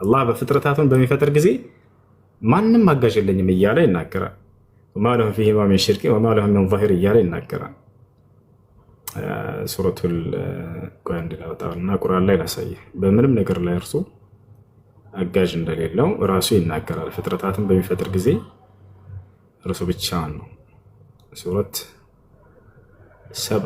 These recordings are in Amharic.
አላህ በፍጥረታቱን በሚፈጥር ጊዜ ማንም አጋዥ የለኝም እያለ ይናገራል። ወማ ለሁም ፊሂማ ሚን ሽርክ ወማ ለሁም ሚን ظሂር እያለ ይናገራል። ሱረቱል ቁርአን ላወጣውና ቁርአን ላይ ላሳየህ። በምንም ነገር ላይ እርሱ አጋዥ እንደሌለው ራሱ ይናገራል። ፍጥረታትን በሚፈጥር ጊዜ እርሱ ብቻውን ነው። ሱረት ሰባ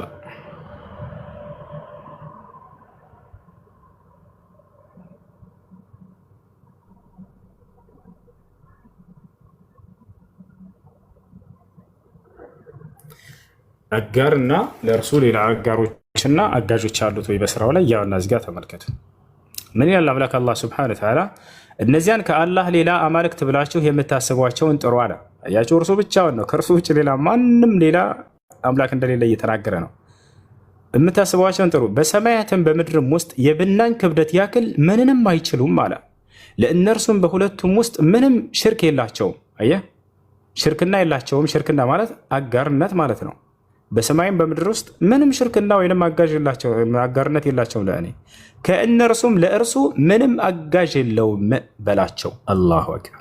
አጋርና ለእርሱ ሌላ አጋሮችና አጋዦች አሉት ወይ በስራው ላይ? ያውና እዚህ ጋር ተመልከቱ። ምን ይላል አምላክ አላህ ሱብሓነሁ ወተዓላ? እነዚያን ከአላህ ሌላ አማልክት ብላችሁ የምታስቧቸውን ጥሩ አለ። አያችሁ፣ እርሱ ብቻውን ነው። ከእርሱ ውጭ ሌላ ማንም ሌላ አምላክ እንደሌለ እየተናገረ ነው። የምታስቧቸውን ጥሩ፣ በሰማያትም በምድርም ውስጥ የብናኝ ክብደት ያክል ምንንም አይችሉም አለ። ለእነርሱም በሁለቱም ውስጥ ምንም ሽርክ የላቸውም። አየህ፣ ሽርክና የላቸውም። ሽርክና ማለት አጋርነት ማለት ነው። በሰማይም በምድር ውስጥ ምንም ሽርክና ወይንም አጋርነት የላቸውም ለእኔ፣ ከእነርሱም ለእርሱ ምንም አጋዥ የለውም በላቸው። አላሁ አክበር።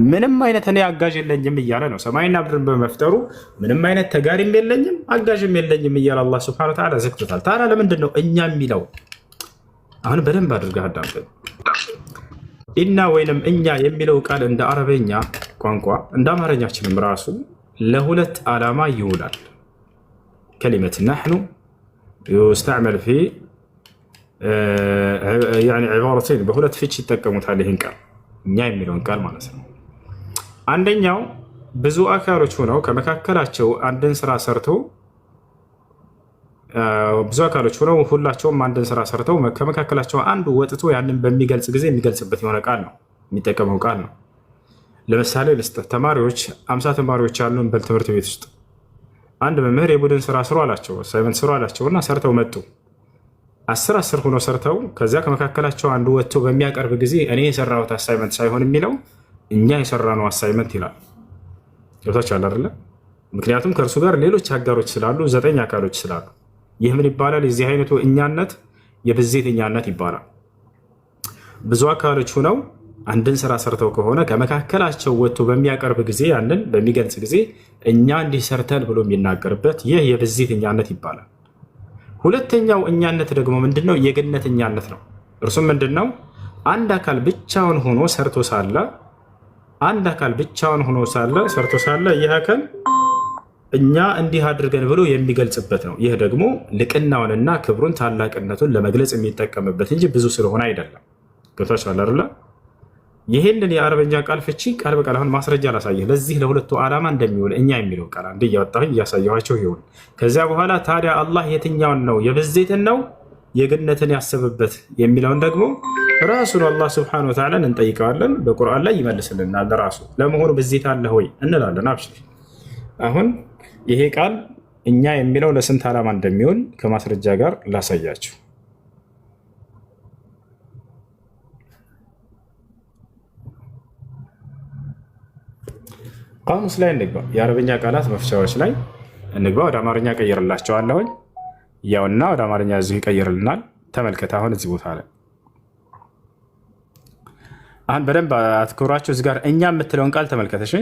ምንም አይነት እኔ አጋዥ የለኝም እያለ ነው። ሰማይና ምድርን በመፍጠሩ ምንም አይነት ተጋሪም የለኝም አጋዥም የለኝም እያለ አላህ ሱብሓነሁ ወተዓላ ዘግቶታል። ታዲያ ለምንድን ነው እኛ የሚለው? አሁን በደንብ አድርገህ አዳምጠኝ። ኢና ወይንም እኛ የሚለው ቃል እንደ አረበኛ ቋንቋ እንደ አማርኛችንም ራሱ ለሁለት ዓላማ ይውላል። كلمة نحن يستعمل في يعني عبارتين بهولت فيتش يتጠቀሙት عليهن ቃል እኛ የሚለውን ቃል ማለት ነው። አንደኛው ብዙ አካሎች ሆነው ከመካከላቸው አንድን ስራ ሰርተው ብዙ አካሎች ሆነው ሁላቸውም አንድን ስራ ሰርተው ከመካከላቸው አንዱ ወጥቶ ያንን በሚገልጽ ጊዜ የሚገልጽበት የሆነ ቃል ነው የሚጠቀመው ቃል ነው። ለምሳሌ ተማሪዎች 50 ተማሪዎች ያሉን በትምህርት ቤት ውስጥ አንድ መምህር የቡድን ስራ ስሩ አላቸው፣ አሳይመንት ስሩ አላቸውና ሰርተው መጡ። 10 ሆኖ ሰርተው ከዚያ ከመካከላቸው አንዱ ወጥቶ በሚያቀርብ ጊዜ እኔ የሰራሁት አሳይመንት ሳይሆን የሚለው እኛ የሰራነው አሳይመንት ይላል። ገብታችኋል አይደለ? ምክንያቱም ከእርሱ ጋር ሌሎች አጋሮች ስላሉ 9 አካሎች ስላሉ። ይህ ምን ይባላል? የዚህ አይነቱ እኛነት የብዜት እኛነት ይባላል። ብዙ አካሎች ሆነው አንድን ስራ ሰርተው ከሆነ ከመካከላቸው ወጥቶ በሚያቀርብ ጊዜ ያንን በሚገልጽ ጊዜ እኛ እንዲህ ሰርተን ብሎ የሚናገርበት ይህ የብዜት እኛነት ይባላል። ሁለተኛው እኛነት ደግሞ ምንድነው? የግነት እኛነት ነው። እርሱም ምንድነው? አንድ አካል ብቻውን ሆኖ ሰርቶ ሳለ ሰርቶ ሳለ ይህ አካል እኛ እንዲህ አድርገን ብሎ የሚገልጽበት ነው። ይህ ደግሞ ልቅናውንና ክብሩን ታላቅነቱን ለመግለጽ የሚጠቀምበት እንጂ ብዙ ስለሆነ አይደለም። ገብታችኋል አይደለ? ይህንን የአረበኛ ቃል ፍቺ ቃል በቃል አሁን ማስረጃ ላሳየህ። ለዚህ ለሁለቱ ዓላማ እንደሚውል እኛ የሚለው ቃል አንድ እያወጣሁኝ እያሳየኋቸው ይሁን። ከዚያ በኋላ ታዲያ አላህ የትኛውን ነው የብዜትን ነው የግነትን ያሰበበት የሚለውን ደግሞ ራሱን አላህ ሱብሓነሁ ወተዓላን እንጠይቀዋለን። በቁርአን ላይ ይመልስልናል። ለራሱ ለመሆኑ ብዜት አለ ወይ እንላለን። አብሽር። አሁን ይሄ ቃል እኛ የሚለው ለስንት ዓላማ እንደሚውል ከማስረጃ ጋር ላሳያችሁ። ቃሙስ ላይ እንግባ። የአረበኛ ቃላት መፍቻዎች ላይ እንግባ። ወደ አማርኛ ቀይርላቸዋለሁኝ። ያውና ወደ አማርኛ እዚሁ ይቀይርልናል። ተመልከት። አሁን እዚህ ቦታ ላይ አሁን በደንብ አትኩራችሁ። እዚህ ጋር እኛ የምትለውን ቃል ተመልከት። እሺ፣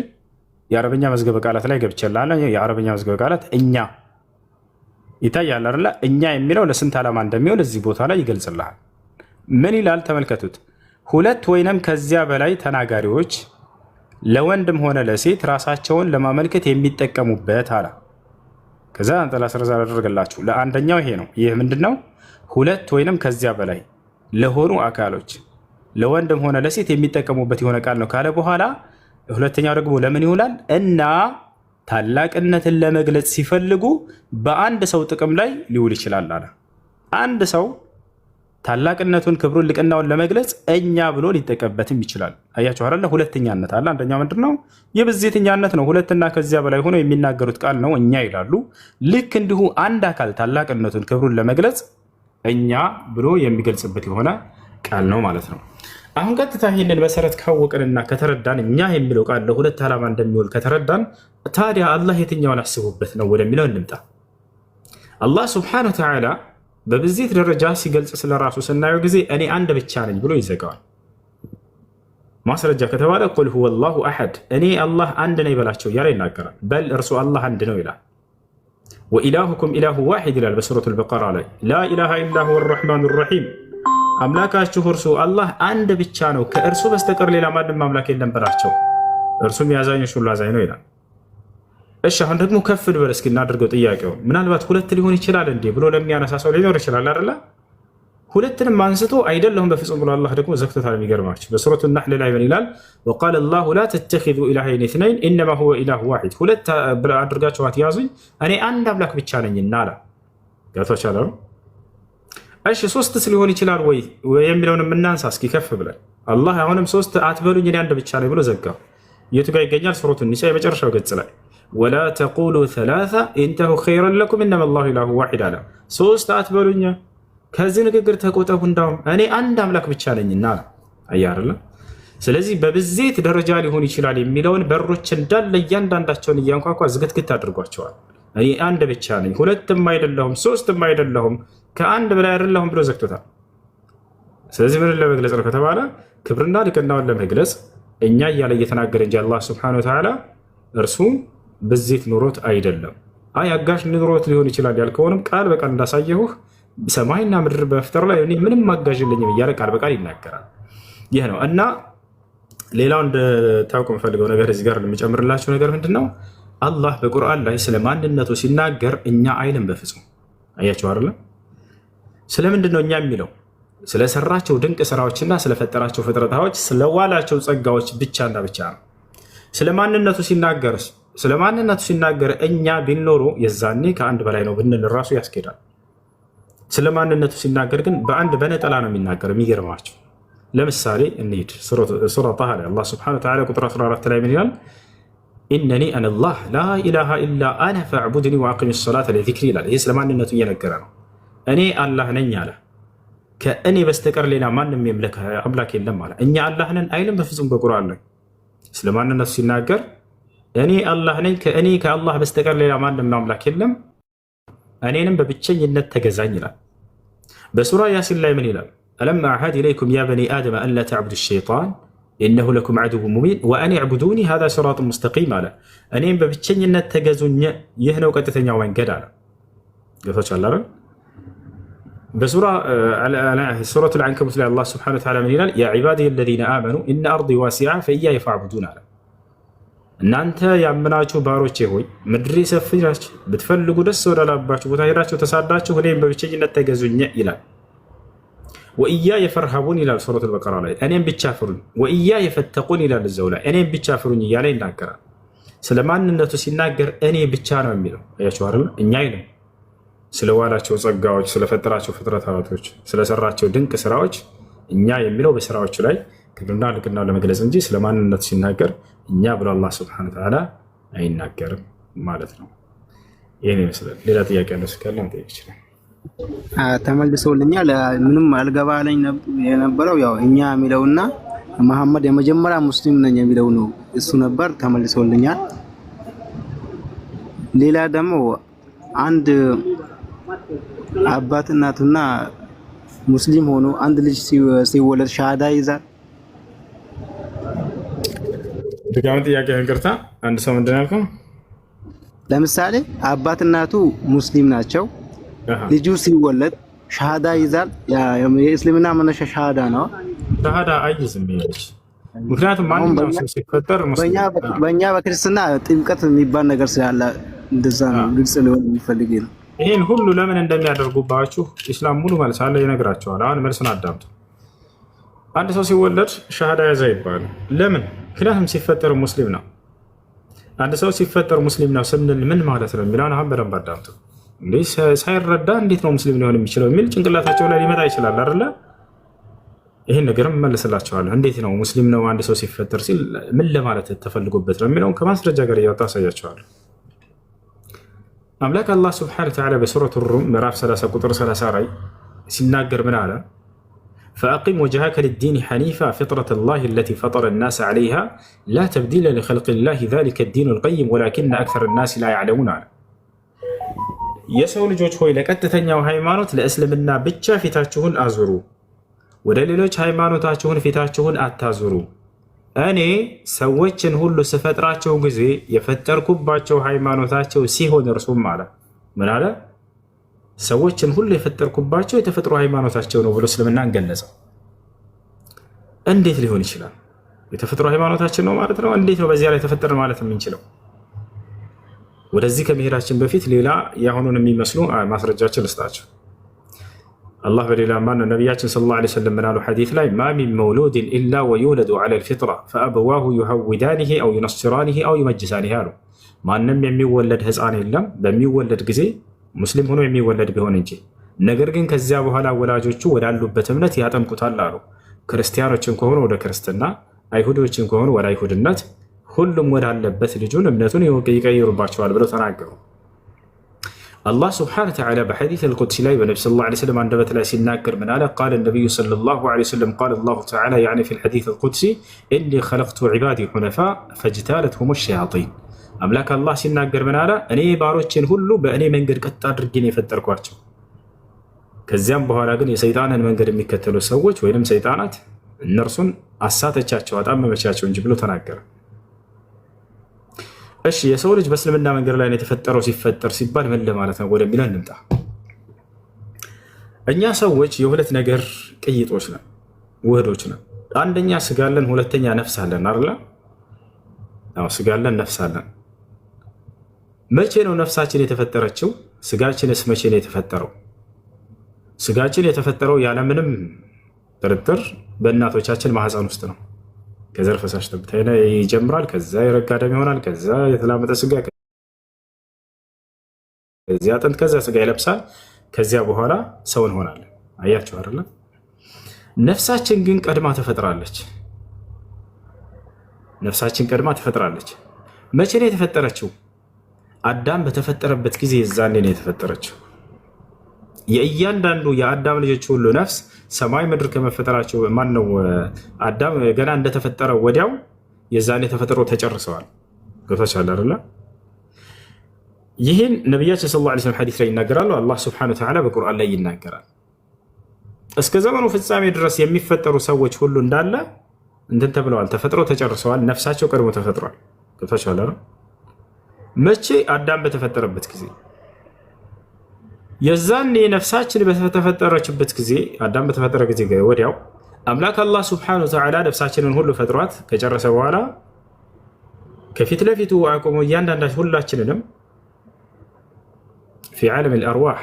የአረበኛ መዝገበ ቃላት ላይ ገብቼልሃለሁ። የአረበኛ መዝገበ ቃላት እኛ ይታያል አይደለ? እኛ የሚለው ለስንት ዓላማ እንደሚውል እዚህ ቦታ ላይ ይገልጽልሃል። ምን ይላል? ተመልከቱት። ሁለት ወይንም ከዚያ በላይ ተናጋሪዎች ለወንድም ሆነ ለሴት ራሳቸውን ለማመልከት የሚጠቀሙበት አለ። ከዛ አንጠላ ስረዛ አደረገላችሁ። ለአንደኛው ይሄ ነው። ይህ ምንድነው? ሁለት ወይንም ከዚያ በላይ ለሆኑ አካሎች ለወንድም ሆነ ለሴት የሚጠቀሙበት የሆነ ቃል ነው ካለ በኋላ ሁለተኛው ደግሞ ለምን ይውላል? እና ታላቅነትን ለመግለጽ ሲፈልጉ በአንድ ሰው ጥቅም ላይ ሊውል ይችላል አለ። አንድ ሰው ታላቅነቱን ክብሩን ልቅናውን ለመግለጽ እኛ ብሎ ሊጠቀምበትም ይችላል። አያችሁ አይደለ? ሁለተኛነት አለ። አንደኛው ምንድነው? የብዜትኛነት ነው። ሁለትና ከዚያ በላይ ሆኖ የሚናገሩት ቃል ነው እኛ ይላሉ። ልክ እንዲሁ አንድ አካል ታላቅነቱን ክብሩን ለመግለጽ እኛ ብሎ የሚገልጽበት የሆነ ቃል ነው ማለት ነው። አሁን ቀጥታ ይህንን መሰረት ካወቅንና ከተረዳን እኛ የሚለው ቃል ለሁለት ዓላማ እንደሚውል ከተረዳን ታዲያ አላህ የትኛውን አስቡበት ነው ወደሚለው እንምጣ። አላህ ሱብሓነሁ ወተዓላ በብዜት ደረጃ ሲገልጽ ስለራሱ ስናየው ጊዜ እኔ አንድ ብቻ ነኝ ብሎ ይዘጋዋል። ማስረጃ ከተባለ ቁል ሁወ አላሁ አሐድ እኔ አላህ አንድ ነኝ በላቸው እያለ ይናገራል። በል እርሱ አላህ አንድ ነው ይላል። ወኢላሁኩም ኢላሁ ዋሒድ ይላል በሱረቱል በቀራ ላይ ላ ኢላሃ ኢላ ሁወ አርረሕማኑ ረሒም አምላካችሁ እርሱ አላህ አንድ ብቻ ነው፣ ከእርሱ በስተቀር ሌላ ማንም አምላክ የለም በላቸው፣ እርሱም የአዛኞች ሁሉ አዛኝ ነው ይላል። እሺ አሁን ደግሞ ከፍ እንበል እስኪ እናድርገው ጥያቄው። ምናልባት ሁለት ሊሆን ይችላል እንዴ ብሎ ለሚያነሳ ሰው ሊኖር ይችላል አይደለ? ሁለትንም አንስቶ አይደለሁም በፍጹም ብሎ አላህ ደግሞ ዘግቶታል። የሚገርማችሁ በሱረቱ ነሕል ላይ ምን ይላል? ወቃለ አላሁ ላ ተተኺዙ ኢላሀይን ኢስነይን ኢነማ ሁወ ኢላሁ ዋሒድ ሁለት አድርጋችሁ አትያዙኝ እኔ አንድ አምላክ ብቻ ነኝና አለ። ገብቶሻል? እሺ ሶስትስ ሊሆን ይችላል ወይ የሚለውን የምናንሳ እስኪ ከፍ ብለን። አላህ አሁንም ሶስት አትበሉኝ እኔ አንድ ብቻ ነኝ ብሎ ዘጋው። የቱ ጋር ይገኛል? ሱረቱ ኒሳ የመጨረሻው ገጽ ላይ ወላ ተቁሉ ሰላሳ ኢንተሁ ኸይረን ለኩም ኢነማ አላሁ ኢላሁ ዋሒድ አለ። ሶስት አትበሉኝ ከዚህ ንግግር ተቆጠቡ እንዳውም እኔ አንድ አምላክ ብቻ ነኝና አያርለ። ስለዚህ በብዜት ደረጃ ሊሆን ይችላል የሚለውን በሮች እንዳለ እያንዳንዳቸውን እያንኳኳ ዝግትግት አድርጓቸዋል። እኔ አንድ ብቻ ነኝ፣ ሁለትም አይደለሁም፣ ሶስትም አይደለሁም፣ ከአንድ በላይ አይደለሁም ብሎ ዘግቶታል። ስለዚህ ምን ለመግለጽ ነው ከተባለ ክብርና ልቅናውን ለመግለጽ እኛ እያለ እየተናገረ እንጂ አላህ ሱብሓነሁ ወተዓላ እርሱ ብዜት ኑሮት አይደለም። አጋሽ ኑሮት ሊሆን ይችላል ያልከውንም ቃል በቃል እንዳሳየሁህ ሰማይና ምድር በመፍጠር ላይ እኔ ምንም አጋዥ የለኝም እያለ ቃል በቃል ይናገራል። ይህ ነው እና ሌላው እንድታውቁ የምፈልገው ነገር እዚህ ጋር የሚጨምርላችሁ ነገር ምንድን ነው? አላህ በቁርአን ላይ ስለ ማንነቱ ሲናገር እኛ አይልም በፍጹም። አያችሁ አይደለም? ስለምንድን ነው እኛ የሚለው? ስለሰራቸው ድንቅ ስራዎችና ስለፈጠራቸው ፍጥረታዎች ስለዋላቸው ጸጋዎች ብቻና ብቻ ነው። ስለ ማንነቱ ሲናገር እኛ ቢኖሩ የዛኔ ከአንድ በላይ ነው ብንል ራሱ ያስኬዳል። ስለ ማንነቱ ሲናገር ግን በአንድ በነጠላ ነው የሚናገር። የሚገርማቸው ለምሳሌ እንሂድ ሱራ ጣሃ ላይ አላህ ሱብሓነሁ ወተዓላ ቁጥር 14 ላይ ምን ይላል? ኢነኒ አነላህ ላ ኢላሃ ኢላ አነ ፈዕቡድኒ ወአቂሚ ሰላተ ሊዚክሪ ይላል። ይህ ስለ ማንነቱ እየነገረ ነው። እኔ አላህ ነኝ አለ። ከእኔ በስተቀር ሌላ ማንም የምልክ አምላክ የለም አለ። እኛ አላህ ነን አይልም በፍጹም በቁርአን ላይ። ስለ ማንነቱ ሲናገር እኔ አላህ ነኝ፣ ከእኔ ከአላህ በስተቀር ሌላ ማንም አምላክ የለም፣ እኔንም በብቸኝነት ተገዛኝ ይላል። በሱራ ያሲን ላይ ምን ይላል? አለም አዕሀድ ኢለይኩም ያ በኒ አደም አን ላ ተዕቡዱ ሸይጣን ኢነሁ ለኩም ዐዱውን ሙቢን ወአን ዕቡዱኒ ሃዛ ሲራጡን ሙስተቂም አለ። እኔም በብቸኝነት ተገዙኝ፣ ይህ ነው ቀጥተኛው መንገድ አለ። ገብቶቻል አይደል? በሱረቱል ዐንከቡት ላይ አላህ ሱብሓነሁ ወተዓላ ምን ይላል? ያ ዒባዲየ አለዚነ አመኑ ኢነ አርዲ ዋሲዐ ፈኢያየ ፈዕቡዱን አለ። እናንተ ያመናችሁ ባሮቼ ሆይ ምድሬ ሰፊ ናች፣ ብትፈልጉ ደስ ወዳላባችሁ ቦታ ሄዳችሁ ተሳዳችሁ እኔም በብቸኝነት ተገዙኝ ይላል። ወኢያየ ፈርሀቡን ይላል ሱረቱል በቀራ ላይ እኔም ብቻ ፍሩኝ። ወኢያየ ፈተቁን ይላል እዛው ላይ እኔም ብቻ ፍሩኝ እያለ ይናገራል። ስለ ማንነቱ ሲናገር እኔ ብቻ ነው የሚለው። አያችሁ አይደል? እኛ አይልም። ስለዋላቸው ጸጋዎች፣ ስለፈጠራቸው ፍጥረታቶች፣ ስለሰራቸው ድንቅ ስራዎች እኛ የሚለው በስራዎቹ ላይ ክብርና ልቅና ለመግለጽ እንጂ ስለ ማንነቱ ሲናገር እኛ ብሎ አላህ ሱብሓነሁ ወተዓላ አይናገርም ማለት ነው። ይህን ይመስላል። ሌላ ጥያቄ ያለው ካለ መጠየቅ ይችላል። ተመልሶልኛል። ምንም አልገባለኝ የነበረው ያው እኛ የሚለውና መሐመድ የመጀመሪያ ሙስሊም ነኝ የሚለው ነው። እሱ ነበር ተመልሶልኛል። ሌላ ደግሞ አንድ አባት እናቱና ሙስሊም ሆኖ አንድ ልጅ ሲወለድ ሻሃዳ ይዛል። ድጋሚ ጥያቄ እንቅርታ አንድ ሰው ምንድን ያልከው? ለምሳሌ አባት እናቱ ሙስሊም ናቸው። ልጁ ሲወለድ ሻሃዳ ይዛል። የእስልምና መነሻ ሻሃዳ ነው። ሻሃዳ አይዝም ይልሽ። ምክንያቱም ማንኛውም ሰው ሲፈጠር በእኛ በክርስትና ጥምቀት የሚባል ነገር ስላለ እንደዛ ነው። ግልጽ ሊሆን የሚፈልግ ነው። ይህን ሁሉ ለምን እንደሚያደርጉባችሁ ኢስላም ሙሉ መልስ አለ፣ ይነግራቸዋል። አሁን መልስን አዳምጡ። አንድ ሰው ሲወለድ ሻሃዳ ያዘ ይባላል። ለምን? ምክንያቱም ሲፈጠር ሙስሊም ነው። አንድ ሰው ሲፈጠር ሙስሊም ነው ስንል ምን ማለት ነው የሚለውን አሁን በደንብ አዳምጡ። እንዴ ሳይረዳ እንዴት ነው ሙስሊም ሊሆን የሚችለው የሚል ጭንቅላታቸው ላይ ሊመጣ ይችላል አይደለ? ይህን ነገርም እመልስላቸዋለሁ። እንዴት ነው ሙስሊም ነው አንድ ሰው ሲፈጠር ሲል ምን ለማለት ተፈልጎበት ነው የሚለውን ከማስረጃ ጋር እያወጣ አሳያቸዋለሁ። አምላክ አላህ ስብሐነሁ ወተዓላ በሱረቱ ሩም ምዕራፍ 30 ቁጥር 30 ላይ ሲናገር ምን አለ? ፈአቂም ወጅሀከ ሊዲን ሐኒፋ ፊጥረተ ላሂ አለቲ ፈጠረ ናስ ዐለይሃ ላ ተብዲለ ሊኸልቂ ላሂ ዛሊከ ዲኑል ቀይም ወላኪነ አክሰረ ናስ ላ ያዕለሙን አለ። የሰው ልጆች ሆይ ለቀጥተኛው ሃይማኖት ለእስልምና ብቻ ፊታችሁን አዙሩ፣ ወደ ሌሎች ሃይማኖታችሁን ፊታችሁን አታዙሩ። እኔ ሰዎችን ሁሉ ስፈጥራቸው ጊዜ የፈጠርኩባቸው ሃይማኖታቸው ሲሆን እርሱም አለ ምን አለ? ሰዎችን ሁሉ የፈጠርኩባቸው የተፈጥሮ ሃይማኖታቸው ነው ብሎ እስልምናን ገለጸው። እንዴት ሊሆን ይችላል? የተፈጥሮ ሃይማኖታችን ነው ማለት ነው። እንዴት ነው በዚያ ላይ ተፈጠረ ማለት የምንችለው? ወደዚህ ከመሄዳችን በፊት ሌላ የአሁኑን የሚመስሉ ማስረጃችን ልስጣቸው። አላህ በሌላ ማነው ነቢያችን ሰለላሁ ዐለይሂ ወሰለም ምናሉ ሐዲስ ላይ ማ ሚን መውሉድን ኢላ ወዩለዱ ዐለል ፊጥራ ፈአበዋሁ ዩሀውዳኒሂ አው ዩነስራኒሂ አው ዩመጅሳኒሂ አሉ። ማንም የሚወለድ ህፃን የለም በሚወለድ ጊዜ ሙስሊም ሆኖ የሚወለድ ቢሆን እንጂ፣ ነገር ግን ከዚያ በኋላ ወላጆቹ ወዳሉበት እምነት ያጠምቁታል አሉ። ክርስቲያኖችን ከሆኑ ወደ ክርስትና፣ አይሁዶችን ከሆኑ ወደ አይሁድነት፣ ሁሉም ወዳለበት ልጁን እምነቱን ይቀይሩባቸዋል ብለው ተናገሩ። አላህ ስብሐነሁ ወተዓላ በሐዲስ አልቁድሲ ላይ በነቢ ሰለላሁ ዐለይሂ ወሰለም አንደበት ላይ ሲናገር ምን አለ? ቃለ ነቢዩ ሰለላሁ ዐለይሂ ወሰለም ቃለ አላሁ ተዓላ ያዕኒ ፊል ሐዲስ አልቁድሲ ኢኒ ኸለቅቱ ዒባዲ ሑነፋ ፈጅተለትሁም ሸያጢን። አምላክ አላህ ሲናገር ምን አለ? እኔ ባሮችን ሁሉ በእኔ መንገድ ቀጥ አድርጌ ነው የፈጠርኳቸው። ከዚያም በኋላ ግን የሰይጣንን መንገድ የሚከተሉ ሰዎች ወይም ሰይጣናት እነርሱን አሳተቻቸው፣ አጣመመቻቸው እንጂ ብሎ ተናገረ። እሺ የሰው ልጅ በእስልምና መንገድ ላይ ነው የተፈጠረው ሲፈጠር ሲባል ምን ለማለት ነው ወደሚለው እንምጣ። እኛ ሰዎች የሁለት ነገር ቅይጦች ነን፣ ውህዶች ነን። አንደኛ ስጋ አለን፣ ሁለተኛ ነፍስ አለን አይደል? አዎ ስጋ አለን፣ ነፍስ አለን። መቼ ነው ነፍሳችን የተፈጠረችው? ስጋችንስ መቼ ነው የተፈጠረው? ስጋችን የተፈጠረው ያለምንም ጥርጥር በእናቶቻችን ማህፀን ውስጥ ነው። ከዘር ፈሳሽ ጠብታ ይጀምራል። ከዛ የረጋ ደም ይሆናል። ከዛ የተላመጠ ስጋ፣ ከዚያ አጥንት፣ ከዛ ስጋ ይለብሳል። ከዚያ በኋላ ሰው እንሆናለን። አያችሁ አይደለ? ነፍሳችን ግን ቀድማ ተፈጥራለች። ነፍሳችን ቀድማ ተፈጥራለች። መቼ ነው የተፈጠረችው? አዳም በተፈጠረበት ጊዜ የዛኔ ነው የተፈጠረችው። የእያንዳንዱ የአዳም ልጆች ሁሉ ነፍስ ሰማይ ምድር ከመፈጠራቸው ማነው አዳም ገና እንደተፈጠረ ወዲያው የዛኔ ተፈጥሮ ተጨርሰዋል። ገብታችኋል አይደለ? ይህን ነቢያችን ሰለላሁ ዐለይሂ ወሰለም ሐዲስ ላይ ይናገራሉ። አላህ ሱብሓነሁ ወተዓላ በቁርአን ላይ ይናገራል። እስከ ዘመኑ ፍጻሜ ድረስ የሚፈጠሩ ሰዎች ሁሉ እንዳለ እንትን ተብለዋል፣ ተፈጥሮ ተጨርሰዋል። ነፍሳቸው ቀድሞ ተፈጥሯል። ገብታችኋል አይደል? መቼ? አዳም በተፈጠረበት ጊዜ። የዛኔ ነፍሳችን በተፈጠረችበት ጊዜ አዳም በተፈጠረ ጊዜ ወዲያው አምላክ አላህ ሱብሓነሁ ወተዓላ ነፍሳችንን ሁሉ ፈጥሯት ከጨረሰ በኋላ ከፊት ለፊቱ አቆሞ እያንዳንዳችን ሁላችንንም ፊ ዓለም አልአርዋህ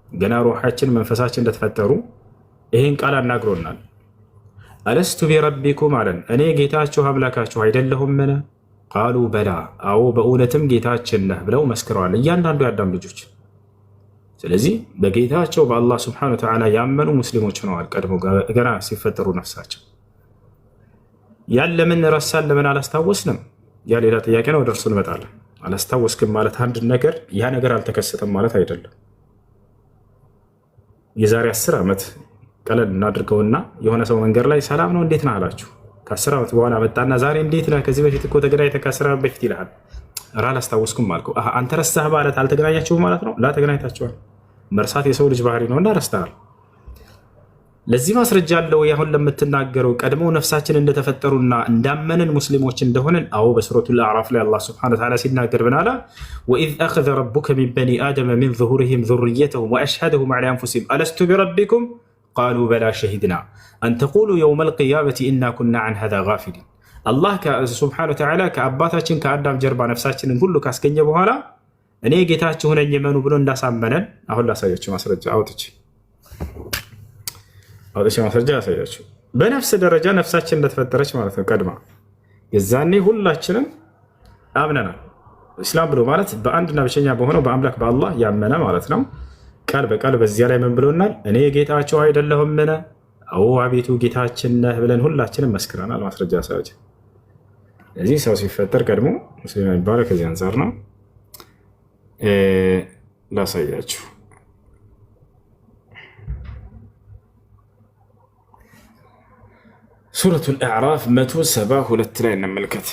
ገና ሩሓችን መንፈሳችን እንደተፈጠሩ ይህን ቃል አናግሮናል። አለስቱ ቢረቢኩም አለን፣ እኔ ጌታችሁ አምላካችሁ አይደለሁምን? ቃሉ በላ፣ አዎ በእውነትም ጌታችን ነህ ብለው መስክረዋል እያንዳንዱ የአዳም ልጆች። ስለዚህ በጌታቸው በአላህ ስብሐነሁ ወተዓላ ያመኑ ሙስሊሞች ሆነዋል ቀድሞ ገና ሲፈጠሩ ነፍሳቸው። ያን ለምን ረሳን? ለምን አላስታወስንም? ያ ሌላ ጥያቄ ነው፣ ወደ እርሱ እንመጣለን። አላስታወስክም ማለት አንድ ነገር ያ ነገር አልተከሰተም ማለት አይደለም። የዛሬ 10 ዓመት ቀለል እናድርገውና የሆነ ሰው መንገድ ላይ ሰላም ነው እንዴት ነህ አላችሁ። ከ10 ዓመት በኋላ መጣና ዛሬ እንዴት ነህ? ከዚህ በፊት እኮ ተገናኝተህ ከ10 ዓመት በፊት ይልሃል። ራ አላስታወስኩም አልከው። አንተ ረሳህ ማለት አልተገናኛችሁም ማለት ነው? ላ ተገናኝታችኋል። መርሳት የሰው ልጅ ባህሪ ነው እና ረስተሃል። ለዚህ ማስረጃ አለው። ያሁን ለምትናገረው ቀድሞ ነፍሳችን እንደተፈጠሩና እንዳመንን ሙስሊሞች እንደሆነን አዎ በሱረቱል አዕራፍ ላይ አላህ ሱብሓነሁ ወተዓላ ሲናገር ምን አለ? ወኢዝ አኸዘ ረቡከ ሚን በኒ አደመ ሚን ዙሁሪሂም ዙርየተሁም ወአሽሀደሁም ዐላ አንፉሲሂም አለስቱ ቢረቢኩም ቃሉ በላ ሸሂድና አን ተቁሉ የውመል ቂያመቲ ኢና ኩና ዐን ሃዛ ጋፊሊን። አላህ ሱብሓነሁ ወተዓላ ከአባታችን ከአዳም ጀርባ ነፍሳችንን ሁሉ ካስገኘ በኋላ እኔ ጌታችሁ ነኝ እመኑ ብሎ እንዳሳመነን አሁን ላሳያችሁ ማስረጃ አውጥቼ ማስረጃ ያሳያችሁ። በነፍስ ደረጃ ነፍሳችን እንደተፈጠረች ማለት ነው ቀድማ። የዛኔ ሁላችንም አምነናል። እስላም ብሎ ማለት በአንድና ብቸኛ በሆነው በአምላክ በአላህ ያመነ ማለት ነው። ቃል በቃል በዚያ ላይ ምን ብሎናል? እኔ ጌታቸው አይደለሁምን? አዎ አቤቱ ጌታችን ነህ ብለን ሁላችንም መስክረናል። ማስረጃ ያሳያችሁ። እዚህ ሰው ሲፈጠር ቀድሞ ሙስሊም የሚባለው ከዚህ አንጻር ነው። ላሳያችሁ ሱረቱል አዕራፍ 172 ላይ እንመልከት።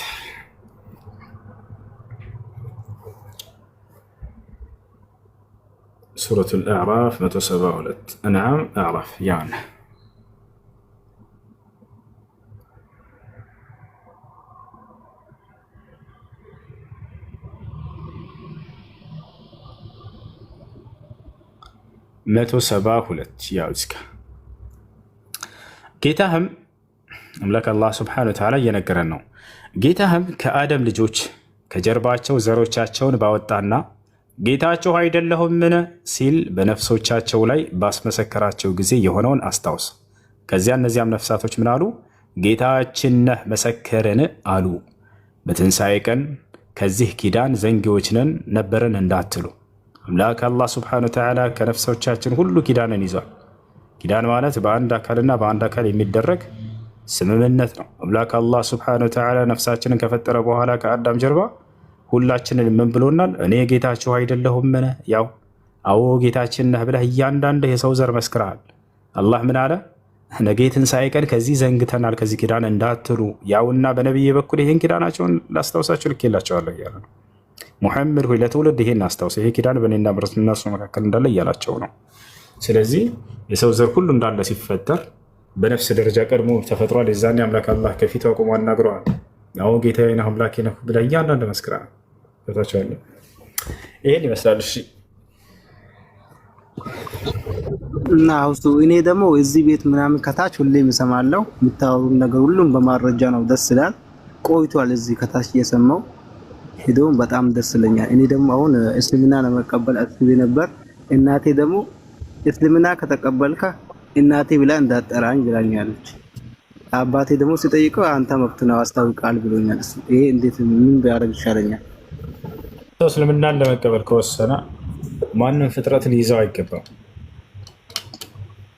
ሱረቱል አዕራፍ 172 ነዓም አዕራፍ ያን መቶ 172 ያው እስከ ጌታህም አምላክ አላህ ስብሐነሁ ወተዓላ እየነገረን ነው። ጌታህም ከአደም ልጆች ከጀርባቸው ዘሮቻቸውን ባወጣና ጌታቸው አይደለሁምን ሲል በነፍሶቻቸው ላይ ባስመሰከራቸው ጊዜ የሆነውን አስታውስ። ከዚያ እነዚያም ነፍሳቶች ምን አሉ? ጌታችን ነህ መሰከርን አሉ። በትንሣኤ ቀን ከዚህ ኪዳን ዘንጊዎች ነን ነበርን እንዳትሉ አምላክ አላህ ስብሐነሁ ወተዓላ ከነፍሶቻችን ሁሉ ኪዳንን ይዟል። ኪዳን ማለት በአንድ አካልና በአንድ አካል የሚደረግ ስምምነት ነው። አምላክ አላህ ስብሐነሁ ወተዓላ ነፍሳችንን ከፈጠረ በኋላ ከአዳም ጀርባ ሁላችንን ምን ብሎናል? እኔ ጌታችሁ አይደለሁምን? ያው አዎ ጌታችን ነህ ብለህ እያንዳንድህ የሰው ዘር መስክረሃል። አላህ ምን አለ? ነገ ትንሣኤ ቀን ከዚህ ዘንግተናል ከዚህ ኪዳን እንዳትሉ ያውና በነቢይ በኩል ይህን ኪዳናቸውን ላስታውሳችሁ ልኬላቸዋለሁ እያለ ነው። ሙሐመድ ሆይ ለትውልድ ይሄን አስታውስ፣ ይሄ ኪዳን በእኔና በእነርሱ መካከል እንዳለ እያላቸው ነው። ስለዚህ የሰው ዘር ሁሉ እንዳለ ሲፈጠር በነፍስ ደረጃ ቀድሞ ተፈጥሯል። የዛኔ አምላክ አላህ ከፊቱ አቁሞ አናግረዋል። አዎ ጌታዬ ነህ አምላኬ ነህ ብለህ እያንዳንድ መስክረሃል። ታቸዋለ ይሄን ይመስላል። እሺ እና ውስጡ እኔ ደግሞ እዚህ ቤት ምናምን ከታች ሁሌም እሰማለሁ። የምታወሩት ነገር ሁሉም በማረጃ ነው። ደስ ይላል። ቆይቷል እዚህ ከታች እየሰማው ሄዶም በጣም ደስ ይለኛል። እኔ ደግሞ አሁን እስልምና ለመቀበል አስቤ ነበር። እናቴ ደግሞ እስልምና ከተቀበልካ እናቴ ብላ እንዳጠራኝ ብላኛለች። አባቴ ደግሞ ሲጠይቀው አንተ መብት ነው አስታውቃል ብሎኛል። ይሄ እንዴት ምን ቢያደርግ ይሻለኛል? እስልምናን ለመቀበል ከወሰነ ማንም ፍጥረት ሊይዘው አይገባም።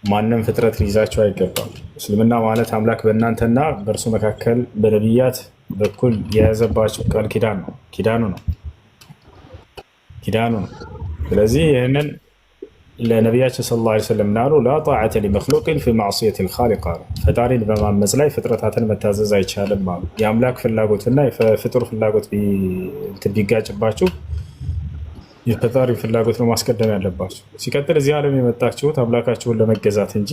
ማንም ፍጥረት ሊይዛቸው አይገባም። እስልምና ማለት አምላክ በእናንተና በእርሱ መካከል በነቢያት በኩል የያዘባቸው ቃል ኪዳን ነው። ኪዳኑ ነው። ስለዚህ ይህንን ለነቢያችን ሰለላሁ ዐለይሂ ወሰለም ናሉ ላ ጣዓተ ሊመክሉቅን ፊ ማዕሲየት ልኻሊቅ አሉ። ፈጣሪን በማመፅ ላይ ፍጥረታትን መታዘዝ አይቻልም አሉ። የአምላክ ፍላጎትና የፍጡር ፍላጎት ቢጋጭባችሁ የፈጣሪ ፍላጎት ነው ማስቀደም ያለባቸው። ሲቀጥል እዚህ ዓለም የመጣችሁት አምላካችሁን ለመገዛት እንጂ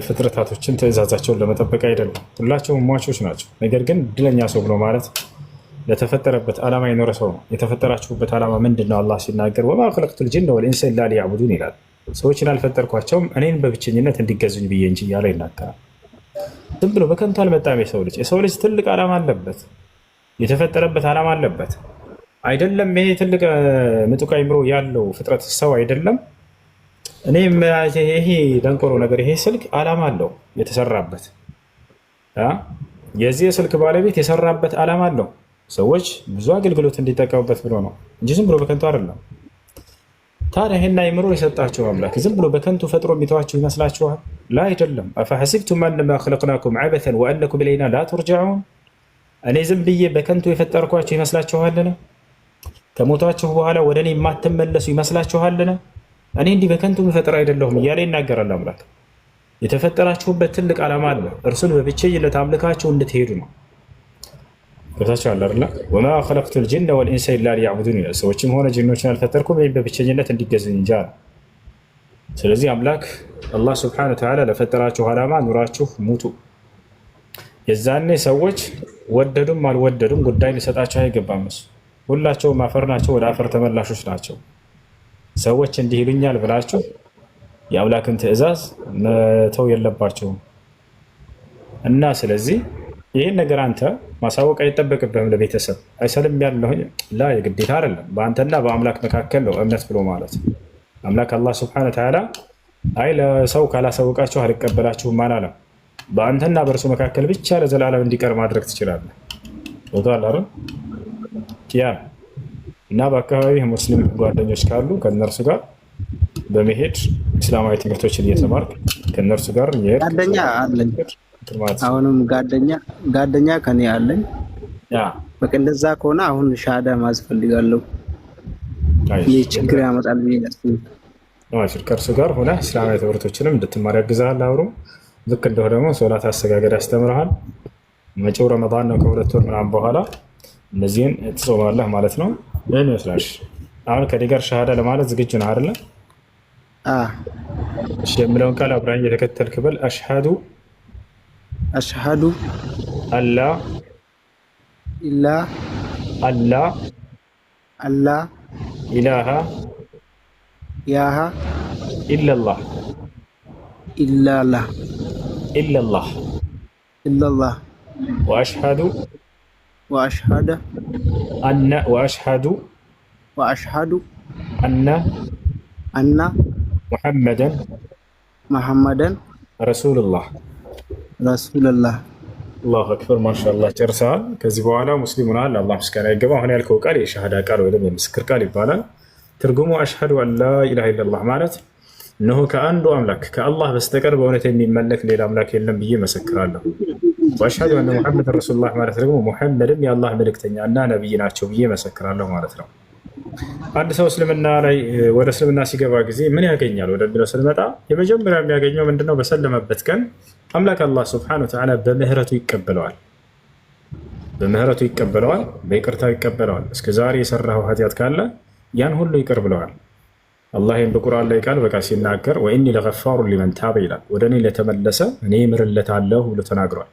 ፍጥረታቶችን ትእዛዛቸውን ለመጠበቅ አይደለም። ሁላቸውም ሟቾች ናቸው። ነገር ግን እድለኛ ሰው ብሎ ማለት ለተፈጠረበት ዓላማ የኖረ ሰው ነው። የተፈጠራችሁበት ዓላማ ምንድን ነው? አላህ ሲናገር ወማ ኸለቅቱል ጂነ ወልኢንሰ ኢላ ሊያዕቡዱን ይላል። ሰዎችን አልፈጠርኳቸውም እኔን በብቸኝነት እንዲገዙኝ ብዬ እንጂ እያለ ይናገራል። ዝም ብሎ በከንቱ አልመጣም። የሰው ልጅ ትልቅ ዓላማ አለበት። የተፈጠረበት ዓላማ አለበት። አይደለም ይሄ ትልቅ ምጡቅ አእምሮ ያለው ፍጥረት ሰው አይደለም። እኔም ይሄ ደንቆሮ ነገር ይሄ ስልክ ዓላማ አለው የተሰራበት። የዚህ የስልክ ባለቤት የሰራበት ዓላማ አለው። ሰዎች ብዙ አገልግሎት እንዲጠቀሙበት ብሎ ነው እንጂ ዝም ብሎ በከንቱ አይደለም። ታዲያ ይሄን አእምሮ የሰጣቸው አምላክ ዝም ብሎ በከንቱ ፈጥሮ የሚተዋቸው ይመስላችኋል? ላ አይደለም። አፈሐሲብቱም አነማ ኸለቅናኩም ዐበሰን ወአነኩም ኢለይና ላ ቱርጀዑን። እኔ ዝም ብዬ በከንቱ የፈጠርኳቸው ይመስላችኋልን? ከሞታችሁ በኋላ ወደ እኔ የማትመለሱ ይመስላችኋልን? እኔ እንዲህ በከንቱ የምፈጥር አይደለሁም እያለ ይናገራል አምላክ። የተፈጠራችሁበት ትልቅ ዓላማ አለ። እርሱን በብቸኝነት አምልካችሁ እንድትሄዱ ነው። ቦታቸው አለ አይደል? ወማ ኸለቅቱል ጂነ ወልኢንሰ ኢላ ሊያዕቡዱን ይላል። ሰዎችም ሆነ ጂኖችን አልፈጠርኩም በብቸኝነት እንዲገዙኝ እንጂ አለ። ስለዚህ አምላክ አላህ ሱብሓነሁ ወተዓላ ለፈጠራችሁ ዓላማ ኑራችሁ ሙቱ። የዛኔ ሰዎች ወደዱም አልወደዱም ጉዳይ ሊሰጣቸው አይገባም። እሱ ሁላቸውም አፈር ናቸው፣ ወደ አፈር ተመላሾች ናቸው። ሰዎች እንዲህ ይሉኛል ብላችሁ የአምላክን ትእዛዝ መተው የለባቸውም። እና ስለዚህ ይህን ነገር አንተ ማሳወቅ አይጠበቅብህም። ለቤተሰብ አይሰልም ያለሁኝ ላ የግዴታ አይደለም። በአንተና በአምላክ መካከል ነው እምነት ብሎ ማለት። አምላክ አላህ ስብሐነሁ ወተዓላ አይ ለሰው ካላሳወቃችሁ አልቀበላችሁም አላለም። በአንተና በእርሱ መካከል ብቻ ለዘላለም እንዲቀር ማድረግ ትችላለህ። ቦታል አይደል? ያ እና በአካባቢ ሙስሊም ጓደኞች ካሉ ከነርሱ ጋር በመሄድ እስላማዊ ትምህርቶችን እየተማርክ ከነርሱ ጋር ጓደኛ አለኝ። አሁንም ጓደኛ ከኔ አለኝ። በቃ እንደዛ ከሆነ አሁን ሻዳ ማስፈልጋለሁ። ይህ ችግር ያመጣል ብዬ አስብ። ከእርሱ ጋር ሆነ እስላማዊ ትምህርቶችንም እንድትማር ያግዛሃል። አብሮ ልክ እንደሆነ ደግሞ ሶላት አሰጋገድ ያስተምርሃል። መጪው ረመዳን ነው፣ ከ2 ወር ምናምን በኋላ እነዚህን ትጾማለህ ማለት ነው። ይህን ይመስላል። አሁን ከኔ ጋር ሸሃዳ ለማለት ዝግጁ ነው አይደለ? እሺ የምለውን ቃል አብራኝ እየተከተልክ በል። አሽሃዱ አላ ኢላሃ ኢለላህ ወአሽሃዱ አነ ሙሐመደን ረሱሉላህ። አላሁ አክበር። ማሻአላህ ጨርሰሃል። ከዚህ በኋላ ሙስሊም ሆነሃል። አላህ ምስጋና ይገባ። አሁን ያልከው ቃል የሸሃዳ ቃል ወይም የምስክር ቃል ይባላል። ትርጉሙ አሽሀዱ አን ላ ኢላሃ ኢለላህ ማለት እነሆ ከአንዱ አምላክ ከአላህ በስተቀር በእውነት የሚመለክ ሌላ አምላክ የለም ብዬ መሰክራለሁ። ወአሽሀዱ አነ ሙሐመድን ረሱሉላህ ማለት ደግሞ ሙሐመድም የአላህ መልእክተኛ እና ነቢይ ናቸው ብዬ መሰክራለሁ ማለት ነው። አንድ ሰው እስልምና ላይ ወደ እስልምና ሲገባ ጊዜ ምን ያገኛል ወደሚለው ስንመጣ የመጀመሪያ የሚያገኘው ምንድነው? በሰለመበት ቀን አምላክ አላህ ሱብሓነሁ ወተዓላ በምህረቱ ይቀበለዋል። በይቅርታው ይቀበለዋል። እስከዛሬ የሰራው ኃጢአት ካለ ያን ሁሉ ይቅር ብለዋል። አላህ ይህን በቁርአን ላይ ቃል በቃል ሲናገር ወኢኒ ለገፋሩ ሊመን ታበ ይላል። ወደ እኔ ለተመለሰ እኔ ምርለታለሁ ብሎ ተናግሯል።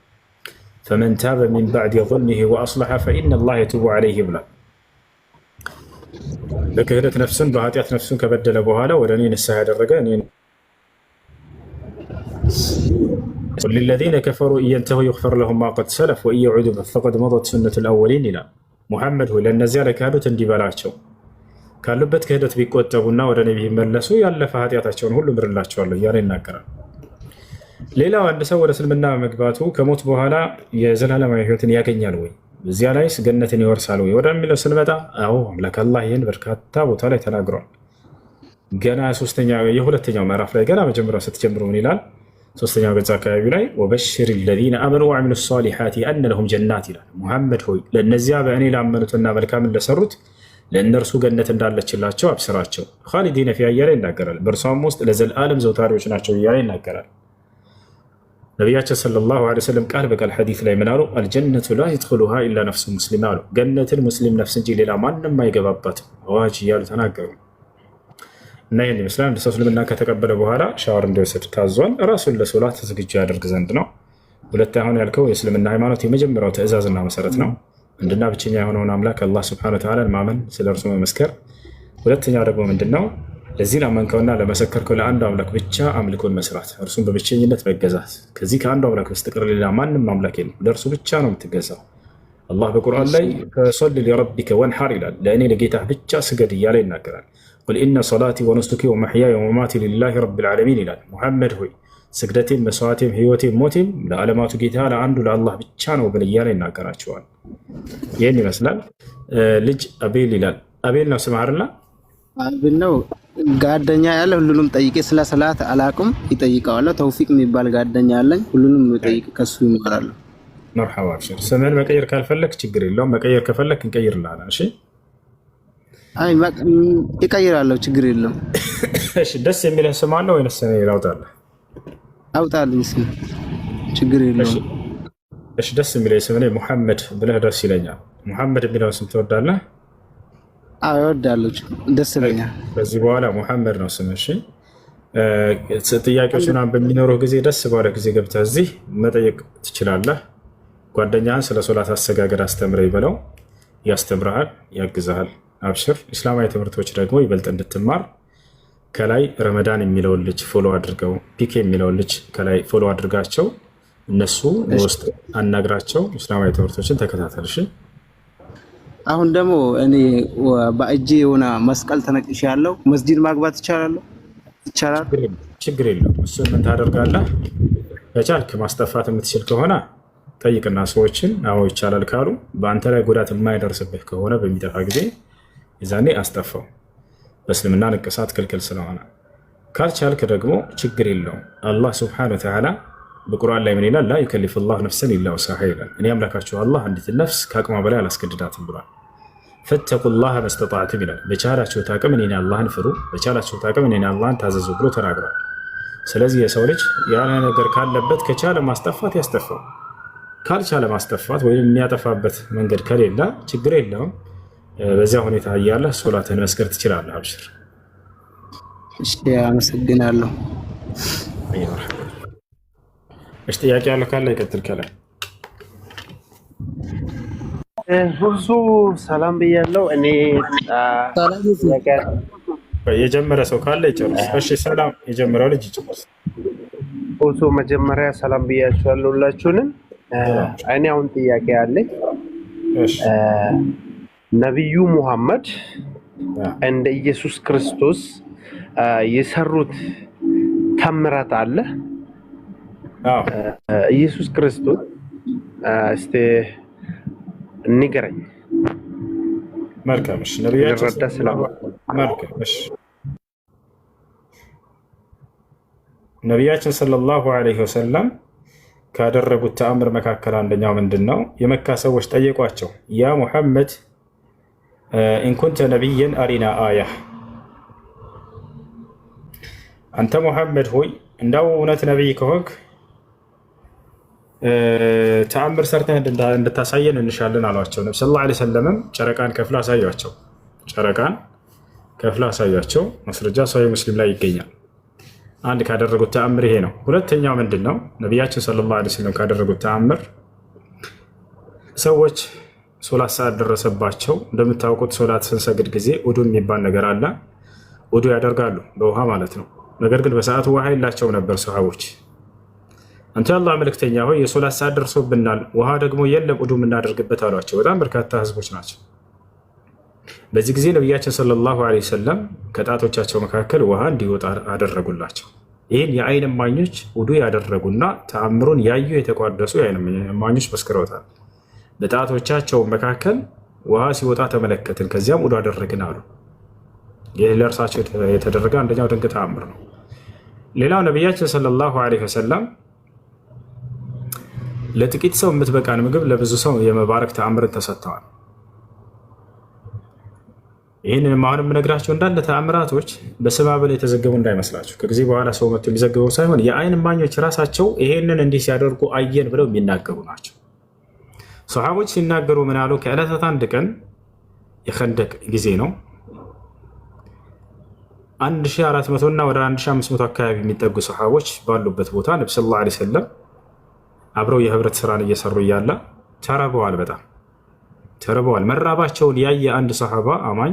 ፈመን ታበ ሚን ባዕድ ظልሚሂ ወአስለሐ ፈኢነላህ የቱቡ ዐለይሂ ብሏል። በክህደት ነፍሱን በኃጢአት ነፍሱን ከበደለ በኋላ ወደ እኔ ንስሐ ያደረገ ሊለዚነ ከፈሩ ኢየንተሁ ይግፈር ለሁም ማ ቀድ ሰለፍ ወኢየዑዱ ፈቀድ መضት ሱነቱል አወሊን ይላል። ሙሐመድ ሆይ ለእነዚያ ለካዱት እንዲህ በላቸው ካሉበት ክህደት ቢቆጠቡና ወደ እኔ ቢመለሱ ያለፈ ኃጢአታቸውን ሁሉ ምርላቸዋለሁ እያለ ይናገራል። ሌላው አንድ ሰው ወደ እስልምና መግባቱ ከሞት በኋላ የዘላለማዊ ሕይወትን ያገኛል ወይ በዚያ ላይ ገነትን ይወርሳል ወይ ወደሚለው ስንመጣ አዎ አምላክ አላህ ይህን በርካታ ቦታ ላይ ተናግሯል። ገና የሁለተኛው ምዕራፍ ላይ ገና መጀመሪያው ስትጀምሩ ምን ይላል? ሶስተኛው ገጽ አካባቢ ላይ ወበሽር ለዚነ አመኑ ወዐሚሉ ሷሊሓት አነ ለሁም ጀናት ይላል። ሙሐመድ ሆይ ለእነዚያ በእኔ ላመኑትና መልካምን ለሰሩት ለእነርሱ ገነት እንዳለችላቸው አብስራቸው። ኻሊዲነ ፊሃ እያለ ይናገራል። በእርሷም ውስጥ ለዘላለም ዘውታሪዎች ናቸው እያለ ይናገራል። ነቢያችን ሰለላሁ ዐለይሂ ወሰለም ቃል በቃል ሐዲስ ላይ ምን አሉ? አልጀነቱ ላ የድኹሉሃ ኢላ ነፍሱ ሙስሊም አሉ። ገነትን ሙስሊም ነፍስ እንጂ ሌላ ማንም አይገባባትም አዋጅ እያሉ ተናገሩ። እና ይህን ይመስላል። አንድ ሰው እስልምና ከተቀበለ በኋላ ሻወር እንዲወስድ ታዟል። ራሱን ለሶላት ዝግጁ ያደርግ ዘንድ ነው። ሁለት አሁን ያልከው የእስልምና ሃይማኖት የመጀመሪያው ትእዛዝና መሰረት ነው። አንድና ብቸኛ የሆነውን አምላክ አላህ ሱብሓነሁ ወተዓላ ማመን፣ ስለ እርሱ መመስከር። ሁለተኛው ደግሞ ምንድነው? ለዚህ ላመንከውና ለመሰከርከው ለአንዱ አምላክ ብቻ አምልኮን መስራት፣ እርሱን በብቸኝነት መገዛት። ከዚህ ከአንዱ አምላክ በስተቀር ሌላ ማንም አምላክ የለም፣ ለእርሱ ብቻ ነው የምትገዛው። አላህ በቁርአን ላይ ፈሰሊ ሊረቢከ ወንሐር ይላል። ለእኔ ለጌታህ ብቻ ስገድ እያለ ይናገራል። ቁል ኢነ ሰላቲ ወኑሱኪ ወመሕያየ ወመማቲ ሊላሂ ረቢል ዓለሚን ይላል። ሙሐመድ ሆይ ስግደቴም፣ መስዋዕቴም፣ ህይወቴም፣ ሞቴም ለዓለማቱ ጌታ ለአንዱ ለአላህ ብቻ ነው ብል እያለ ይናገራቸዋል። ይህን ይመስላል። ልጅ አቤል ይላል። አቤል ነው ስምህ አይደል? አቤል ነው። ጓደኛ ያለ ሁሉንም ጠይቄ ስለ ሰላት አላቅም ይጠይቀዋለሁ። ተውፊቅ የሚባል ጓደኛ አለኝ። ሁሉንም ጠይቄ ከሱ ይማራሉ። መርሐባ አብሽር። ስምህን መቀየር ካልፈለክ ችግር የለውም። መቀየር ከፈለክ እንቀይርልሃለን። እሺ አይ ይቀይራለሁ፣ ችግር የለውም። እሺ ደስ የሚልህ ስም አለ ወይስ እኔ ላውጣልህ? አውጣልኝ ስም፣ ችግር የለውም። እሺ ደስ የሚልህ ስም እኔ ሙሐመድ ብለህ ደስ ይለኛል። ሙሐመድ የሚለውን ስም ትወዳለህ? አዎ እወዳለሁ፣ ደስ ይለኛል። ከዚህ በኋላ ሙሐመድ ነው ስም። እሺ ጥያቄዎች ምናምን በሚኖረው ጊዜ ደስ ባለ ጊዜ ገብተህ እዚህ መጠየቅ ትችላለህ። ጓደኛህን ስለ ሶላት አሰጋገድ አስተምረኝ በለው፣ ያስተምርሃል፣ ያግዝሃል። አብሽር። እስላማዊ ትምህርቶች ደግሞ ይበልጥ እንድትማር ከላይ ረመዳን የሚለውን ልጅ ፎሎ አድርገው፣ ፒኬ የሚለውን ልጅ ከላይ ፎሎ አድርጋቸው። እነሱ ውስጥ አናግራቸው፣ እስላማዊ ትምህርቶችን ተከታተል። እሺ አሁን ደግሞ እኔ በእጄ የሆነ መስቀል ተነቅሼ ያለው መስጂድ ማግባት ይቻላለሁ? ይቻላል? ችግር የለውም። እሱን ምን ታደርጋለህ? ከቻልክ ማስጠፋት የምትችል ከሆነ ጠይቅና ሰዎችን አዎ ይቻላል ካሉ፣ በአንተ ላይ ጉዳት የማይደርስብህ ከሆነ በሚጠፋ ጊዜ የዛኔ አስጠፋው። በእስልምና ንቅሳት ክልክል ስለሆነ። ካልቻልክ ደግሞ ችግር የለውም። አላህ ሱብሓነሁ ወተዓላ በቁርአን ላይ ምን ይላል? ላ ዩከሊፉ ላሁ ነፍሰን ኢላ ውስዐሃ ይላል። እኔ አምላካችሁ አላህ አንዲትን ነፍስ ከአቅሟ በላይ አላስገድዳትም ብሏል። ፈተቁላህ መስተጣዕቱም ይላል። በቻላችሁት አቅም እኔን አላህን ፍሩ፣ በቻላችሁት አቅም እኔን አላህን ታዘዙ ብሎ ተናግሯል። ስለዚህ የሰው ልጅ ያለ ነገር ካለበት ከቻለ ማስጠፋት ያስጠፋው፣ ካልቻለ ማስጠፋት ወይም የሚያጠፋበት መንገድ ከሌለ ችግር የለውም። በዚያ ሁኔታ እያለ ሶላትን መስገድ ትችላለህ። አብሽር። እሺ አመሰግናለሁ። እሺ ጥያቄ ያለ ካለ ይቀጥል። ከላይ ብዙ ሰላም ብያለሁ። እኔ የጀመረ ሰው ካለ ይጨርስ። እሺ ሰላም የጀመረው ልጅ ይጨርስ። ብዙ መጀመሪያ ሰላም ብያችኋለሁ ሁላችሁንም። እኔ አሁን ጥያቄ አለኝ። ነቢዩ ሙሐመድ እንደ ኢየሱስ ክርስቶስ የሰሩት ተአምራት አለ? ኢየሱስ ክርስቶስ እስቲ ንገረኝ። መልካም። እሺ ነቢያችን ሰለላሁ ዐለይሂ ወሰለም ካደረጉት ተአምር መካከል አንደኛው ምንድን ነው? የመካ ሰዎች ጠየቋቸው፣ ያ ሙሐመድ ኢንኩንተ ነቢይን አሪና አያ፣ አንተ ሙሐመድ ሆይ እንዳው እውነት ነቢይ ከሆንክ ተአምር ሰርተህ እንድታሳየን እንሻለን አሏቸው። ነቢ ሰለላሁ ዐለይሂ ወሰለምም ጨረቃን ከፍላ አሳያቸው። ጨረቃን ከፍላ አሳያቸው። ማስረጃ ሷሂህ ሙስሊም ላይ ይገኛል። አንድ ካደረጉት ተአምር ይሄ ነው። ሁለተኛው ምንድን ነው? ነቢያችን ሰለላሁ ዐለይሂ ወሰለም ካደረጉት ተአምር ሰዎች ሶላት ሰዓት ደረሰባቸው። እንደምታውቁት ሶላት ስንሰግድ ጊዜ ውዱ የሚባል ነገር አለ። ውዱ ያደርጋሉ በውሃ ማለት ነው። ነገር ግን በሰዓቱ ውሃ የላቸው ነበር ሰሃቦች። አንተ የአላህ መልእክተኛ ሆይ የሶላት ሰዓት ደርሶብናል፣ ውሃ ደግሞ የለም ውዱ የምናደርግበት አሏቸው። በጣም በርካታ ህዝቦች ናቸው። በዚህ ጊዜ ነቢያችን ሰለላሁ ዐለይሂ ወሰለም ከጣቶቻቸው መካከል ውሃ እንዲወጣ አደረጉላቸው። ይህን የአይን እማኞች ውዱ ያደረጉና ተአምሩን ያዩ የተቋደሱ የአይን እማኞች መስክረውታል። በጣቶቻቸው መካከል ውሃ ሲወጣ ተመለከትን፣ ከዚያም ውዱ አደረግን አሉ። ይህ ለእርሳቸው የተደረገ አንደኛው ድንቅ ተአምር ነው። ሌላው ነቢያችን ሰለላሁ ዐለይሂ ወሰለም ለጥቂት ሰው የምትበቃን ምግብ ለብዙ ሰው የመባረክ ተአምርን ተሰጥተዋል። ይህንን አሁን የምነግራቸው እንዳለ ተአምራቶች በሰባበል የተዘገቡ እንዳይመስላችሁ። ከጊዜ በኋላ ሰው መጥቶ የሚዘግበው ሳይሆን የአይን እማኞች ራሳቸው ይሄንን እንዲህ ሲያደርጉ አየን ብለው የሚናገሩ ናቸው። ሰሃቦች ሲናገሩ ምን አሉ? ከዕለታት አንድ ቀን የኸንደቅ ጊዜ ነው። 1400 እና ወደ 1500 አካባቢ የሚጠጉ ሰሃቦች ባሉበት ቦታ ነብዩ ሰለላሁ ዐለይሂ ወሰለም አብረው የህብረት ስራን እየሰሩ እያለ ተርበዋል። በጣም ተርበዋል። መራባቸውን ያየ አንድ ሰሃባ አማኝ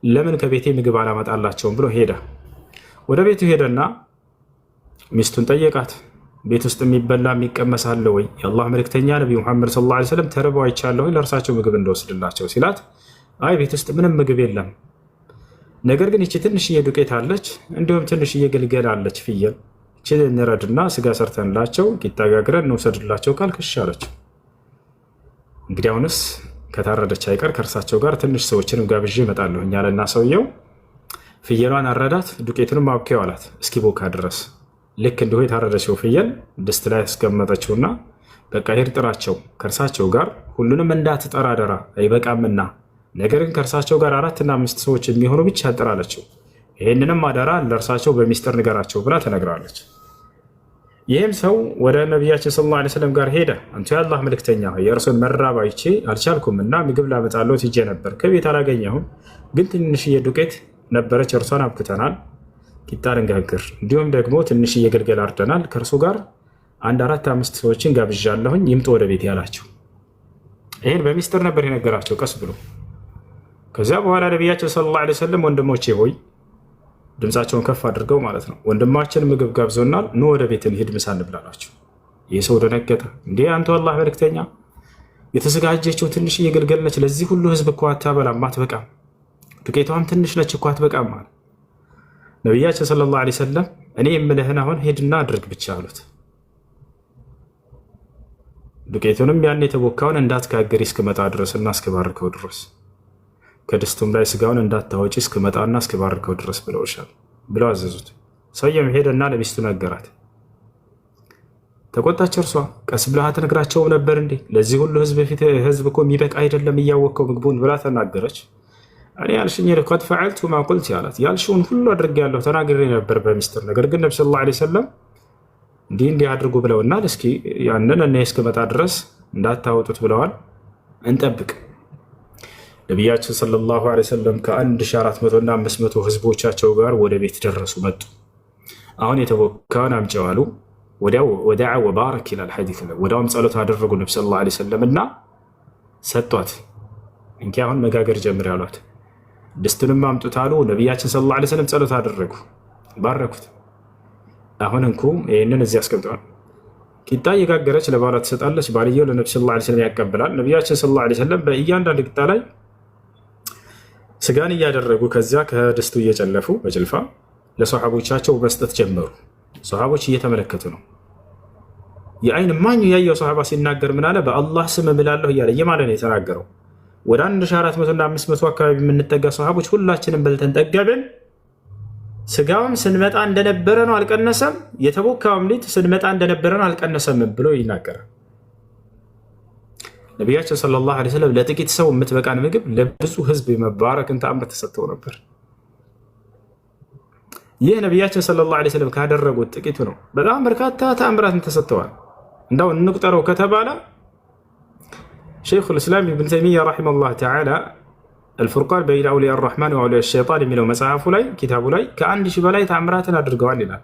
ለምን ከቤቴ ምግብ አላመጣላቸውም ብሎ ሄደ። ወደ ቤቱ ሄደና ሚስቱን ጠየቃት። ቤት ውስጥ የሚበላ የሚቀመስ አለ ወይ? የአላህ መልእክተኛ ነቢዩ ሙሐመድ ሰለላሁ ዐለይሂ ወሰለም ተርበው አይቻለሁ ለእርሳቸው ምግብ እንደወስድላቸው ሲላት፣ አይ ቤት ውስጥ ምንም ምግብ የለም፣ ነገር ግን ይቺ ትንሽዬ ዱቄት አለች፣ እንዲሁም ትንሽዬ ግልገል አለች፣ ፍየል፣ ይቺ እንረድና ስጋ ሰርተንላቸው ቂጣ ጋግረን እንውሰድላቸው ካልክሽ አለችው። እንግዲህ አሁንስ ከታረደች አይቀር ከእርሳቸው ጋር ትንሽ ሰዎችንም ጋብዤ እመጣለሁ አለና ሰውየው ፍየሏን አረዳት፣ ዱቄቱንም አብኬው አላት እስኪቦካ ድረስ። ልክ እንዲሁ የታረደችው ፍየል ድስት ላይ ያስቀመጠችውና በቃ ሄድ ጥራቸው ከእርሳቸው ጋር ሁሉንም እንዳትጠራ አደራ አይበቃምና፣ ነገር ግን ከእርሳቸው ጋር 4 እና 5 ሰዎች የሚሆኑ ብቻ ጥራለችው። ይህንንም አደራ ለእርሳቸው በሚስጥር ንገራቸው ብላ ተነግራለች። ይህም ሰው ወደ ነቢያችን ሰለላሁ ዐለይሂ ወሰለም ጋር ሄደ። አንተ የአላህ መልእክተኛ የእርሱን መራብ አይቼ አልቻልኩም እና ምግብ ላመጣለት ሂጄ ነበር፣ ከቤት አላገኘሁም፣ ግን ትንሽዬ ዱቄት ነበረች፣ እርሷን አብክተናል፣ ቂጣ ልንጋግር፣ እንዲሁም ደግሞ ትንሽዬ ግልገል አርደናል፣ ከእርሱ ጋር 1 4 5 ሰዎችን ጋብዣለሁኝ፣ ይምጡ ወደ ቤት ያላቸው። ይህን በሚስጥር ነበር የነገራቸው ቀስ ብሎ። ከዚያ በኋላ ነቢያችን ሰለላሁ ዐለይሂ ወሰለም ወንድሞቼ ሆይ ድምፃቸውን ከፍ አድርገው ማለት ነው፣ ወንድማችን ምግብ ጋብዞናል፣ ኑ ወደ ቤት እንሂድ ምሳ እንብላላቸው። ይህ ሰው ደነገጠ። እንዴ አንተ አላህ መልእክተኛ የተዘጋጀችው ትንሽዬ ግልገል ነች፣ ለዚህ ሁሉ ህዝብ እኮ አታበላም፣ አትበቃም፣ ዱቄቷም ትንሽ ነች እኮ አትበቃም አለ። ነቢያችን ሰለላሁ ዐለይሂ ወሰለም እኔ የምልህን አሁን ሄድና አድርግ ብቻ አሉት። ዱቄቱንም ያን የተቦካውን እንዳትጋግሪ እስክመጣ ድረስ እና እስክባርከው ድረስ፣ ከድስቱም ላይ ስጋውን እንዳታወጪ እስክመጣና እስክባርከው ድረስ ብለውሻል ብለው አዘዙት። ሰውየም ሄደና ለሚስቱ ነገራት። ተቆጣች። እርሷ ቀስ ብለህ አትነግራቸውም ነበር እንዴ? ለዚህ ሁሉ ህዝብ እኮ የሚበቃ አይደለም እያወቅከው ምግቡን ብላ ተናገረች። እኔ ያልሽኝ ቀድ ፈዐልቱ ማ ቁልት አላት። ያልሽውን ሁሉ አድርጌያለሁ ተናግሬ ነበር በሚስጥር። ነገር ግን ነብዩ ሰለላሁ ዐለይሂ ወሰለም እንዲህ አድርጉ ብለውናል። እስኪ ያንን እኔ እስክመጣ ድረስ እንዳታወጡት ብለዋል። እንጠብቅ። ነቢያችን ሰለላሁ ዐለይሂ ወሰለም ከ1400 እና 500 ህዝቦቻቸው ጋር ወደ ቤት ደረሱ መጡ። አሁን የተቦካውን አምጪው አሉ። ወዲያው ወደዓ ወባረክ ይላል ሐዲስ ላይ። ወዲያውም ጸሎት አደረጉ ነቢ ሰለላሁ ዐለይሂ ወሰለም እና ሰጧት። እንኪ አሁን መጋገር ጀምር ያሏት። ድስቱንም አምጡት አሉ። ነቢያችን ሰለላሁ ዐለይሂ ወሰለም ጸሎት አደረጉ፣ ባረኩት። አሁን እንኩ ይህንን እዚህ አስቀምጠዋል። ቂጣ እየጋገረች ለባሏ ትሰጣለች። ባልየው ለነቢ ሰለላሁ ዐለይሂ ወሰለም ያቀብላል። ነቢያችን ሰለላሁ ዐለይሂ ወሰለም በእያንዳንድ ቂጣ ላይ ስጋን እያደረጉ ከዚያ ከድስቱ እየጨለፉ በጭልፋ ለሰሓቦቻቸው መስጠት ጀመሩ። ሰሓቦች እየተመለከቱ ነው። የአይን ማኙ ያየው ሰሓባ ሲናገር ምን አለ? በአላህ ስም እምላለሁ እያለ እየማለ ነው የተናገረው። ወደ 1400 እና 500 አካባቢ የምንጠጋ ሰሓቦች ሁላችንም በልተን ጠገብን። ስጋውም ስንመጣ እንደነበረ ነው አልቀነሰም፣ የተቦካውም ሊጥ ስንመጣ እንደነበረ ነው አልቀነሰም ብሎ ይናገራል። ነቢያችን ሰለላሁ ዐለይሂ ወሰለም ለጥቂት ሰው የምትበቃን ምግብ ለብዙ ህዝብ የመባረክን ተአምር ተሰጥተው ነበር። ይህ ነቢያችን ሰለላሁ ዐለይሂ ወሰለም ካደረጉት ጥቂቱ ነው። በጣም በርካታ ተአምራትን ተሰጥተዋል። እንዳው እንቁጠረው ከተባለ ሸይኹል ኢስላም ኢብኑ ተይሚያ ረሒመሁላህ ተዓላ አልፉርቃን በይነ አውሊያ አርረሕማን ወአውሊያ ሸይጣን የሚለው መጽሐፉ ላይ ኪታቡ ላይ ከ1000 በላይ ተአምራትን አድርገዋል ይላል።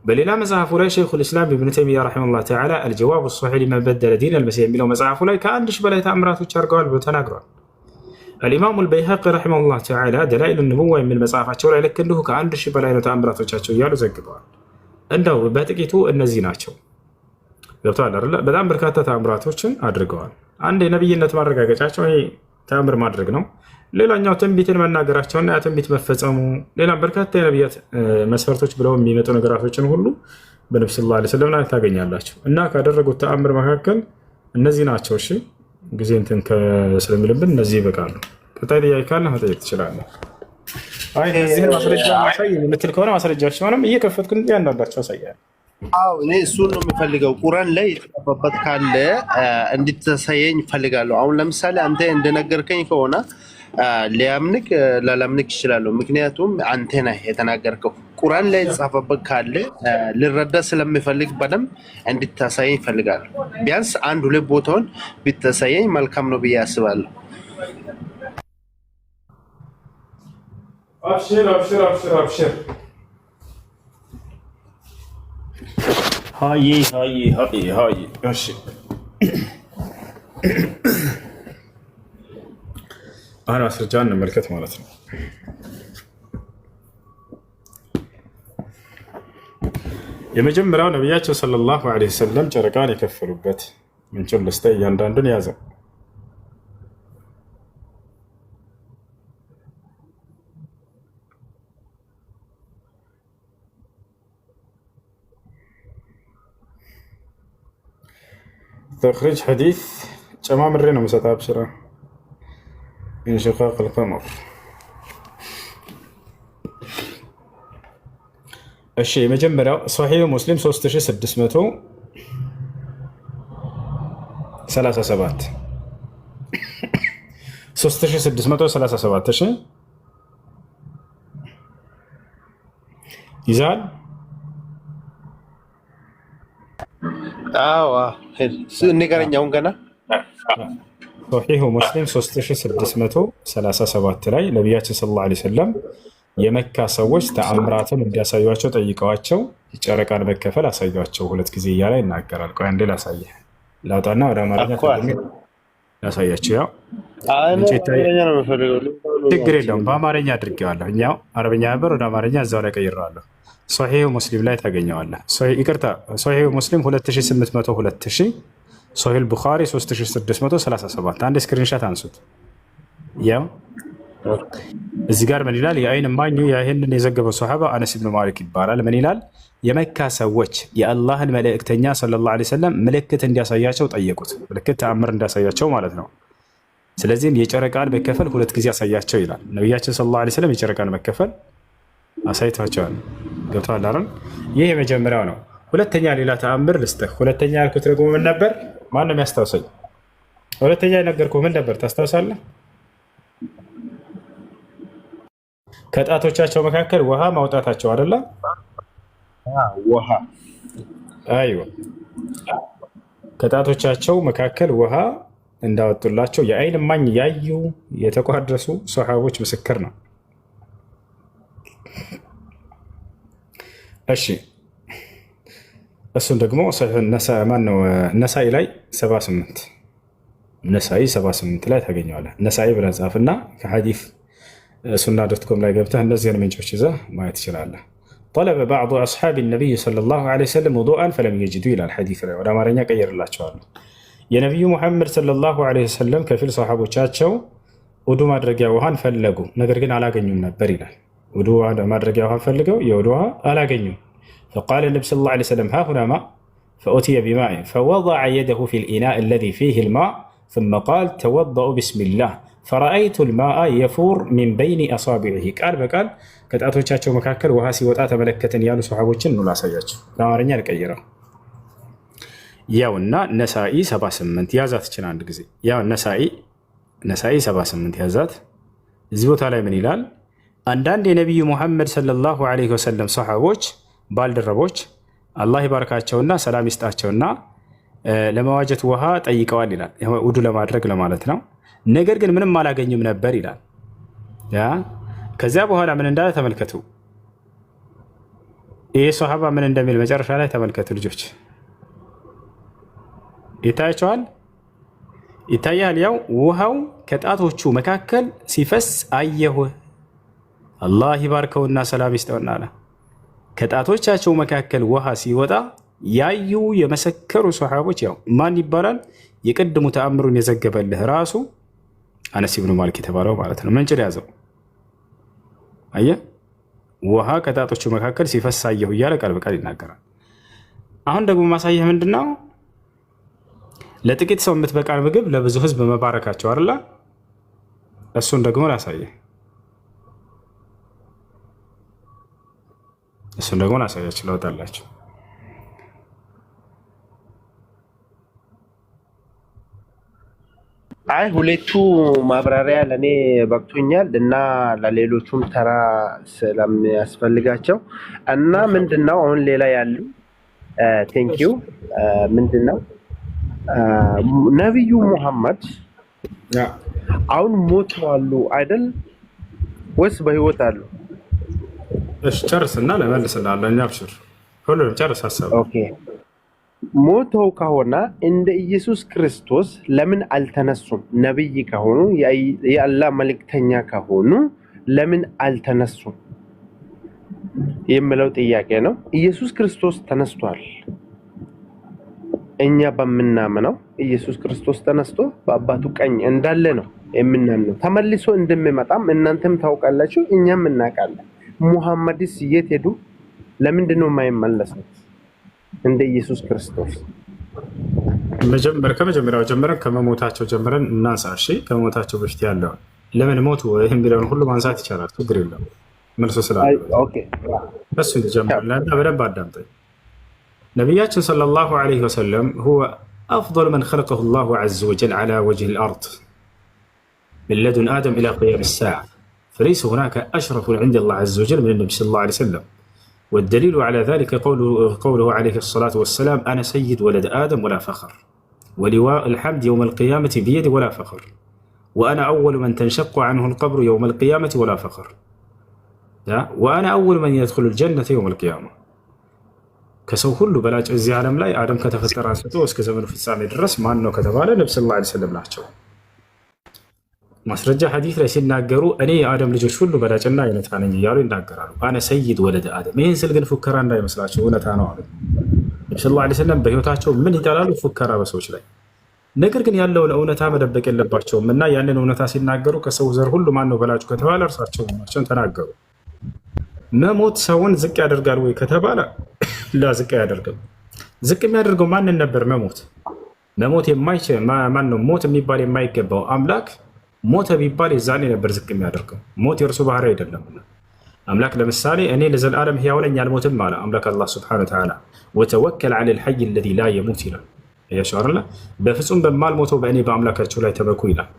በሌላ መጽሐፉ ላይ ሸይኹል ኢስላም ኢብኑ ተይሚያ ረሒመሁላህ ተዓላ አልጀዋብ አስሶሒሕ ሊመን በደለ ዲን አልመሲሕ የሚለው መጽሐፉ ላይ ከ1000 በላይ ተአምራቶች አድርገዋል ብሎ ተናግሯል። አልኢማሙ አልበይሀቂ ረሒመሁላህ ተዓላ ደላኢል ኑቡዋ የሚል መጽሐፋቸው ላይ ልክ እንዲሁ ከ1000 በላይ ነው ተአምራቶቻቸው እያሉ ዘግበዋል። እንደው በጥቂቱ እነዚህ ናቸው። ገብተዋል አይደለ? በጣም በርካታ ተአምራቶችን አድርገዋል። አንድ የነብይነት ማረጋገጫቸው ይሄ ተአምር ማድረግ ነው። ሌላኛው ትንቢትን መናገራቸውና ያ ትንቢት መፈጸሙ፣ ሌላም በርካታ የነቢያት መስፈርቶች ብለው የሚመጡ ነገራቶችን ሁሉ በነብዩ ሰለላሁ ዐለይሂ ወሰለም ላይ ታገኛላችሁ። እና ካደረጉት ተአምር መካከል እነዚህ ናቸው። እሺ ጊዜ እንትን ስለሚልብን እነዚህ ይበቃሉ። ቀጣይ ጥያቄ ካለ መጠየቅ ትችላለህ። አይ እዚህን ማስረጃ ማሳይ የምትል ከሆነ ማስረጃቸውንም እየከፈትኩ እያንዳንዳቸው አሳያለሁ። አዎ እኔ እሱን ነው የምፈልገው። ቁርአን ላይ የተጻፈበት ካለ እንድትሳየኝ እፈልጋለሁ። አሁን ለምሳሌ አንተ እንደነገርከኝ ከሆነ ሊያምንክ ላላምንክ ይችላል። ምክንያቱም አንተ ነህ የተናገርከው። ቁርአን ላይ የተጻፈበት ካለ ልረዳ ስለምፈልግ በደንብ እንድታሳየኝ እፈልጋለሁ። ቢያንስ አንድ ሁለት ቦታውን ብታሳየኝ መልካም ነው ብዬ አስባለሁ። አብሽር አብሽር አብሽር አብሽር። ሃይ ሃይ ሃይ ሃይ። እሺ አሁን ማስረጃ እንመልከት ማለት ነው። የመጀመሪያው ነቢያቸው ሰለላሁ ዐለይሂ ወሰለም ጨረቃን የከፈሉበት ምንጩን ልስተ እያንዳንዱን ያዘ። ተኽሪጅ ሐዲስ ጨማምሬ ነው መሰጣ አብሽራ انشقاق القمر። እሺ የመጀመሪያው ሶሒህ ሙስሊም 3637 3637 እሺ ይዛል። አዎ ንገረኛውን ገና ሶሒህ ሙስሊም 3637 ላይ ነቢያችን ሰለላሁ ዐለይሂ ወሰለም የመካ ሰዎች ተአምራትን እንዲያሳዩቸው ጠይቀዋቸው ጨረቃን መከፈል አሳዩቸው 2 ጊዜ እያለ ይናገራል። ቆይ አንዴ ላሳየህ፣ ላውጣና ወደ አማርኛ ላሳያቸው። ያው ችግር የለውም በአማርኛ አድርጌዋለሁ። እኛው አረብኛ ነበር ወደ አማርኛ እዛው ላይ ቀይሬዋለሁ። ሶሒህ ሙስሊም ላይ ታገኘዋለህ። ይቅርታ ሶሒህ ሙስሊም 2802 ሶሒህ ቡኻሪ 3637 አንድ ስክሪንሻት አንሱት። ያው እዚህ ጋር ምን ይላል? የአይን እማኙ ይህንን የዘገበው ሰሓባ አነስ ብን ማሊክ ይባላል። ምን ይላል? የመካ ሰዎች የአላህን መልእክተኛ ሰለላሁ ዐለይሂ ወሰለም ምልክት እንዲያሳያቸው ጠየቁት። ምልክት ተአምር እንዲያሳያቸው ማለት ነው። ስለዚህም የጨረቃን መከፈል 2 ጊዜ አሳያቸው ይላል። ነቢያችን ሰለላሁ ዐለይሂ ወሰለም የጨረቃን መከፈል አሳይቷቸዋል። ገብቶሃል አይደል? ይህ የመጀመሪያው ነው። ሁለተኛ ሌላ ተአምር ልስጥህ። ሁለተኛ ያልኩት ደግሞ ምን ነበር? ማንም ያስታውሰኝ። ሁለተኛ የነገርኩህ ምን ነበር ታስታውሳለህ? ከጣቶቻቸው መካከል ውሃ ማውጣታቸው አይደለ? ውሃ አይዋ፣ ከጣቶቻቸው መካከል ውሃ እንዳወጡላቸው የአይን እማኝ ያዩ የተቋደሱ ሰሃቦች ምስክር ነው። እሺ እሱን ደግሞ ነሳኢ ላይ 78 ነሳኢ 78 ላይ ታገኘዋለህ። ነሳኢ ብለህ ጻፍና ከሐዲስ ሱና ዶትኮም ላይ ገብተህ እነዚህን ምንጮች ይዘህ ማየት ትችላለህ። طلب بعض أصحاب النبي صلى الله عليه وسلم وضوءا فلم يجدوا إلى الحديث ላይ ወደ አማርኛ ቀይርላቸዋለሁ። የነቢዩ ሙሐመድ ሰለላሁ ዐለይሂ ወሰለም ከፊል ሰሃቦቻቸው ውዱ ማድረጊያ ውሃን ፈለጉ፣ ነገር ግን አላገኙም ነበር ይላል። ውዱ ማድረጊያ ውሃን ፈልገው የውዱ ውሃ አላገኙም። فقال النبي صلى الله عليه وسلم ها هنا ماء فأتي بماء فوضع يده في الإناء الذي فيه الماء ثم قال توضأوا بسم الله فرأيت الماء يفور من بين أصابعه ቃል በቃል ከጣቶቻቸው መካከል ውሃ ሲወጣ ተመለከተን ያሉ ሰሃቦችን ነው ላሳያቸው። ለአማርኛ ልቀይረው። ያውና ነሳኢ 78 ያዛት ይችላል። አንድ ጊዜ ያው ነሳኢ 78 ያዛት። እዚህ ቦታ ላይ ምን ይላል? አንዳንድ የነቢዩ ሙሐመድ ሰለላሁ ዐለይሂ ወሰለም ሰሃቦች ባልደረቦች አላህ ይባርካቸውና ሰላም ይስጣቸውና ለመዋጀት ውሃ ጠይቀዋል ይላል። ውዱ ለማድረግ ለማለት ነው። ነገር ግን ምንም አላገኙም ነበር ይላል። ከዚያ በኋላ ምን እንዳለ ተመልከቱ። ይህ ሶሃባ ምን እንደሚል መጨረሻ ላይ ተመልከቱ። ልጆች ይታያቸዋል፣ ይታያል። ያው ውሃው ከጣቶቹ መካከል ሲፈስ አየሁ። አላህ ይባርከውና ሰላም ይስጠውና አለ። ከጣቶቻቸው መካከል ውሃ ሲወጣ ያዩ የመሰከሩ ሶሃቦች ያው ማን ይባላል? የቅድሙ ተአምሩን የዘገበልህ ራሱ አነስ ብኑ ማሊክ የተባለው ማለት ነው። ምንጭ ያዘው አየህ፣ ውሃ ከጣቶቹ መካከል ሲፈስ አየሁ እያለ ቃል በቃል ይናገራል። አሁን ደግሞ ማሳየህ ምንድን ነው? ለጥቂት ሰው የምትበቃ ምግብ ለብዙ ህዝብ መባረካቸው አይደለ? እሱን ደግሞ ላሳየህ፣ እሱን ደግሞ ላሳያችሁ ለወጣላችሁ። አይ ሁለቱ ማብራሪያ ለኔ በቅቶኛል እና ለሌሎቹም ተራ ስለሚያስፈልጋቸው እና ምንድነው አሁን ሌላ ያሉ ቴንኪው ምንድነው ነብዩ ሙሐመድ አሁን ሞተዋል አይደል ወይስ በህይወት አሉ? እሺ ጨርስና ለመልስልሃለሁ። እኛ አብሽር ሁሉንም ጨርስ ሐሳብ። ኦኬ ሞተው ከሆነ እንደ ኢየሱስ ክርስቶስ ለምን አልተነሱም? ነብይ ከሆኑ የአላህ መልእክተኛ ከሆኑ ለምን አልተነሱም የሚለው ጥያቄ ነው። ኢየሱስ ክርስቶስ ተነስቷል። እኛ በምናምነው ኢየሱስ ክርስቶስ ተነስቶ በአባቱ ቀኝ እንዳለ ነው የምናምነው። ተመልሶ እንደሚመጣም እናንተም ታውቃላችሁ፣ እኛም እናውቃለን። ሙሐመድስ የት ሄዱ? ለምንድን ነው የማይመለሱት እንደ ኢየሱስ ክርስቶስ? ከመጀመሪያው ጀምረን ከመሞታቸው ጀምረን እናንሳ። እሺ ከመሞታቸው በፊት ያለውን ለምን ሞቱ ይህም ቢለውን ሁሉ ማንሳት ይቻላል፣ ችግር የለም። መልሶ ስላለ እሱ ጀምረን በደንብ አዳምጠኝ። ነቢያችን ሰለላሁ ዐለይሂ ወሰለም ሁወ አፍضل من خلقه الله عز وجل على وجه الأرض من لدن آدم إلى قيام الساعة، فليس هناك أشرف عند الله عز وجل من النبي صلى الله عليه وسلم. والدليل على ذلك قوله عليه الصلاة والسلام أنا سيد ولد آدم ولا فخر، ولواء الحمد يوم القيامة بيدي ولا فخر، وأنا أول من تنشق عنه القبر يوم القيامة ولا فخر، وأنا أول من يدخل الجنة يوم القيامة. ከሰው ሁሉ በላጭ እዚህ ዓለም ላይ አደም ከተፈጠረ አንስቶ እስከ ዘመኑ ፍጻሜ ድረስ ማን ነው ከተባለ ነብዩ ሰለላሁ ዐለይሂ ወሰለም ናቸው። ማስረጃ ሐዲስ ላይ ሲናገሩ እኔ የአደም ልጆች ሁሉ በላጭና አይነታ ነኝ እያሉ ይናገራሉ። አነ ሰይድ ወለደ አደም። ይህን ስል ግን ፉከራ እንዳይመስላቸው እውነታ ነው አሉ ነብዩ ሰለላሁ ዐለይሂ ወሰለም። በህይወታቸው ምን ይጠላሉ? ፉከራ በሰዎች ላይ። ነገር ግን ያለውን እውነታ መደበቅ የለባቸውም እና ያንን እውነታ ሲናገሩ ከሰው ዘር ሁሉ ማን ነው በላጩ ከተባለ እርሳቸው ናቸውን ተናገሩ። መሞት ሰውን ዝቅ ያደርጋል ወይ ከተባለ ዝቅ ያደርጋል። ዝቅ የሚያደርገው ማንን ነበር? መሞት የማይችል ማን ነው? ሞት የሚባል የማይገባው አምላክ ሞተ ቢባል የዛኔ ነበር ዝቅ የሚያደርገው። ሞት የእርሱ ባህሪ አይደለም። አምላክ ለምሳሌ እኔ ለዘላለም ሕያው ነኝ አልሞትም አለ አምላክ አላህ ሱብሓነሁ ወተዓላ። ወተወከል ዐለል ሐይ አለዚ ላ የሙት ይላል። ያሻርላ በፍጹም በማልሞተው በእኔ በአምላካቸው ላይ ተበኩ ይላል።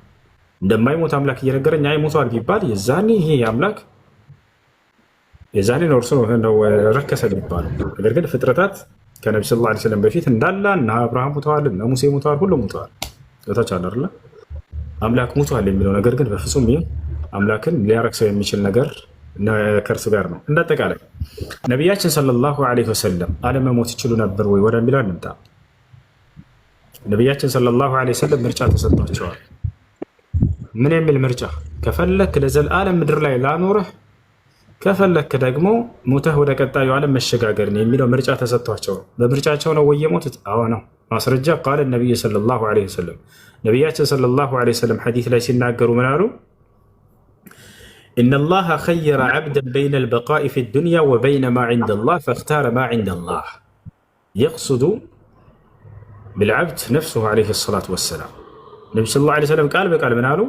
እንደማይሞት አምላክ እየነገረኝ አይ ሞቷል ቢባል የዛኔ ይሄ አምላክ የዛኔ ነው እርሱ ነው ረከሰ ሊባሉ። ነገር ግን ፍጥረታት ከነብዩ ሰለላሁ ዐለይሂ ወሰለም በፊት እንዳለ እነ አብርሃም ሞተዋል፣ እነ ሙሴ ሞተዋል፣ ሁሉም ሞተዋል። ቶታች አለ አምላክ ሙቷል የሚለው ነገር ግን በፍጹም ይህ አምላክን ሊያረክሰው የሚችል ነገር ከእርሱ ጋር ነው። እንዳጠቃላይ ነቢያችን ሰለላሁ ዐለይሂ ወሰለም አለመሞት ይችሉ ነበር ወይ ወደሚለው እንምጣ። ነቢያችን ሰለላሁ ዐለይሂ ወሰለም ምርጫ ተሰጥቷቸዋል። ምን የሚል ምርጫ? ከፈለክ ለዘላለም ምድር ላይ ላኖርህ፣ ከፈለክ ደግሞ ሞተህ ወደ ቀጣዩ ዓለም መሸጋገርን የሚለው ምርጫ ተሰጥቷቸው። በምርጫቸው ነው ወይ የሞቱት? አዎ ነው። ማስረጃ ቃለ ነቢይ ሰለላሁ ዐለይሂ ወሰለም ነቢያችን ሰለላሁ ዐለይሂ ወሰለም ሐዲስ ላይ ሲናገሩ ምን አሉ? ኢነላሃ ኸየረ ዐብደን በይነ አልበቃኢ ፊ ዱንያ ወበይነ ማ ዒንደላህ ፈኽታረ ማ ዒንደላህ የቅሱዱ ቢልዐብድ ነፍሱሁ ዐለይሂ ሰላቱ ወሰላም። ነቢ ሰለላሁ ዐለይሂ ወሰለም ቃል በቃል ምን አሉ?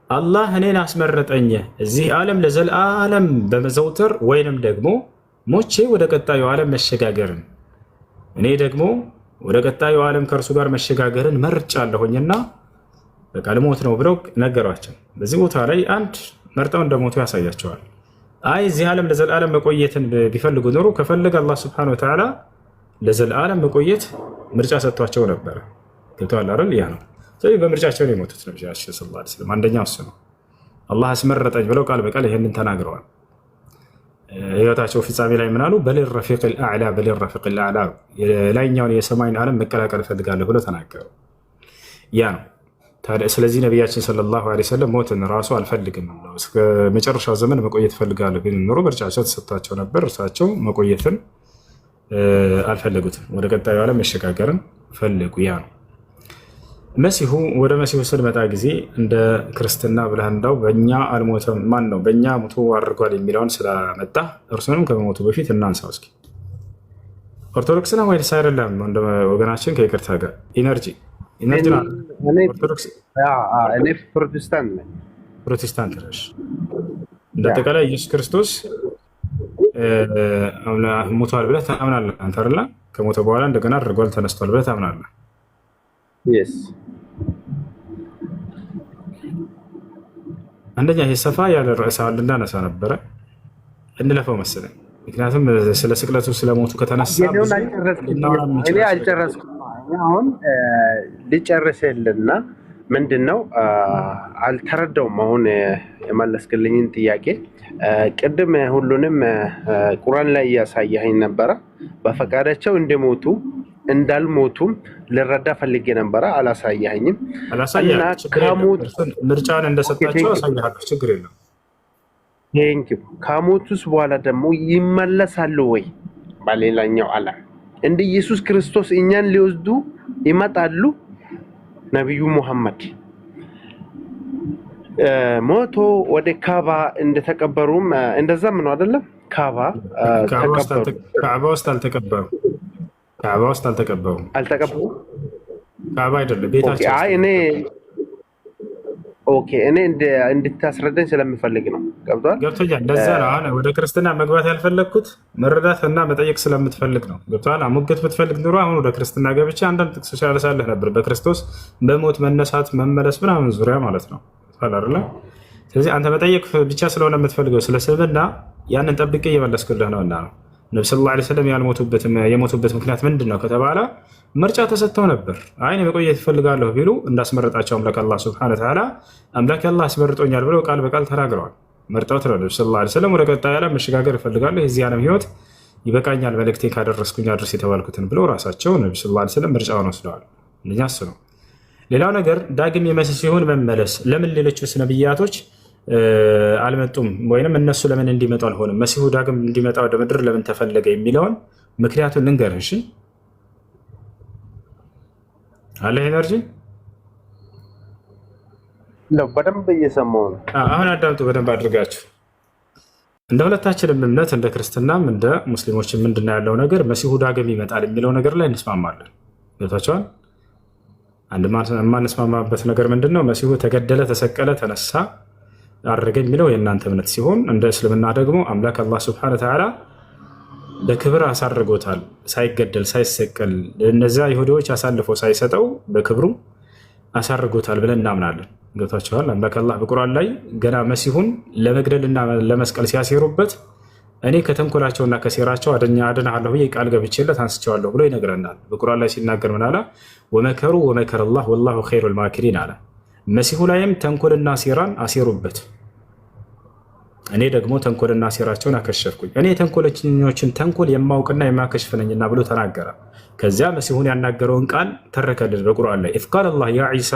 አላህ እኔን አስመረጠኝ እዚህ ዓለም ለዘላለም በመዘውተር ወይንም ደግሞ ሞቼ ወደ ቀጣዩ ዓለም መሸጋገርን፣ እኔ ደግሞ ወደ ቀጣዩ ዓለም ከእርሱ ጋር መሸጋገርን መርጫለሁኝና በቃ ልሞት ነው ብለው ነገሯቸው። በዚህ ቦታ ላይ አንድ መርጠው እንደሞቱ ያሳያቸዋል። አይ እዚህ ዓለም ለዘላለም መቆየትን ቢፈልጉ ኖሮ ከፈለገ አላህ ሱብሓነሁ ወተዓላ ለዘላለም መቆየት ምርጫ ሰጥቷቸው ነበረ። ገብተዋል አይደል? ያ ነው። ስለዚህ በምርጫቸው ነው የሞቱት ነብያችን ሰለላሁ ዐለይሂ ወሰለም። አንደኛው እሱ ነው። አላህ አስመረጠኝ ብለው ቃል በቃል ይሄንን ተናግረዋል። ህይወታቸው ፍጻሜ ላይ ምን አሉ? በሊል ረፊቅል አዕላ በሊል ረፊቅል አዕላ የላይኛውን የሰማይን ዓለም መቀላቀል እፈልጋለሁ ብለው ተናገሩ። ያ ነው። ስለዚህ ነቢያችን ሰለላሁ ዐለይሂ ወሰለም ሞትን ራሱ አልፈልግም እስከ መጨረሻው ዘመን መቆየት እፈልጋለሁ ቢሉ ኖሮ ምርጫቸው ተሰጥቷቸው ነበር። እርሳቸው መቆየትን አልፈለጉትም፣ ወደ ቀጣዩ ዓለም መሸጋገርን ፈለጉ። ያ ነው። መሲሁ ወደ መሲሁ ስንመጣ ጊዜ እንደ ክርስትና ብለህ እንዳው በእኛ አልሞተም ማን ነው በእኛ ሞቶ አድርጓል የሚለውን ስላመጣ እርሱንም ከመሞቱ በፊት እናንሳው እስኪ። ኦርቶዶክስ ነው ወይስ አይደለም? እንደ ወገናችን ከይቅርታ ጋር ኢነርጂ ኦርቶዶክስ እኔ ፕሮቴስታንት ነኝ። ፕሮቴስታንት ነሽ? እንደአጠቃላይ ኢየሱስ ክርስቶስ ሞቷል ብለህ ታምናለህ አንተ አይደለ? ከሞተ በኋላ እንደገና አድርጓል ተነስቷል ብለህ ታምናለህ? አንደኛ ይሄ ሰፋ ያለ ርዕሰ ልናነሳ ነበረ፣ እንለፈው መሰለኝ። ምክንያቱም ስለ ስቅለቱ ስለሞቱ ከተነሳ እኔ አልጨረስኩም። አሁን ልጨርስልና ምንድነው አልተረዳውም። አሁን የመለስክልኝን ጥያቄ ቅድም ሁሉንም ቁርአን ላይ እያሳየኸኝ ነበረ። በፈቃዳቸው እንደሞቱ እንዳልሞቱም ልረዳ ፈልጌ ነበረ። አላሳየኸኝም። ምርጫን እንደሰጣቸው አሳያለሁ። ችግር የለም። ከሞቱስ በኋላ ደግሞ ይመለሳሉ ወይ? በሌላኛው ዓለም እንደ ኢየሱስ ክርስቶስ እኛን ሊወስዱ ይመጣሉ። ነቢዩ ሙሐመድ ሞቶ ወደ ካባ እንደተቀበሩም እንደዛም ነው አይደለም? ካባ ውስጥ አልተቀበሩ። ካባ ውስጥ አልተቀበሩም። ካባ አይደለም ቤታቸው። እኔ እንድታስረዳኝ ስለምፈልግ ነው። ገብቶኛል። እንደዛ ነው። አሁን ወደ ክርስትና መግባት ያልፈለግኩት መረዳት እና መጠየቅ ስለምትፈልግ ነው። ገብቶሃል? ሙግት ብትፈልግ ኑሮ አሁን ወደ ክርስትና ገብቼ አንዳንድ ጥቅሶች ያነሳልህ ነበር፣ በክርስቶስ በሞት መነሳት መመለስ ምናምን ዙሪያ ማለት ነው አይደለ? ስለዚህ አንተ መጠየቅ ብቻ ስለሆነ የምትፈልገው ስለ ስብዕና ያንን ጠብቄ እየመለስኩልህ ነው። እና ነው ነብዩ ሰለላሁ ዐለይሂ ወሰለም የሞቱበት ምክንያት ምንድን ነው ከተባለ ምርጫ ተሰጥተው ነበር። አይን መቆየት ይፈልጋለሁ ቢሉ እንዳስመረጣቸው አምላክ አላህ ሱብሓነሁ ወተዓላ አምላክ አላህ አስመርጦኛል ብለው ቃል በቃል ተናግረዋል። መርጠውት ነው ነብዩ ሰለላሁ ዐለይሂ ወሰለም ወደ ቀጣዩ ዓለም መሸጋገር ይፈልጋለሁ፣ የዚህ ዓለም ህይወት ይበቃኛል፣ መልእክቴ ካደረስኩኝ አድርስ የተባልኩትን ብለው ራሳቸው ነብዩ ሰለላሁ ዐለይሂ ወሰለም ምርጫውን ወስደዋል። እንደኛ እሱ ነው። ሌላው ነገር ዳግም የመሲህ ሲሆን መመለስ ለምን ሌሎችስ ነብያቶች አልመጡም ወይንም እነሱ ለምን እንዲመጡ አልሆነም? መሲሁ ዳግም እንዲመጣ ወደ ምድር ለምን ተፈለገ የሚለውን ምክንያቱን ልንገርህ። እሺ አለ ኤነርጂ በደንብ እየሰማሁ ነው። አሁን አዳምጡ በደንብ አድርጋችሁ። እንደ ሁለታችንም እምነት እንደ ክርስትናም እንደ ሙስሊሞችም ምንድን ነው ያለው ነገር መሲሁ ዳግም ይመጣል የሚለው ነገር ላይ እንስማማለን። ገብታችኋል? አንድ የማንስማማበት ነገር ምንድን ነው? መሲሁ ተገደለ፣ ተሰቀለ፣ ተነሳ፣ አረገ የሚለው የእናንተ እምነት ሲሆን እንደ እስልምና ደግሞ አምላክ አላህ ሱብሓነሁ ወተዓላ በክብር አሳርጎታል። ሳይገደል ሳይሰቀል እነዚያ ይሁዲዎች አሳልፎ ሳይሰጠው በክብሩ አሳርጎታል ብለን እናምናለን። ገብታችኋል? አምላክ አላህ በቁርአን ላይ ገና መሲሁን ለመግደልና ለመስቀል ሲያሴሩበት እኔ ከተንኮላቸውና ከሴራቸው አድናለሁ ብዬ ቃል ገብቼለት አንስቼዋለሁ ብሎ ይነግረናል። በቁርአን ላይ ሲናገር ምን አለ? ወመከሩ ወመከረላህ ወላሁ ኸይሩል ማኪሪን አለ። መሲሁ ላይም ተንኮልና ሴራን አሴሩበት፣ እኔ ደግሞ ተንኮልና ሴራቸውን አከሸፍኩኝ። እኔ የተንኮለኞችን ተንኮል የማውቅና የማከሽፍ ነኝና ብሎ ተናገረ። ከዚያ መሲሁን ያናገረውን ቃል ተረከልን በቁርአን ላይ ኢዝ ቃለ አላህ ያ ዒሳ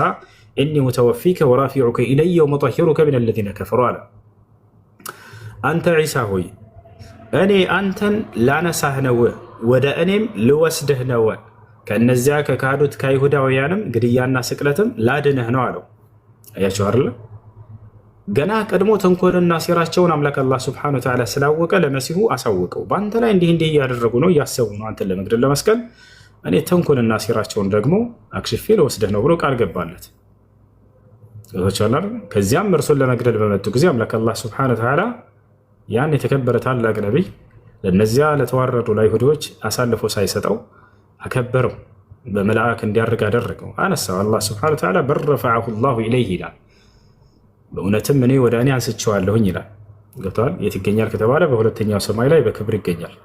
ኢኒ ሙተወፊከ ወራፊዑከ ኢለየ ወሙጠሂሩከ ሚነ ለዚነ ከፈሩ አለ። አንተ ዒሳ ሆይ እኔ አንተን ላነሳህ ነው፣ ወደ እኔም ልወስድህ ነው፣ ከእነዚያ ከካዱት ከይሁዳውያንም ግድያና ስቅለትም ላድንህ ነው አለው። አያቸው አይደለ? ገና ቀድሞ ተንኮልና ሴራቸውን አምላክ አላህ ሱብሓነሁ ወተዓላ ስላወቀ ለመሲሁ አሳወቀው። በአንተ ላይ እንዲህ እያደረጉ ነው፣ እያሰቡ ነው አንተን ለመግደል ለመስቀል፣ እኔ ተንኮልና ሴራቸውን ደግሞ አክሽፌ ልወስድህ ነው ብሎ ቃል ገባለት። ከዚያም እርሱን ለመግደል በመጡ ጊዜ አምላክ አላህ ሱብሓነሁ ወተዓላ ያን የተከበረ ታላቅ ነቢይ ለነዚያ ለተዋረዱ ለአይሁዶች አሳልፎ ሳይሰጠው አከበረው፣ በመልአክ እንዲያርግ አደረገው፣ አነሳው። አላህ ሱብሓነሁ ወተዓላ በል ረፈዐሁ ላሁ ኢለይህ ይላል። በእውነትም እኔ ወደ እኔ አንስቼዋለሁኝ ይላል። ገብተዋል። የት ይገኛል ከተባለ በሁለተኛው ሰማይ ላይ በክብር ይገኛል።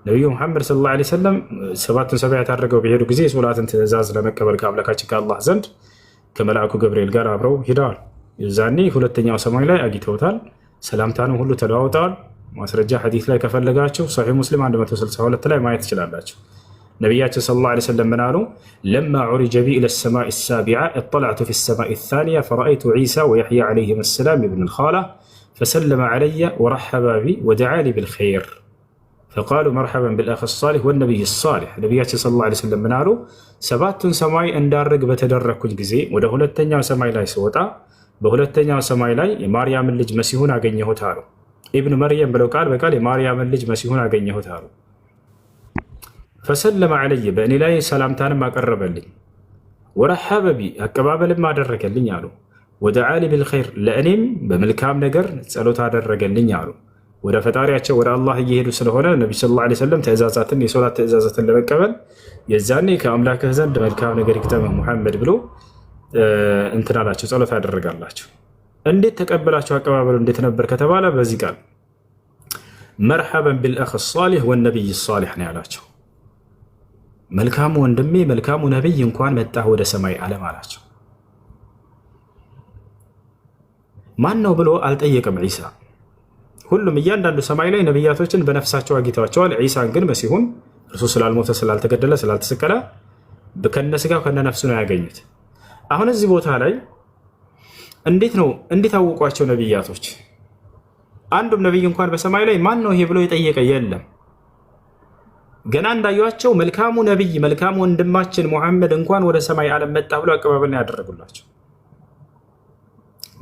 ነቢዩ ሙሐመድ ሰለላሁ ዐለይሂ ወሰለም ሰባቱን ሰማያት አድርገው በሄዱ ጊዜ የሶላትን ትእዛዝ ለመቀበል ከአምላካችን ከአላህ ዘንድ ከመልአኩ ገብርኤል ጋር አብረው ሂደዋል። የዛኔ ሁለተኛው ሰማይ ላይ አግኝተውታል። ሰላምታንም ሁሉ ተለዋውጠዋል። ማስረጃ ሐዲስ ላይ ከፈለጋችሁ ሶሒህ ሙስሊም 162 ላይ ማየት ትችላላችሁ። ነቢያችን ሰለላሁ ዐለይሂ ወሰለም ምን አሉ? ለማ ዑሪጀ ቢ ኢለ ሰማኢ ሳቢዓ እጠለዕቱ ፊ ሰማኢ ሳኒያ ፈረአይቱ ዒሳ ወየሕያ ዐለይሂም ሰላም ብን ልኻላ ፈሰለመ ዐለየ ወረሐበ ቢ ወደዓሊ ብልኸይር ፈቃሉ መርሐበን ብልአኽ ሳሊሕ ወነቢይ ሳሊሕ። ነቢያችን ሰለላሁ ዐለይሂ ወሰለም ምን አሉ? ሰባቱን ሰማይ እንዳርግ በተደረግኩኝ ጊዜ ወደ ሁለተኛው ሰማይ ላይ ስወጣ በሁለተኛው ሰማይ ላይ የማርያምን ልጅ መሲሁን አገኘሁት አሉ። ኢብኑ መርየም ብለው ቃል በቃል የማርያምን ልጅ መሲሁን አገኘሁት አሉ። ፈሰለመ ዐለየ በእኔ ላይ ሰላምታንም አቀረበልኝ፣ ወረሐበ ቢ አቀባበልም አደረገልኝ አሉ። ወደዓሊ ብልኸይር ለእኔም በመልካም ነገር ጸሎት አደረገልኝ አሉ። ወደ ፈጣሪያቸው ወደ አላህ እየሄዱ ስለሆነ ነቢ ሰለላሁ ዐለይሂ ወሰለም ትእዛዛትን የሶላት ትእዛዛትን ለመቀበል የዛኔ ከአምላክህ ዘንድ መልካም ነገር ይግጠምህ ሙሐመድ ብሎ እንትን አላቸው፣ ጸሎት ያደረጋላቸው። እንዴት ተቀበላቸው? አቀባበሉ እንዴት ነበር ከተባለ በዚህ ቃል መርሐበን ቢልአኽ ሳሊሕ ወነቢይ ሳሊሕ ነው ያላቸው። መልካሙ ወንድሜ መልካሙ ነቢይ እንኳን መጣህ ወደ ሰማይ ዓለም አላቸው። ማን ነው ብሎ አልጠየቅም ዒሳ። ሁሉም እያንዳንዱ ሰማይ ላይ ነቢያቶችን በነፍሳቸው አግኝተዋቸዋል። ዒሳን ግን መሲሁን እርሱ ስላልሞተ ስላልተገደለ ስላልተሰቀለ ከነስጋው ከነነፍሱ ነው ያገኙት። አሁን እዚህ ቦታ ላይ እንዴት አወቋቸው ነቢያቶች? አንዱም ነቢይ እንኳን በሰማይ ላይ ማን ነው ይሄ ብሎ የጠየቀ የለም። ገና እንዳዩቸው መልካሙ ነቢይ መልካሙ ወንድማችን ሙሐመድ እንኳን ወደ ሰማይ ዓለም መጣ ብሎ አቀባበል ነው ያደረጉላቸው።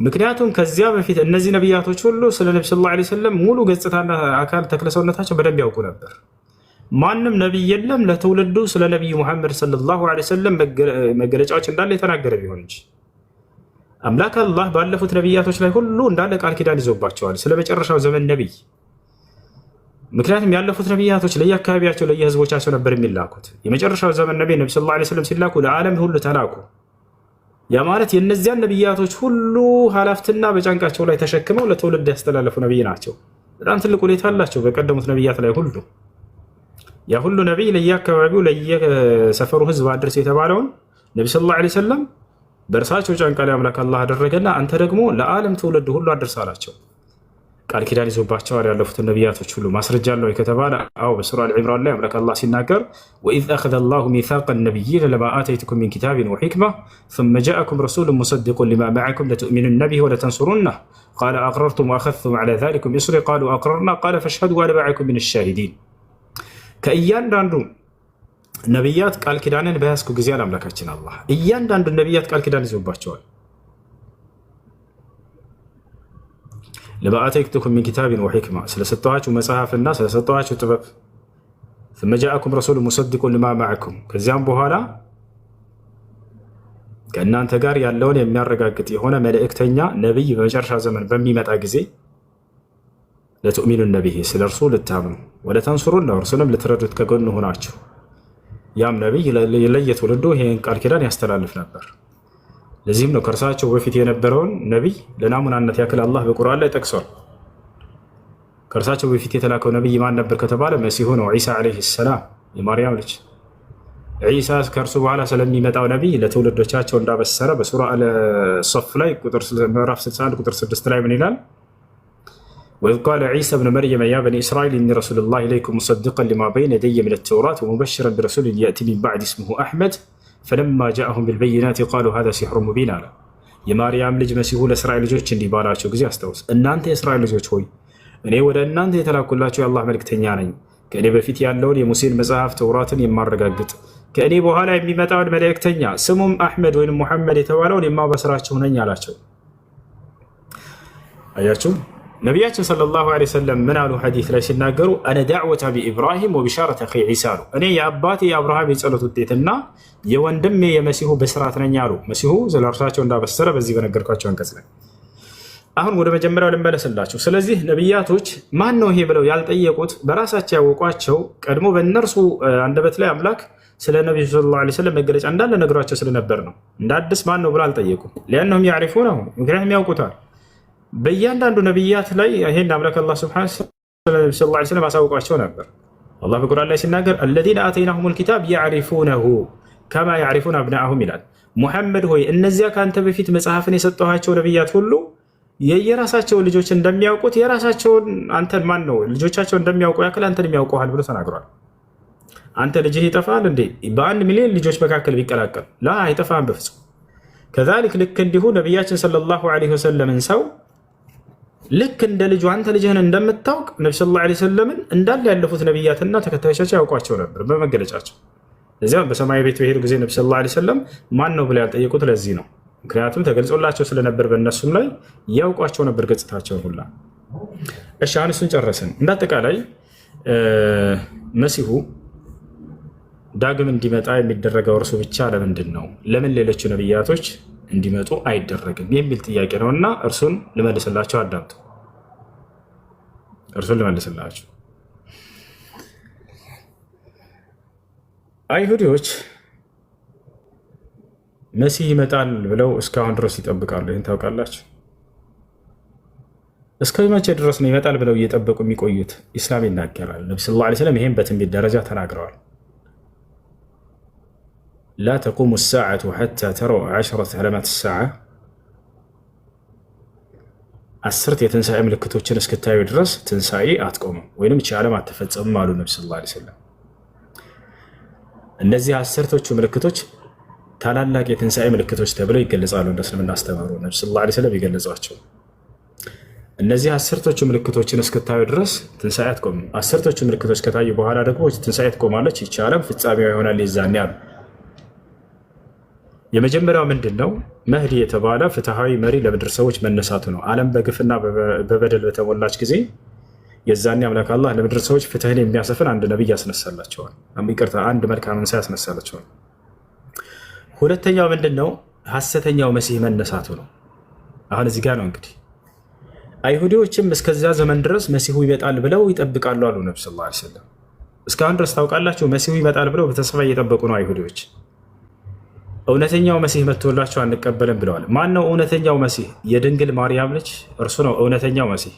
ምክንያቱም ከዚያ በፊት እነዚህ ነቢያቶች ሁሉ ስለ ነቢ ሰለላሁ ዐለይሂ ወሰለም ሙሉ ገጽታና አካል ተክለሰውነታቸው በደንብ ያውቁ ነበር። ማንም ነቢይ የለም ለትውልዱ ስለ ነቢዩ ሙሐመድ ሰለላሁ ዐለይሂ ወሰለም መገለጫዎች እንዳለ የተናገረ ቢሆን እንጂ አምላክ አላህ ባለፉት ነቢያቶች ላይ ሁሉ እንዳለ ቃል ኪዳን ይዞባቸዋል ስለ መጨረሻው ዘመን ነቢይ። ምክንያቱም ያለፉት ነቢያቶች ለየአካባቢያቸው ለየህዝቦቻቸው ነበር የሚላኩት። የመጨረሻው ዘመን ነቢይ ነቢ ሰለላሁ ዐለይሂ ወሰለም ሲላኩ ለዓለም ሁሉ ተላኩ። ያ ማለት የእነዚያን ነቢያቶች ሁሉ ኃላፊነትና በጫንቃቸው ላይ ተሸክመው ለትውልድ ያስተላለፉ ነቢይ ናቸው። በጣም ትልቅ ሁኔታ አላቸው በቀደሙት ነቢያት ላይ ሁሉ። ያ ሁሉ ነቢይ ለየአካባቢው ለየሰፈሩ ህዝብ አድርስ የተባለውን ነቢ ሰለላሁ ዐለይሂ ወሰለም በእርሳቸው ጫንቃ ላይ አምላክ አላህ አደረገና አንተ ደግሞ ለዓለም ትውልድ ሁሉ አድርስ አላቸው። ቃል ኪዳን ይዞባቸዋል ያለፉትን ነቢያቶች ሁሉ። ማስረጃ አለው ከተባለ አዎ በሱራ አልዒምራን ላይ አምላክ አላህ ሲናገር ወኢዝ አኸዘ አላሁ ሚሳቀ ነቢይነ ለማ አተይቱኩም ሚን ኪታቢን ወሒክማ ثመ ጃአኩም ረሱሉን ሙሰዲቁን ሊማ መዐኩም ለቱእሚኑነ ቢሂ ወለተንሱሩነህ ቃለ አቅረርቱም ወአኸዝቱም ዐላ ዛሊኩም ኢስሪ ቃሉ አቅረርና ቃለ ፈሽሀዱ ወአና መዐኩም ሚነ ሻሂዲን። ከእያንዳንዱ ነቢያት ቃል ኪዳንን በያዝኩ ጊዜ አለ አምላካችን አላህ እያንዳንዱ ነቢያት ቃል ኪዳን ይዞባቸዋል። ለማ አተይቱኩም ሚን ኪታቢን ወሒክማ ስለሰጠኋችሁ መጽሐፍና ስለሰጠኋችሁ ጥበብ ثመ ጃአኩም ረሱሉን ሙሰዲቁን ሊማ መዐኩም ከዚያም በኋላ ከእናንተ ጋር ያለውን የሚያረጋግጥ የሆነ መልእክተኛ ነቢይ በመጨረሻ ዘመን በሚመጣ ጊዜ ለቱእሚኑነ ቢሂ ስለ እርሱ ልታምኑ ወለተንሱሩነሁ እርሱንም ልትረዱት ከጎኑ ሆናችሁ። ያም ነቢይ ለየትውልዱ ይህን ቃል ኪዳን ያስተላልፍ ነበር። ለዚህም ነው ከእርሳቸው በፊት የነበረውን ነቢይ ለናሙናነት ያክል አላህ በቁርአን ላይ ጠቅሷል። ከእርሳቸው በፊት የተላከው ነቢይ ማን ነበር ከተባለ መሲሁ ነው፣ ዒሳ ዓለይሂ ሰላም የማርያም ልጅ። ዒሳ ከእርሱ በኋላ ስለሚመጣው ነቢይ ለትውልዶቻቸው እንዳበሰረ በሱራ አል-ሶፍ ላይ ምዕራፍ 61 ቁጥር 6 ላይ ምን ይላል? ወኢዝ ቃለ ዒሳ ብኑ መርየም ያ በኒ እስራኤል ኢኒ ረሱሉላሂ ኢለይኩም ሙሰዲቀን ሊማ በይነ የደየ ሚነ ተውራት ወሙበሽረን ቢረሱሊን የእቲ ሚን ባዕድ እስሙሁ አሕመድ ፈለማ ጃአሁም ቢልበይናት ቃሉ ሃዛ ሲሕሩን ሙቢን አለ። የማርያም ልጅ መሲሁ ለእስራኤል ልጆች እንዲህ ባላቸው ጊዜ አስታውስ፣ እናንተ የእስራኤል ልጆች ሆይ እኔ ወደ እናንተ የተላኩላቸው የአላህ መልክተኛ ነኝ፣ ከእኔ በፊት ያለውን የሙሴን መጽሐፍ ተውራትን የማረጋግጥ ከእኔ በኋላ የሚመጣውን መልእክተኛ ስሙም አሕመድ ወይም ሙሐመድ የተባለውን የማበስራችሁ ነኝ አላቸው። አያችሁ ነቢያችን ሰለላሁ ዐለይሂ ወሰለም ምን አሉ? ሐዲስ ላይ ሲናገሩ አነ ዳዕወተ ቢኢብራሂም ወቢሻረተ አኺ ዒሳ አሉ። እኔ የአባቴ የአብርሃም የጸሎት ውጤትና የወንድሜ የመሲሁ ብስራት ነኝ አሉ። መሲሁ ስለ እርሳቸው እንዳበሰረ በዚህ በነገርኳቸው አንቀጽ ላይ። አሁን ወደ መጀመሪያው ልንመለስላችሁ። ስለዚህ ነቢያቶች ማን ነው ይሄ ብለው ያልጠየቁት በራሳቸው ያወቋቸው ቀድሞ በእነርሱ አንደበት ላይ አምላክ ስለ ነቢዩ ሰለላሁ ዐለይሂ ወሰለም መገለጫ እንዳለ ነግሯቸው ስለነበር ነው። እንደ አዲስ ማን ነው ብለው አልጠየቁም። ሊአነሁም ያዕሪፉነሁ ምክንያቱም ያውቁታል። በእያንዳንዱ ነቢያት ላይ ይሄን አምላክ አላህ ሱብሓነሁ ወተዓላ ዐለይሂ ወሰለም አሳውቋቸው ነበር። አላህ በቁርአን ላይ ሲናገር አለዚነ አተይናሁሙል ኪታብ ያዕሪፉነሁ ከማ ያዕሪፉነ አብናአሁም ይላል። ሙሐመድ ሆይ እነዚያ ከአንተ በፊት መጽሐፍን የሰጠኋቸው ነቢያት ሁሉ የየራሳቸውን ልጆች እንደሚያውቁት የራሳቸውን አንተን ማን ነው ልጆቻቸውን እንደሚያውቁ ያክል አንተን የሚያውቁሃል ብሎ ተናግሯል። አንተ ልጅህ ይጠፋል እንዴ? በአንድ ሚሊዮን ልጆች መካከል ቢቀላቀል ላ አይጠፋም በፍጹም። ከዛሊክ ልክ እንዲሁ ነቢያችን ሰለላሁ ዐለይሂ ወሰለምን ሰው ልክ እንደ ልጁ አንተ ልጅህን እንደምታውቅ ነቢ ሰለላሁ ዐለይሂ ወሰለምን እንዳለ ያለፉት ነቢያትና ተከታዮቻቸው ያውቋቸው ነበር በመገለጫቸው። እዚያም በሰማይ ቤት በሄዱ ጊዜ ነቢ ሰለላሁ ዐለይሂ ወሰለም ማን ነው ብለው ያልጠየቁት ለዚህ ነው። ምክንያቱም ተገልጾላቸው ስለነበር በእነሱም ላይ ያውቋቸው ነበር ገጽታቸውን ሁላ። እሺ አሁን እሱን ጨረስን። እንዳጠቃላይ መሲሁ ዳግም እንዲመጣ የሚደረገው እርሱ ብቻ ለምንድን ነው? ለምን ሌሎቹ ነቢያቶች እንዲመጡ አይደረግም የሚል ጥያቄ ነው እና እርሱን ልመልስላቸው። አዳምጡ፣ እርሱን ልመልስላቸው። አይሁዲዎች መሲህ ይመጣል ብለው እስካሁን ድረስ ይጠብቃሉ። ይህን ታውቃላችሁ። እስከ መቼ ድረስ ነው ይመጣል ብለው እየጠበቁ የሚቆዩት? ኢስላም ይናገራል። ነቢ ሰለላሁ ዐለይሂ ወሰለም ይህን በትንቢት ደረጃ ተናግረዋል። ላ ተቁሙ ሰዓቱ ሐታ ተረው ዐሸረተ ዓለማት ሰዓ፣ 10 የትንሣኤ ምልክቶችን እስክታዩ ድረስ ትንሣኤ አትቆምም ወይም ይህች ዓለም አትፈጸምም አሉ ነቢ ሰለላሁ ዐለይሂ ወሰለም። እነዚህ 10ቶቹ ምልክቶች ታላላቅ የትንሣኤ ምልክቶች ተብለው ይገለጻሉ። እንደ እስልምና አስተምህሮ ነቢ ሰለላሁ ዐለይሂ ወሰለም የገለጿቸው እነዚህ 10ቶቹ ምልክቶችን እስክታዩ ድረስ ትንሣኤ አትቆምም። 10ቶቹ ምልክቶች ከታዩ በኋላ ደግሞ ትንሣኤ ትቆማለች፣ ይህች ዓለም ፍጻሜዋ ይሆናል የዛኔ አሉ። የመጀመሪያው ምንድን ነው? መህዲ የተባለ ፍትሐዊ መሪ ለምድር ሰዎች መነሳቱ ነው። ዓለም በግፍና በበደል በተሞላች ጊዜ የዛኔ አምላክ አላህ ለምድር ሰዎች ፍትህን የሚያሰፍን አንድ ነቢይ ያስነሳላቸዋል። ይቅርታ፣ አንድ መልካም እንስሳ ያስነሳላቸዋል። ሁለተኛው ምንድን ነው? ሐሰተኛው መሲህ መነሳቱ ነው። አሁን እዚህ ጋር ነው እንግዲህ አይሁዲዎችም እስከዚያ ዘመን ድረስ መሲሁ ይመጣል ብለው ይጠብቃሉ አሉ ነቢ ሰለላሁ ዐለይሂ ወሰለም። እስካሁን ድረስ ታውቃላችሁ፣ መሲሁ ይመጣል ብለው በተስፋ እየጠበቁ ነው አይሁዲዎች። እውነተኛው መሲህ መጥቶላቸው አንቀበልም ብለዋል። ማን ነው እውነተኛው መሲህ? የድንግል ማርያም ልጅ እርሱ ነው እውነተኛው መሲህ።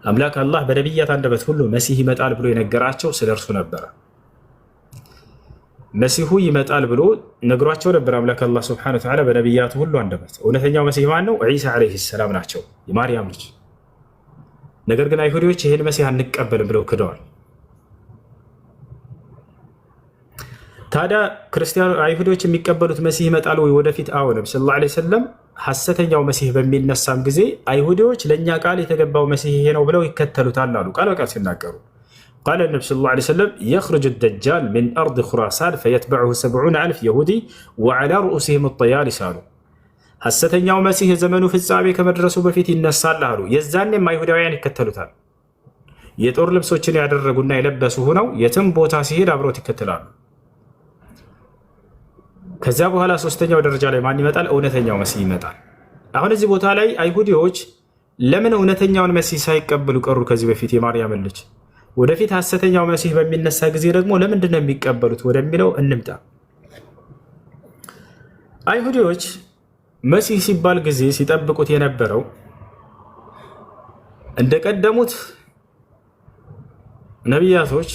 አምላክ አላህ በነቢያት አንደበት ሁሉ መሲህ ይመጣል ብሎ የነገራቸው ስለ እርሱ ነበረ። መሲሁ ይመጣል ብሎ ነግሯቸው ነበር አምላክ አላህ ሱብሓነሁ ወተዓላ በነቢያቱ ሁሉ አንደበት። እውነተኛው መሲህ ማን ነው? ዒሳ ዓለይሂ ሰላም ናቸው፣ የማርያም ልጅ። ነገር ግን አይሁዲዎች ይህን መሲህ አንቀበልም ብለው ክደዋል። ታዲያ ክርስቲያኑ አይሁዶች የሚቀበሉት መሲህ ይመጣል ወይ ወደፊት? አዎ። ነቢ ሰለላሁ ዐለይሂ ወሰለም ሐሰተኛው መሲህ በሚነሳም ጊዜ አይሁዶች ለእኛ ቃል የተገባው መሲህ ይሄ ነው ብለው ይከተሉታል አሉ። ቃል በቃል ሲናገሩ ቃለ ነቢ ሰለላሁ ዐለይሂ ወሰለም የኽሩጁ ደጃል ሚን አርድ ኹራሳን ፈየትበዑሁ 70,000 የሁዲ ወዐላ ሩኡሲሂም ጠያሊስ አሉ። ሐሰተኛው መሲህ የዘመኑ ፍጻሜ ከመድረሱ በፊት ይነሳል አሉ። የዛኔም አይሁዳውያን ይከተሉታል። የጦር ልብሶችን ያደረጉና የለበሱ ሆነው የትም ቦታ ሲሄድ አብሮት ይከተላሉ። ከዚያ በኋላ ሶስተኛው ደረጃ ላይ ማን ይመጣል? እውነተኛው መሲህ ይመጣል። አሁን እዚህ ቦታ ላይ አይሁዲዎች ለምን እውነተኛውን መሲህ ሳይቀበሉ ቀሩ? ከዚህ በፊት የማርያምን ልጅ ወደፊት ሐሰተኛው መሲህ በሚነሳ ጊዜ ደግሞ ለምንድን ነው የሚቀበሉት ወደሚለው እንምጣ። አይሁዲዎች መሲህ ሲባል ጊዜ ሲጠብቁት የነበረው እንደቀደሙት ነቢያቶች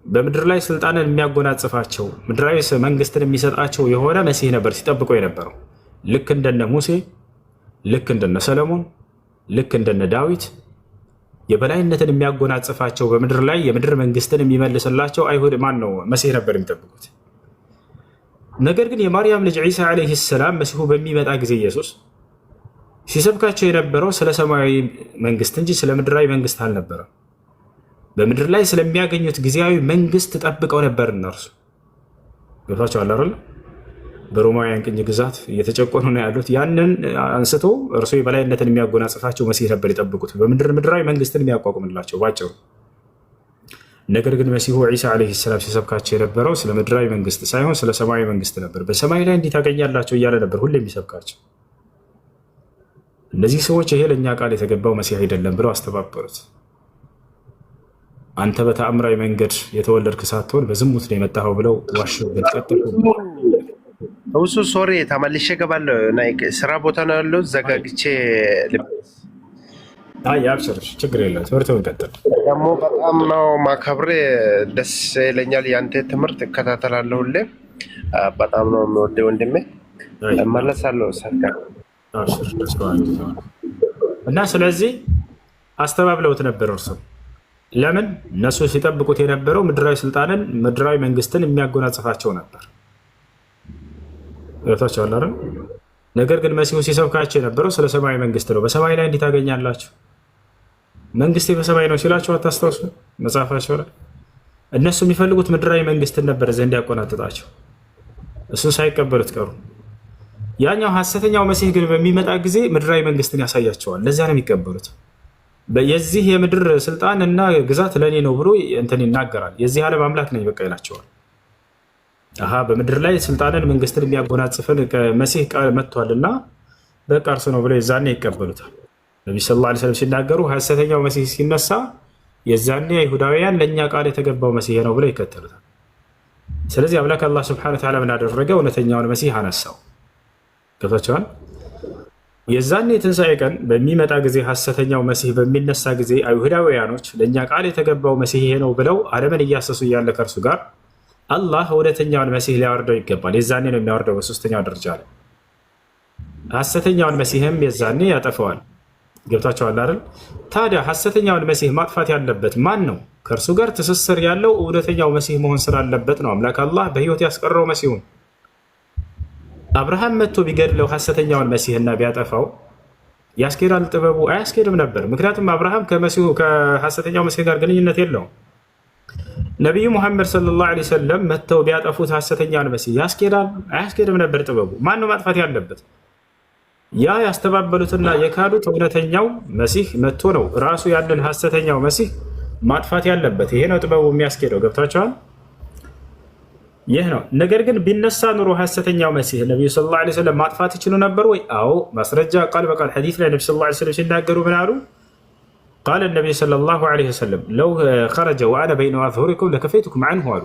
በምድር ላይ ስልጣንን የሚያጎናጽፋቸው ምድራዊ መንግስትን የሚሰጣቸው የሆነ መሲህ ነበር ሲጠብቁ የነበረው። ልክ እንደነ ሙሴ፣ ልክ እንደነ ሰለሞን፣ ልክ እንደነ ዳዊት የበላይነትን የሚያጎናጽፋቸው በምድር ላይ የምድር መንግስትን የሚመልስላቸው አይሁድ ማን ነው መሲህ ነበር የሚጠብቁት። ነገር ግን የማርያም ልጅ ዒሳ ዓለይሂ ሰላም መሲሁ በሚመጣ ጊዜ ኢየሱስ ሲሰብካቸው የነበረው ስለ ሰማያዊ መንግስት እንጂ ስለ ምድራዊ መንግስት አልነበረም። በምድር ላይ ስለሚያገኙት ጊዜያዊ መንግስት ጠብቀው ነበር። እነርሱ ገብቷቸዋል አይደል? በሮማውያን ቅኝ ግዛት እየተጨቆኑ ነው ያሉት። ያንን አንስቶ እርሱ የበላይነትን የሚያጎናጽፋቸው መሲህ ነበር የጠብቁት፣ ምድራዊ መንግስትን የሚያቋቁምላቸው ባጭሩ። ነገር ግን መሲሁ ዒሳ ዓለይሂ ሰላም ሲሰብካቸው የነበረው ስለ ምድራዊ መንግስት ሳይሆን ስለ ሰማያዊ መንግስት ነበር። በሰማይ ላይ እንዲህ ታገኛላቸው እያለ ነበር ሁሌ የሚሰብካቸው። እነዚህ ሰዎች ይሄ ለእኛ ቃል የተገባው መሲህ አይደለም ብለው አስተባበሩት። አንተ በተአምራዊ መንገድ የተወለድክ ሳትሆን በዝሙት ነው የመጣኸው ብለው ዋሽበት ቀጥሉ። እሱ ሶሪ ተመልሼ እገባለሁ። ስራ ቦታ ነው ያለው ዘጋግቼ አብሽር፣ ችግር የለም። ትምህርቱን ቀጥል። ደግሞ በጣም ነው ማከብሬ፣ ደስ ይለኛል። የአንተ ትምህርት እከታተላለሁ ሁሌ። በጣም ነው የምወደው ወንድሜ። እመለሳለሁ ሰጋ እና ስለዚህ አስተባብለውት ነበር እርሱ። ለምን እነሱ ሲጠብቁት የነበረው ምድራዊ ስልጣንን ምድራዊ መንግስትን የሚያጎናጽፋቸው ነበር። ገብቷቸዋል አይደል? ነገር ግን መሲሁ ሲሰብካቸው የነበረው ስለ ሰማያዊ መንግስት ነው። በሰማይ ላይ እንዲህ ታገኛላችሁ፣ መንግስቴ በሰማይ ነው ሲላቸው አታስታውሱ? መጽሐፋቸው ላይ እነሱ የሚፈልጉት ምድራዊ መንግስትን ነበር ዘንድ ያቆናጥጣቸው። እሱን ሳይቀበሉት ቀሩ። ያኛው ሐሰተኛው መሲህ ግን በሚመጣ ጊዜ ምድራዊ መንግስትን ያሳያቸዋል። ለዚያ ነው የሚቀበሉት። የዚህ የምድር ስልጣን እና ግዛት ለእኔ ነው ብሎ እንትን ይናገራል። የዚህ ዓለም አምላክ ነኝ በቃ ይላቸዋል። በምድር ላይ ስልጣንን መንግስትን የሚያጎናጽፍን መሲህ ቃል መጥቷልና በቃ እርሱ ነው ብለው የዛኔ ይቀበሉታል። ነቢዩ ሰለላሁ ዐለይሂ ወሰለም ሲናገሩ ሐሰተኛው መሲህ ሲነሳ የዛኔ አይሁዳውያን ለእኛ ቃል የተገባው መሲህ ነው ብለው ይከተሉታል። ስለዚህ አምላክ አላህ ሱብሓነሁ ወተዓላ ምን አደረገ? እውነተኛውን መሲህ አነሳው። ገብቷቸዋል። የዛኔ የትንሣኤ ቀን በሚመጣ ጊዜ ሐሰተኛው መሲህ በሚነሳ ጊዜ አይሁዳውያኖች ለእኛ ቃል የተገባው መሲህ ይሄ ነው ብለው ዓለምን እያሰሱ እያለ ከእርሱ ጋር አላህ እውነተኛውን መሲህ ሊያወርደው ይገባል። የዛኔ ነው የሚያወርደው በሶስተኛው ደረጃ ላይ። ሐሰተኛውን መሲህም የዛኔ ያጠፈዋል። ገብቷቸዋል አይደል? ታዲያ ሐሰተኛውን መሲህ ማጥፋት ያለበት ማን ነው? ከእርሱ ጋር ትስስር ያለው እውነተኛው መሲህ መሆን ስላለበት ነው አምላክ አላህ በህይወት ያስቀረው መሲሁን። አብርሃም መጥቶ ቢገድለው ሐሰተኛውን መሲህና ቢያጠፋው ያስኬዳል? ጥበቡ አያስኬድም ነበር። ምክንያቱም አብርሃም ከሐሰተኛው መሲህ ጋር ግንኙነት የለውም። ነቢዩ ሙሐመድ ሰለላሁ ዐለይሂ ወሰለም መጥተው ቢያጠፉት ሐሰተኛውን መሲህ ያስኬዳል? አያስኬድም ነበር። ጥበቡ ማን ነው ማጥፋት ያለበት? ያ ያስተባበሉትና የካዱት እውነተኛው መሲህ መጥቶ ነው ራሱ ያንን ሐሰተኛው መሲህ ማጥፋት ያለበት። ይሄ ነው ጥበቡ የሚያስኬደው። ገብቷቸዋል? ይህ ነው። ነገር ግን ቢነሳ ኑሮ ሐሰተኛው መሲህ ነቢዩ ሰለላሁ ዐለይሂ ወሰለም ማጥፋት ይችሉ ነበር ወይ? አዎ። ማስረጃ ቃል በቃል ሐዲስ ላይ ነቢ ሰለላሁ ዐለይሂ ወሰለም ሲናገሩ ምን አሉ? ቃለ ነቢዩ ሰለላሁ ዐለይሂ ወሰለም ለው ኸረጀ ወአነ በይነ አዝሁሪኩም ለከፈይቱኩም ዐንሁ አሉ።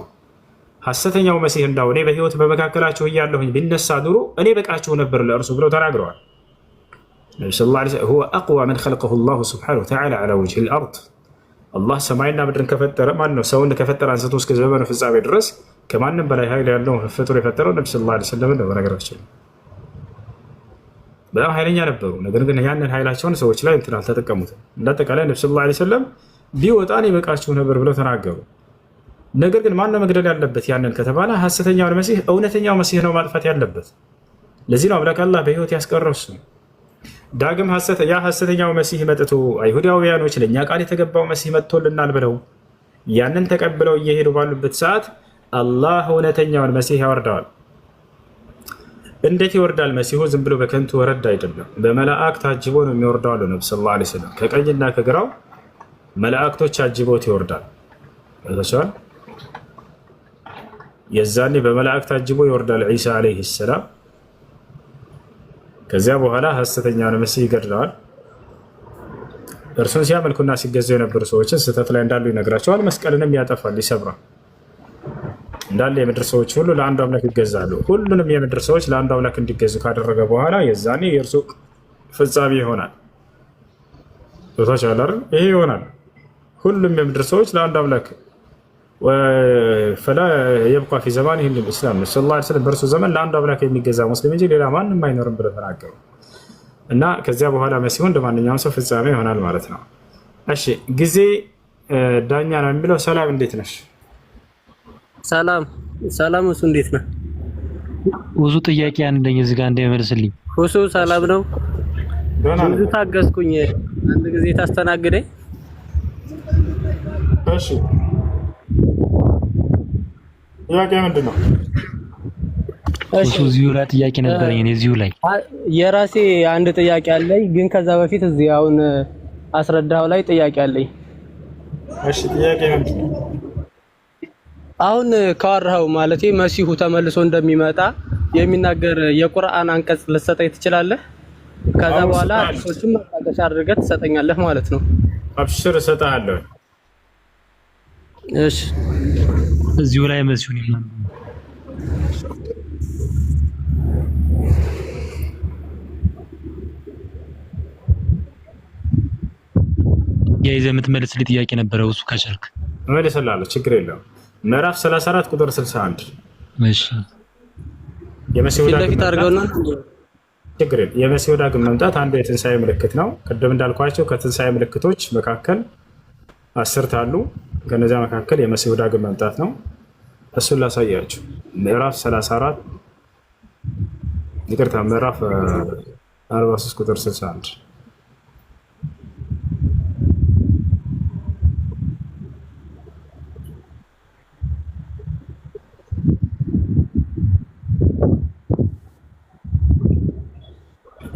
ሐሰተኛው መሲህ እንዳው እኔ በህይወት በመካከላችሁ እያለሁኝ ቢነሳ ኑሮ እኔ በቃችሁ ነበር ለእርሱ ብለው ተናግረዋል። ነቢ ሰለላሁ ዐለይሂ ወሰለም ሁወ አቅዋ መን ኸለቀሁ ላሁ ሱብሓነሁ ወተዓላ ዐላ ወጅሂል አርድ። አላህ ሰማይና ምድርን ከፈጠረ ማነው? ሰውን ከፈጠረ አንስቶ እስከ ዘመኑ ፍጻሜ ድረስ ከማንም በላይ ኃይል ያለው ፍጡር የፈጠረው ነቢ ሰለላሁ ዐለይሂ ወሰለም ነው። በነገራችን በጣም ኃይለኛ ነበሩ። ነገር ግን ያንን ኃይላቸውን ሰዎች ላይ እንትን አልተጠቀሙትም። እንዳጠቃላይ ነቢ ሰለላሁ ዐለይሂ ወሰለም ቢወጣ እኔ በቃችሁ ነበር ብለው ተናገሩ። ነገር ግን ማነው መግደል ያለበት? ያንን ከተባለ ሐሰተኛውን መሲህ እውነተኛው መሲህ ነው ማጥፋት ያለበት። ለዚህ ነው አምላክ አላህ በህይወት ያስቀረው እሱ። ዳግም ያ ሐሰተኛው መሲህ መጥቶ አይሁዳውያኖች ለእኛ ቃል የተገባው መሲህ መጥቶልናል ብለው ያንን ተቀብለው እየሄዱ ባሉበት ሰዓት አላህ እውነተኛውን መሲህ ያወርደዋል። እንዴት ይወርዳል? መሲሁ ዝም ብሎ በከንቱ ወረድ አይደለም። በመላእክት ታጅቦ ነው የሚወርደው አሉ ነቢ ሰለላሁ ዐለይሂ ወሰለም። ከቀኝና ከግራው መላእክቶች አጅቦት ይወርዳል። ታቸዋል። የዛኔ በመላእክት ታጅቦ ይወርዳል ዒሳ ዐለይሂ ሰላም። ከዚያ በኋላ ሐሰተኛውን መሲህ ይገድለዋል። እርሱን ሲያመልኩና ሲገዙ የነበሩ ሰዎችን ስህተት ላይ እንዳሉ ይነግራቸዋል። መስቀልንም ያጠፋል፣ ይሰብራል። እንዳለ የምድር ሰዎች ሁሉ ለአንዱ አምላክ ይገዛሉ። ሁሉንም የምድር ሰዎች ለአንዱ አምላክ እንዲገዙ ካደረገ በኋላ የዛኔ የእርሱ ፍጻሜ ይሆናል። ቦታቻለ አይደል? ይሄ ይሆናል። ሁሉም የምድር ሰዎች ለአንድ አምላክ ፈላ የብቃ ፊ ዘማን ይህን ኢስላም ሰለላሁ ዐለይሂ ወሰለም በእርሱ ዘመን ለአንድ አምላክ የሚገዛ ሙስሊም እንጂ ሌላ ማንም አይኖርም ብለው ተናገሩ። እና ከዚያ በኋላ መሲሁ እንደ ማንኛውም ሰው ፍጻሜ ይሆናል ማለት ነው። እሺ ጊዜ ዳኛ ነው የሚለው። ሰላም እንዴት ነሽ? ሰላም እሱ እንዴት ነህ? ብዙ ጥያቄ አንደኝ እዚህ ጋር እንደመልስልኝ ሁሱ ሰላም ነው። ብዙ ታገስኩኝ። አንድ ጊዜ ታስተናግደኝ። እሺ ጥያቄ ምንድን ነው? እሱ እዚሁ ላይ ጥያቄ ነበረኝ። እኔ እዚሁ ላይ የራሴ አንድ ጥያቄ አለኝ፣ ግን ከዛ በፊት እዚህ አሁን አስረዳው ላይ ጥያቄ አለኝ። እሺ ጥያቄ ምንድን ነው? አሁን ካወራኸው ማለቴ መሲሁ ተመልሶ እንደሚመጣ የሚናገር የቁርአን አንቀጽ ልትሰጠኝ ትችላለህ? ከዛ በኋላ ሶችም ማጣቀሻ አድርገህ ትሰጠኛለህ ማለት ነው። አብሽር እሰጥሃለሁ። እሺ እዚሁ ላይ መሲሁን ይላል። የይዘህ የምትመልስልኝ ጥያቄ ነበረው። እሱ ከቻልክ እመልስልሃለሁ፣ ችግር የለውም። ምዕራፍ 34 ቁጥር 61። እሺ የመሲሁ ዳግም አድርገውና ችግር የለም። የመሲሁ ዳግም መምጣት አንዱ የትንሣኤ ምልክት ነው። ቅድም እንዳልኳቸው ከትንሣኤ ምልክቶች መካከል 10 አሉ። ከነዚያ መካከል የመሲሁ ዳግም መምጣት ነው። እሱን ላሳያችሁ። ምዕራፍ 34 ይቅርታ፣ ምዕራፍ 43 ቁጥር 61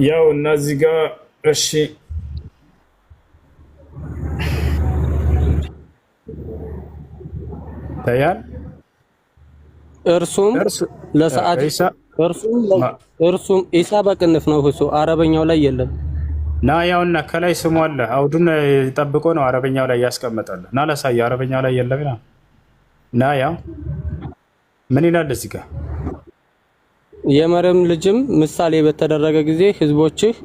ያው እና እዚህ ጋር እሺ ታያል። እርሱም ለሰዓት እርሱም ኢሳ በቅንፍ ነው። እሱ አረበኛው ላይ የለም። ና ያውና ከላይ ስሙ አለ። አውዱን ጠብቆ ነው አረበኛው ላይ ያስቀመጣል። ና ላሳየህ። አረበኛው ላይ የለም። ና ያው ምን ይላል እዚህ ጋር? የመርየም ልጅም ምሳሌ በተደረገ ጊዜ ህዝቦችህ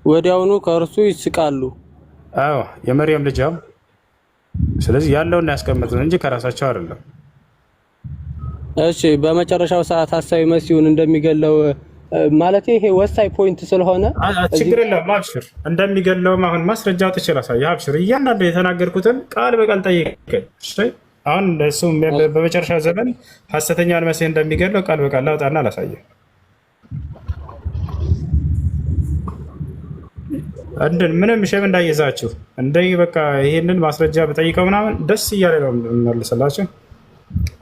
ወዲያውኑ ከእርሱ ይስቃሉ። አዎ የመርየም ልጅ። ስለዚህ ያለውን ያስቀመጡት እንጂ ከራሳቸው አይደለም። እሺ በመጨረሻው ሰዓት ሐሳዊ መሲሁን እንደሚገለው ማለት ይሄ ወሳኝ ፖይንት ስለሆነ ችግር የለም። አብሽር እንደሚገለውም አሁን ማስረጃ አውጥቼ ላሳየህ። አብሽር እያንዳንዱ የተናገርኩትን ቃል በቃል ጠይቀኝ። እሺ አሁን እሱ በመጨረሻ ዘመን ሐሰተኛውን መሲህ እንደሚገለው ቃል በቃል ላውጣና ላሳየህ። ምንም ሸም እንዳይዛችሁ በቃ ይሄንን ማስረጃ በጠይቀው ምናምን ደስ እያለ ነው መልሰላችሁ።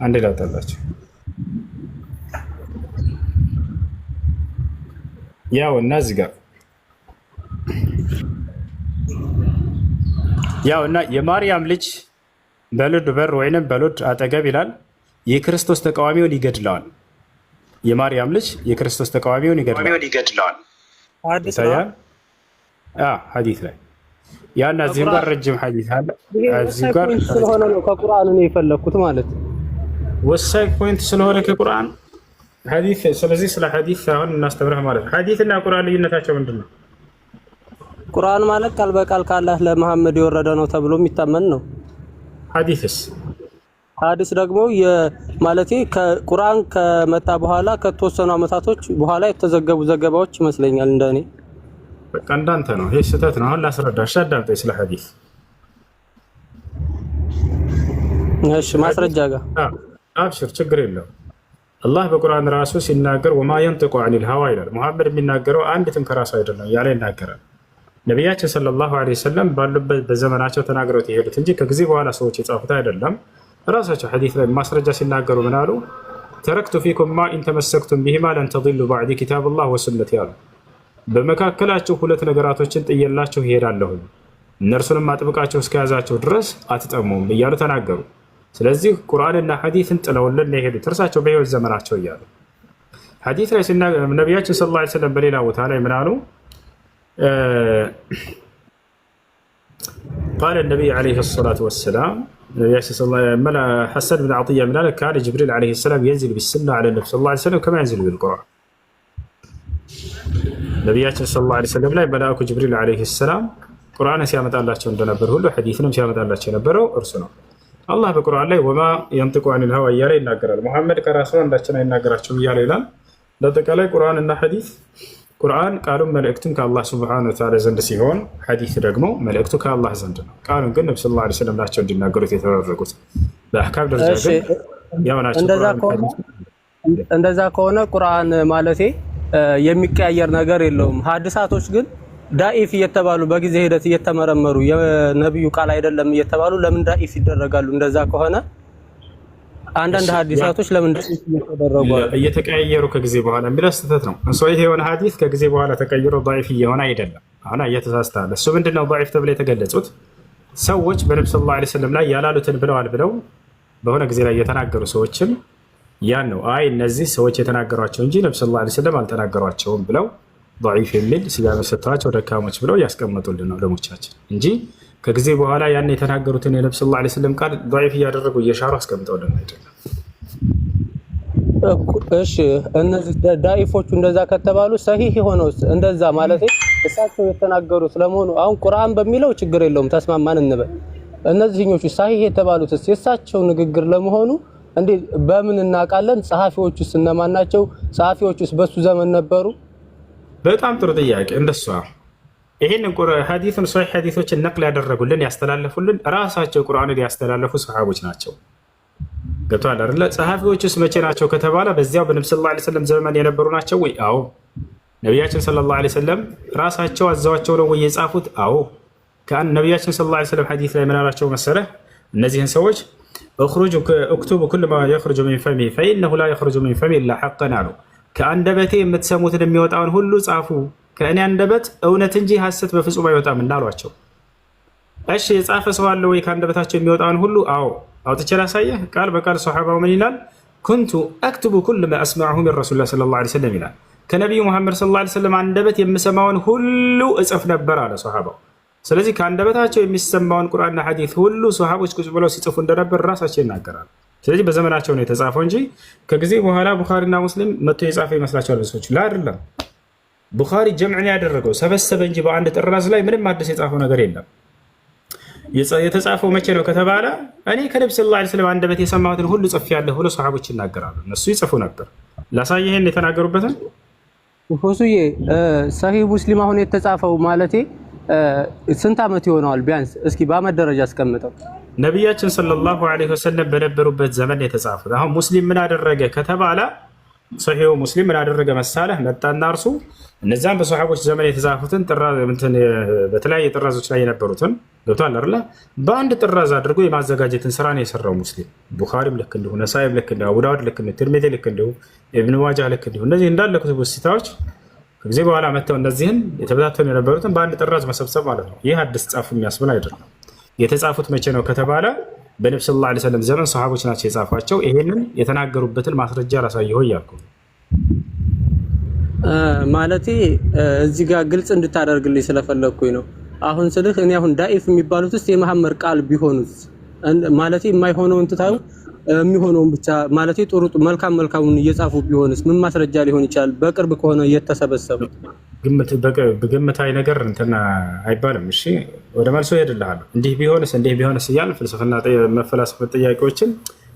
አንዴ ላውጣላችሁ። ያው እና እዚህ ጋር ያው እና የማርያም ልጅ በሉድ በር ወይንም በሉድ አጠገብ ይላል የክርስቶስ ተቃዋሚውን ይገድለዋል። የማርያም ልጅ የክርስቶስ ተቃዋሚውን ይገድለዋል። ይታያል ሐዲስ ላይ ያና እዚህ ጋር ረጅም ሐዲስ አለ። እዚህ ጋር ስለሆነ ነው ከቁርአን ነው የፈለኩት ማለት ወሳኝ ፖይንት ስለሆነ ከቁርአን ሐዲስ። ስለዚህ ስለ ሐዲስ አሁን እናስተምርህ ማለት ነው። ሐዲስና ቁርአን ልዩነታቸው ምንድነው? ቁርአን ማለት ቃል በቃል ከአላህ ለመሐመድ የወረደ ነው ተብሎ የሚታመን ነው። ሐዲስ ደግሞ ማለቴ ከቁርአን ከመጣ በኋላ ከተወሰኑ አመታቶች በኋላ የተዘገቡ ዘገባዎች ይመስለኛል እንደኔ። በቃ እንዳንተ ነው። ይሄ ስህተት ነው። አሁን ላስረዳሽ፣ አዳምጠኝ ስለ ሐዲስ። እሺ ማስረጃ ጋር አብሽር፣ ችግር የለውም። አላህ በቁርአን ራሱ ሲናገር ወማ የንጥቁ ዐኒል ሀዋ ይላል። ሙሐመድ የሚናገረው አንዲትም ከራሱ አይደለም ያለ ይናገራል። ነቢያችን ሰለላሁ ዐለይሂ ወሰለም ባሉበት በዘመናቸው ተናግረውት የሄዱት እንጂ ከጊዜ በኋላ ሰዎች የጻፉት አይደለም። ራሳቸው ሐዲስ ላይ ማስረጃ ሲናገሩ ምን አሉ? ተረክቱ ፊኩም ማ ኢን ተመሰክቱም ቢሂማ ለን ተዲሉ ባዕዲ ኪታቡላህ ወሱነቲ ያሉ። በመካከላችሁ ሁለት ነገራቶችን ጥየላችሁ ይሄዳለሁ፣ እነርሱንም አጥብቃችሁ እስከያዛችሁ ድረስ አትጠሙም እያሉ ተናገሩ። ስለዚህ ቁርአንና ሐዲስን ጥለውልን ነው የሄዱት እርሳቸው በህይወት ዘመናቸው እያሉ። ሐዲስ ላይ ነቢያችን ሰለላሁ ዐለይሂ ወሰለም በሌላ ቦታ ላይ ምን አሉ? ቃለ ነቢይ ዐለይሂ ሰላቱ ወሰላም ሐሰን ብን ዐጢያ ምን አለ? ካነ ጅብሪል ዐለይሂ ሰላም የንዚል ቢሱና ዐለ ነቢ ሰለላሁ ዐለይሂ ወሰለም ከማ የንዚል ቢልቁርአን። ነቢያችን ሰለላሁ ዐለይሂ ወሰለም ላይ መልአኩ ጅብሪል ዐለይሂ ሰላም ቁርአንን ሲያመጣላቸው እንደነበር ሁሉ ሐዲስንም ሲያመጣላቸው የነበረው እርሱ ነው። አላህ በቁርአን ላይ ወማ የንጥቁ አኒል ሀዋ እያለ ይናገራል። ሙሐመድ ከራሱ አንዳችን አይናገራቸውም እያለ ይላል። በአጠቃላይ ቁርአን እና ሐዲስ ቁርአን ቃሉን መልእክቱን ከአላህ ሱብሓነሁ ወተዓላ ዘንድ ሲሆን ሐዲስ ደግሞ መልእክቱ ከአላህ ዘንድ ነው። ቃሉን ግን ነብዩ ሰለላሁ ዐለይሂ ወሰለም ናቸው እንዲናገሩት የተደረጉት። በአህካም ደረጃ ግን ያው ናቸው። እንደዛ ከሆነ ቁርአን ማለቴ የሚቀያየር ነገር የለውም። ሐዲሳቶች ግን ዳኢፍ እየተባሉ በጊዜ ሂደት እየተመረመሩ የነብዩ ቃል አይደለም እየተባሉ ለምን ዳኢፍ ይደረጋሉ? እንደዛ ከሆነ አንዳንድ ሐዲሳቶች ለምን ዳኢፍ እየተደረጉ እየተቀያየሩ ከጊዜ በኋላ የሚለው ስህተት ነው። ሶሒህ የሆነ ሐዲስ ከጊዜ በኋላ ተቀይሮ ዳኢፍ እየሆነ አይደለም። አሁን እየተሳስተሃል። እሱ ምንድነው ዳኢፍ ተብለው የተገለጹት? ሰዎች በነብዩ ሰለላሁ ዐለይሂ ወሰለም ላይ ያላሉትን ብለዋል ብለው በሆነ ጊዜ ላይ የተናገሩ ሰዎችን ያን ነው አይ እነዚህ ሰዎች የተናገሯቸው እንጂ ነብዩ ሰለላሁ ዐለይሂ ወሰለም አልተናገሯቸውም ብለው ضعيف የሚል ስያሜ ሰጥተዋቸው ደካሞች ብለው ያስቀመጡልን ነው ለሞቻችን እንጂ ከጊዜ በኋላ ያን የተናገሩትን የነብዩ ሰለላሁ ዐለይሂ ወሰለም ቃል ضعيف እያደረጉ እየሻሩ አስቀምጠውልን አይደለም። እሺ እነዚህ ዳኢፎቹ እንደዛ ከተባሉ ሰሂህ የሆነው እንደዛ ማለት እሳቸው የተናገሩት ለመሆኑ አሁን ቁርአን በሚለው ችግር የለውም ተስማማን እንበል። እነዚህኞቹ ሰሂህ የተባሉት የእሳቸው ንግግር ለመሆኑ እንዴ በምን እናውቃለን? ጸሐፊዎቹስ እነማን ናቸው? ጸሐፊዎቹስ በሱ ዘመን ነበሩ? በጣም ጥሩ ጥያቄ። እንደሷ ይሄን ሐዲስን ሶሒህ ሐዲሶችን ነቅል ያደረጉልን ያስተላለፉልን ራሳቸው ቁርአንን ያስተላለፉ ሰሃቦች ናቸው። ገብቶሃል አይደለ? ጸሐፊዎቹስ መቼ ናቸው ከተባለ በዚያው በነብዩ ሰለላሁ ዐለይሂ ወሰለም ዘመን የነበሩ ናቸው ወይ? አዎ። ነቢያችን ሰለላሁ ዐለይሂ ወሰለም ራሳቸው አዘዋቸው ነው ወይ የጻፉት? አዎ። ነቢያችን ሰለላሁ ዐለይሂ ወሰለም ሐዲስ ላይ ምን አላቸው መሰለህ? እነዚህን ሰዎች እክቱቡ ኩል ማ የኽሩጁ ሚን ፈሚ ፈኢነሁ ላ የኽሩጁ ሚን ፈሚ ኢላ ሐቀን አሉ። ከአንደበቴ የምትሰሙትን የሚወጣውን ሁሉ ጻፉ፣ ከእኔ አንደበት እውነት እንጂ ሐሰት በፍጹም አይወጣም እናሏቸው። እሺ የጻፈ ሰው አለ ወይ ከአንደበታቸው የሚወጣውን ሁሉ? አዎ። አውጥቼ ላሳየህ። ቃል በቃል ሶሐባው ምን ይላል? ኩንቱ አክቱቡ ኩል ማ አስመዐሁ ሚን ረሱሊላህ ሰለላሁ ዐለይሂ ወሰለም ይላል። ከነቢዩ ሙሐመድ ሰለላሁ ዐለይሂ ወሰለም አንደበት የምሰማውን ሁሉ እጽፍ ነበር አለ ሶሐባው። ስለዚህ ከአንደበታቸው የሚሰማውን ቁርአንና ሐዲስ ሁሉ ሶሐቦች ቁጭ ብለው ሲጽፉ እንደነበር ራሳቸው ይናገራሉ። ስለዚህ በዘመናቸው ነው የተጻፈው እንጂ ከጊዜ በኋላ ቡኻሪና ሙስሊም መጥቶ የጻፈ ይመስላቸዋል ሰዎች። ላ አይደለም። ቡኻሪ ጀምዕን ያደረገው ሰበሰበ እንጂ በአንድ ጥራዝ ላይ ምንም አዲስ የጻፈው ነገር የለም። የተጻፈው መቼ ነው ከተባለ እኔ ከነብዩ ሰለላሁ ዐለይሂ ወሰለም አንደበት የሰማሁትን ሁሉ ጽፌያለሁ ብሎ ሶሐቦች ይናገራሉ። እነሱ ይጽፉ ነበር። ላሳየህ ይሄን የተናገሩበትን ሁሱዬ ሰሂህ ሙስሊም አሁን የተጻፈው ማለቴ ስንት ዓመት ይሆነዋል? ቢያንስ እስኪ በአመት ደረጃ አስቀምጠው። ነቢያችን ሰለላሁ ዐለይሂ ወሰለም በነበሩበት ዘመን የተጻፉት። አሁን ሙስሊም ምን አደረገ ከተባለ ሰሂሁ ሙስሊም ምን አደረገ መሳለህ? መጣና እርሱ እነዛን በሰሃቦች ዘመን የተጻፉትን በተለያየ ጥራዞች ላይ የነበሩትን ገብቷል አይደለ? በአንድ ጥራዝ አድርጎ የማዘጋጀትን ስራ ነው የሰራው ሙስሊም። ቡኻሪም ልክ እንዲሁ፣ ነሳኢም ልክ እንዲሁ፣ አቡ ዳውድ ልክ እንዲሁ፣ ትርሚዚ ልክ እንዲሁ፣ ኢብኑ ማጃህ ልክ እንዲሁ። እነዚህ እንዳለ ኩቱብ ሲታዎች ከጊዜ በኋላ መጥተው እነዚህን የተበታተኑ የነበሩትን በአንድ ጥራዝ መሰብሰብ ማለት ነው። ይህ አዲስ ጻፉ የሚያስብል አይደለም። የተጻፉት መቼ ነው ከተባለ በነብዩ ሰለላሁ ዐለይሂ ወሰለም ዘመን ሰሃቦች ናቸው የጻፏቸው። ይሄንን የተናገሩበትን ማስረጃ ላሳየው እያልኩ ማለቴ እዚህ ጋር ግልጽ እንድታደርግልኝ ስለፈለኩኝ ነው። አሁን ስልህ እኔ አሁን ዳኢፍ የሚባሉት ውስጥ የመሐመድ ቃል ቢሆኑት ማለቴ የማይሆነውን ትታዩ የሚሆነውን ብቻ ማለቴ ጥሩ መልካሙን እየጻፉ ቢሆንስ ምን ማስረጃ ሊሆን ይችላል? በቅርብ ከሆነ እየተሰበሰቡ ግምታዊ ነገር እንትና አይባልም። እሺ ወደ መልሶ እሄድልሃለሁ። እንዲህ ቢሆንስ እያልን ፍልስፍና መፈላሰፍ ጥያቄዎችን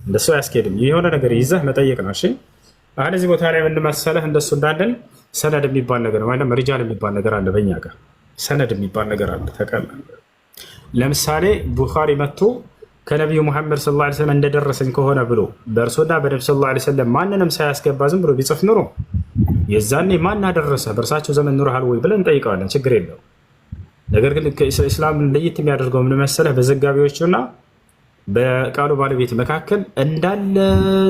እንደሱ አያስኬድም። የሆነ ነገር ይዘህ መጠየቅ ነው። እሺ አሁን እዚህ ቦታ ላይ ምን መሰለህ እንደሱ እንዳለን ሰነድ የሚባል ነገር ማለት ሪጃል የሚባል ነገር አለ። በእኛ ጋር ሰነድ የሚባል ነገር አለ። ተቀላ ለምሳሌ ቡኻሪ መጥቶ ከነቢዩ ሙሐመድ ሰለላሁ ዐለይሂ ወሰለም እንደደረሰኝ ከሆነ ብሎ በእርሶና በነብዩ ሰለላሁ ዐለይሂ ወሰለም ማንንም ሳያስገባ ዝም ብሎ ቢጽፍ ኑሮ የዛኔ ማን አደረሰ በእርሳቸው ዘመን ኑረሃል ወይ ብለን እንጠይቀዋለን። ችግር የለው። ነገር ግን ከእስላም ለየት የሚያደርገው ምን መሰለህ? በዘጋቢዎቹና በቃሉ ባለቤት መካከል እንዳለ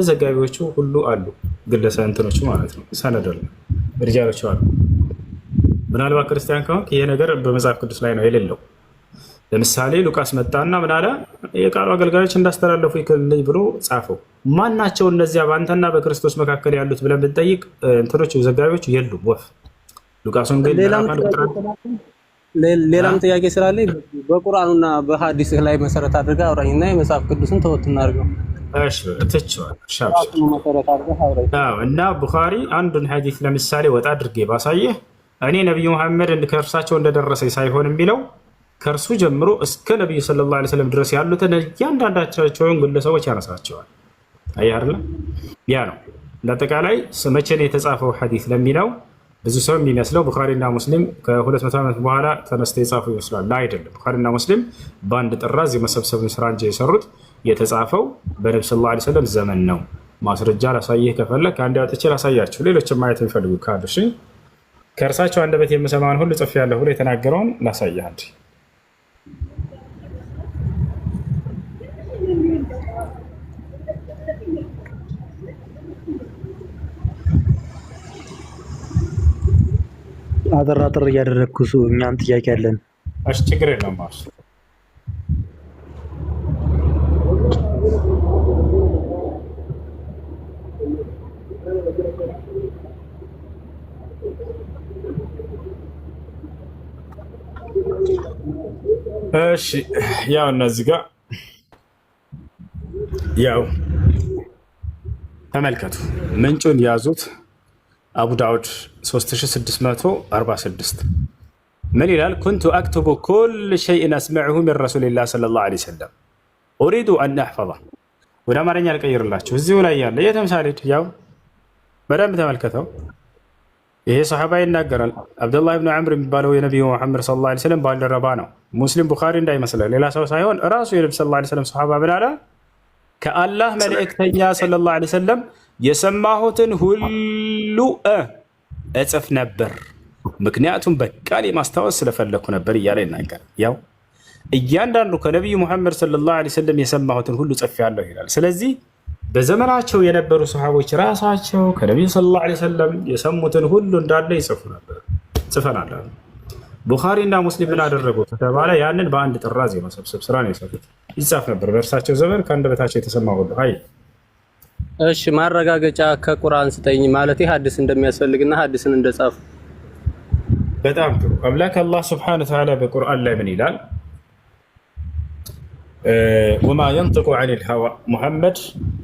ዘጋቢዎቹ ሁሉ አሉ። ግለሰብ እንትኖቹ ማለት ነው። ሰነድ አለ፣ ሪጃሎቹ አሉ። ምናልባት ክርስቲያን ከሆንክ ይሄ ነገር በመጽሐፍ ቅዱስ ላይ ነው የሌለው። ለምሳሌ ሉቃስ መጣና ምን አለ? የቃሉ አገልጋዮች እንዳስተላለፉ ይክልልኝ ብሎ ጻፈው። ማናቸው እነዚያ በአንተና በክርስቶስ መካከል ያሉት ብለን ብንጠይቅ እንትኖቹ ዘጋቢዎቹ የሉም። ወፍ ሉቃሱን ግን ሌላም ጥያቄ ስላለ በቁርአኑና በሐዲስ ላይ መሰረት አድርጋ አውራኝና የመጽሐፍ ቅዱስን ተወት እናድርገው። እሺ እና ቡኻሪ አንዱን ሐዲስ ለምሳሌ ወጣ አድርጌ ባሳየህ እኔ ነብዩ መሐመድ ከእርሳቸው እንደደረሰኝ ሳይሆን የሚለው ከእርሱ ጀምሮ እስከ ነቢዩ ሰለላሁ ዐለይሂ ወሰለም ድረስ ያሉትን እያንዳንዳቸውን ግለሰቦች ያነሳቸዋል። አያርለ ያ ነው ለአጠቃላይ መቼ ነው የተጻፈው ሐዲስ ለሚለው ብዙ ሰው የሚመስለው ቡኻሪና ሙስሊም ከ200 ዓመት በኋላ ተነስተው የጻፉ ይመስላል። አይደለም። ቡኻሪና ሙስሊም በአንድ ጥራዝ የመሰብሰብን ስራ እንጂ የሰሩት የተጻፈው በነብዩ ሰለላሁ ዐለይሂ ወሰለም ዘመን ነው። ማስረጃ ላሳየህ ከፈለክ አንድ አውጥቼ ላሳያችሁ። ሌሎችም ማየት የሚፈልጉ ካሉ እሺ፣ ከእርሳቸው አንደበት የምሰማውን ሁሉ ጽፌያለሁ ብሎ የተናገረውን ላሳየህ አንዴ። አጠራጥር እያደረግኩ እኛም ጥያቄ አለን። እሺ ችግር የለውም። እሺ ያው እነዚህ ጋር ያው ተመልከቱ፣ ምንጩን ያዙት። አቡ ዳውድ 3646 ምን ይላል? ኩንቱ አክቱቡ ኩል ሸይን አስመዕሁ ሚን ረሱሊላህ ሰለላሁ ዐለይሂ ወሰለም ኡሪዱ አን አሕፈظ። ወደ አማርኛ ልቀይርላችሁ። እዚሁ ላይ ያለ የተምሳሌት ያው በደንብ ተመልከተው። ይሄ ሰሓባ ይናገራል። አብዱላህ ብን ዐምር የሚባለው የነቢዩ መሐመድ ሰለላሁ ዐለይሂ ወሰለም ባልደረባ ነው። ሙስሊም ቡኻሪ እንዳይመስልህ ሌላ ሰው ሳይሆን እራሱ የነቢ ሰለላሁ ዐለይሂ ወሰለም ሰሓባ ምን አለ? ከአላህ መልእክተኛ ሰለላሁ ዐለይሂ ወሰለም የሰማሁትን ሁሉ እጽፍ ነበር፣ ምክንያቱም በቃሌ ማስታወስ ስለፈለኩ ነበር እያለ ይናገራል። ያው እያንዳንዱ ከነቢዩ ሙሐመድ ሰለላሁ ዐለይሂ ወሰለም የሰማሁትን ሁሉ ጽፌያለሁ ይላል። ስለዚህ በዘመናቸው የነበሩ ሰሃቦች ራሳቸው ከነቢዩ ሰለላሁ ዐለይሂ ወሰለም የሰሙትን ሁሉ እንዳለ ይጽፉ ነበር። ጽፈናል። ቡኻሪ እና ሙስሊም ምን አደረጉ ከተባለ ያንን በአንድ ጥራዝ የመሰብሰብ ስራ ነው የሰሩት። ይጻፍ ነበር በእርሳቸው ዘመን ከአንደበታቸው የተሰማ ሁሉ። አይ እሺ፣ ማረጋገጫ ከቁርአን ስጠኝ ማለት ሐዲስ እንደሚያስፈልግና ሐዲስን እንደጻፉ። በጣም ጥሩ። አምላክ አላህ ሱብሓነሁ ወተዓላ በቁርአን ላይ ምን ይላል? ወማ የንጥቁ ዐኒል ሀዋ፣ ሙሐመድ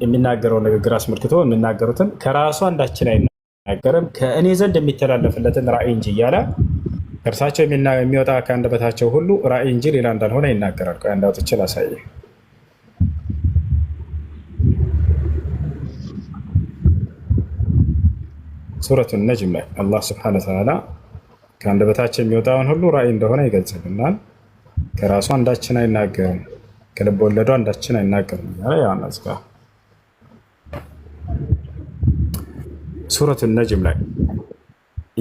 የሚናገረው ንግግር አስመልክቶ የሚናገሩትን ከራሱ አንዳችን አይናገርም ከእኔ ዘንድ የሚተላለፍለትን ራእይ እንጂ እያለ ከእርሳቸው የሚወጣ ከአንደበታቸው ሁሉ ራእይ እንጂ ሌላ እንዳልሆነ ይናገራል። ከአንድ አውጥቼ ላሳየህ። ሱረቱ ነጅም ላይ አላህ ሱብሓነሁ ወተዓላ ከአንደበታቸው የሚወጣውን ሁሉ ራእይ እንደሆነ ይገልጽልናል። ከራሱ አንዳችን አይናገርም ከልብ ወለዱ አንዳችን አይናገርም ያለ ያናዝጋ ሱረቱ ነጅም ላይ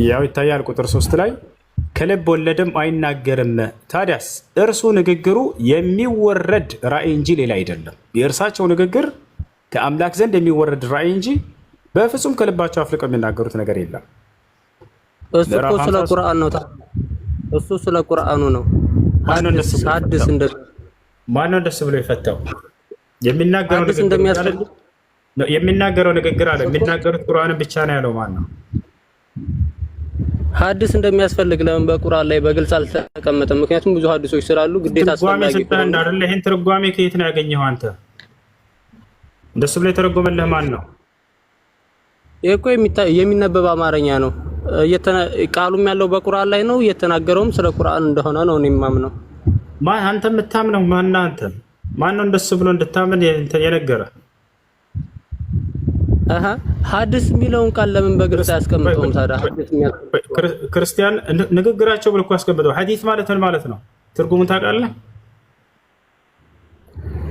ያው ይታያል። ቁጥር 3 ላይ ከልብ ወለድም አይናገርም፣ ታዲያስ እርሱ ንግግሩ የሚወረድ ራእይ እንጂ ሌላ አይደለም። የእርሳቸው ንግግር ከአምላክ ዘንድ የሚወረድ ራእይ እንጂ በፍጹም ከልባቸው አፍልቀው የሚናገሩት ነገር የለም። እሱ እኮ ስለ ቁርአን ነው። እሱ ስለ ቁርአኑ ነው። ሐዲስ እንደ ማነው ደስ ብሎ የፈታው? የሚናገረው ንግግር አለ። የሚናገሩት ቁርአንን ብቻ ነው ያለው ማን ነው? ሐዲስ እንደሚያስፈልግ ለምን በቁርአን ላይ በግልጽ አልተቀመጠም? ምክንያቱም ብዙ ሐዲሶች ስላሉ ግዴታ አስፈላጊ ነው አይደል? ይሄን ትርጓሜ ከየት ነው ያገኘኸው አንተ? ደስ ብሎ የተረጎመልህ ማን ነው? ይሄ እኮ የሚነበብ አማርኛ ነው። ቃሉም ያለው በቁርአን ላይ ነው። እየተናገረውም ስለ ቁርአን እንደሆነ ነው እኔ የማምነው። አንተ የምታምነው ማን? አንተ ማን ነው እንደሱ ብሎ እንድታምን የነገረ? ሐዲስ የሚለውን ቃል ለምን በግልጽ አያስቀምጠውም ታዲያ? ክርስቲያን ንግግራቸው ብሎ እኮ አስቀምጠው። ሐዲስ ማለት ምን ማለት ነው? ትርጉሙን ታውቃለህ?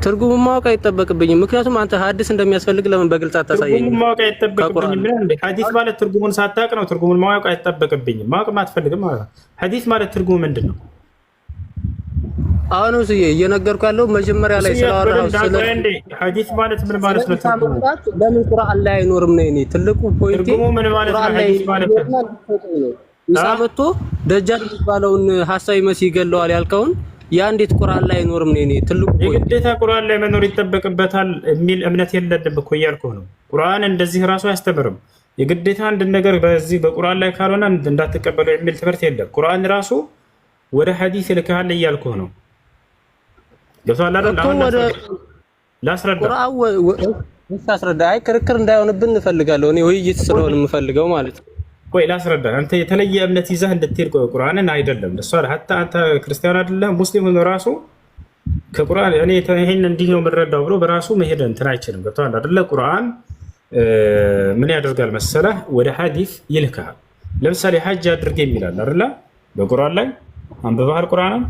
ትርጉሙን ማወቅ አይጠበቅብኝም። ምክንያቱም አንተ ሐዲስ እንደሚያስፈልግ ለምን በግልጽ አታሳየኝም? ትርጉሙን ማወቅ አይጠበቅብኝም። ሐዲስ ማለት ትርጉሙን ሳታውቅ ነው ትርጉሙን ማወቅ አይጠበቅብኝም። ማወቅ አትፈልግም ማለት ነው። ሐዲስ ማለት ትርጉሙ ምንድን ነው? አሁን እየነገርኩ ያለው መጀመሪያ ላይ ስለዋራው ሐዲስ ማለት ምን ማለት ነው? ትርጉሙ ለምን ቁርአን ላይ አይኖርም ነው? እኔ ትልቁ ፖይንት ትርጉሙ ምን ማለት ነው? ሐዲስ ማለት ነው ኢሳመቶ ደጃል የሚባለውን ሐሳዊ መሲህ ይገለዋል ያልከውን ያ እንዴት ቁርአን ላይ አይኖርም ነው? እኔ ትልቁ ፖይንት ግዴታ ቁርአን ላይ መኖር ይጠበቅበታል የሚል እምነት የለንም እኮ እያልኩህ ነው። ቁርአን እንደዚህ ራሱ አያስተምርም። የግዴታ አንድ ነገር በዚህ በቁርአን ላይ ካልሆነ እንዳትቀበለው የሚል ትምህርት የለም። ቁርአን ራሱ ወደ ሐዲስ ይልካል እያልኩህ ነው። ገብቶሃል አይደል? አሁን ላስረዳ። አይ ክርክር እንዳይሆንብን እንፈልጋለሁ። እኔ ውይይት ስለሆነ የምፈልገው ማለት ነው። ቆይ ላስረዳ። አንተ የተለየ እምነት ይዘህ እንድትሄድ ቁርአንን አይደለም እሷ ሀታ አንተ ክርስቲያን አይደለም ሙስሊም ሆኖ ራሱ ከቁርአን እኔ ይሄን እንዲህ ነው የምረዳው ብሎ በራሱ መሄድ እንትን አይችልም። ገብቶሃል አይደለ? ቁርአን ምን ያደርጋል መሰለህ? ወደ ሐዲስ ይልካል። ለምሳሌ ሐጅ አድርግ የሚላል አይደለ? በቁርአን ላይ አንብበሃል ቁርአንን?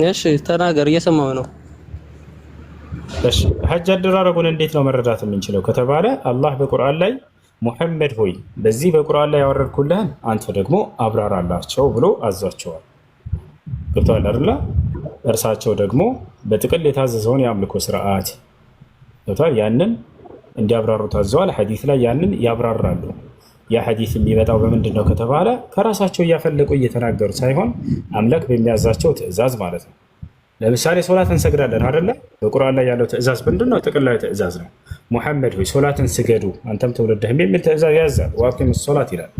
እሺ ተናገር፣ እየሰማሁ ነው። እሺ ሐጅ አደራረጉን እንዴት ነው መረዳት የምንችለው ከተባለ አላህ በቁርአን ላይ ሙሐመድ ሆይ በዚህ በቁርአን ላይ ያወረድኩልህን አንተ ደግሞ አብራራላቸው ብሎ አዟቸዋል። ገብቶሃል አይደለ? እርሳቸው ደግሞ በጥቅል የታዘዘውን የአምልኮ ስርዓት ያንን እንዲያብራሩ ታዘዋል። ሐዲስ ላይ ያንን ያብራራሉ። ያ ሐዲስ የሚመጣው በምንድን ነው ከተባለ ከራሳቸው እያፈለቁ እየተናገሩ ሳይሆን አምላክ በሚያዛቸው ትእዛዝ ማለት ነው። ለምሳሌ ሶላት እንሰግዳለን አይደለ? በቁርአን ላይ ያለው ትእዛዝ ምንድን ነው? ጥቅላዊ ትእዛዝ ነው። ሙሐመድ ሆይ ሶላትን ስገዱ አንተም ትውልድህም የሚል ትእዛዝ ያዛል። ወአቂም ሶላት ይላል።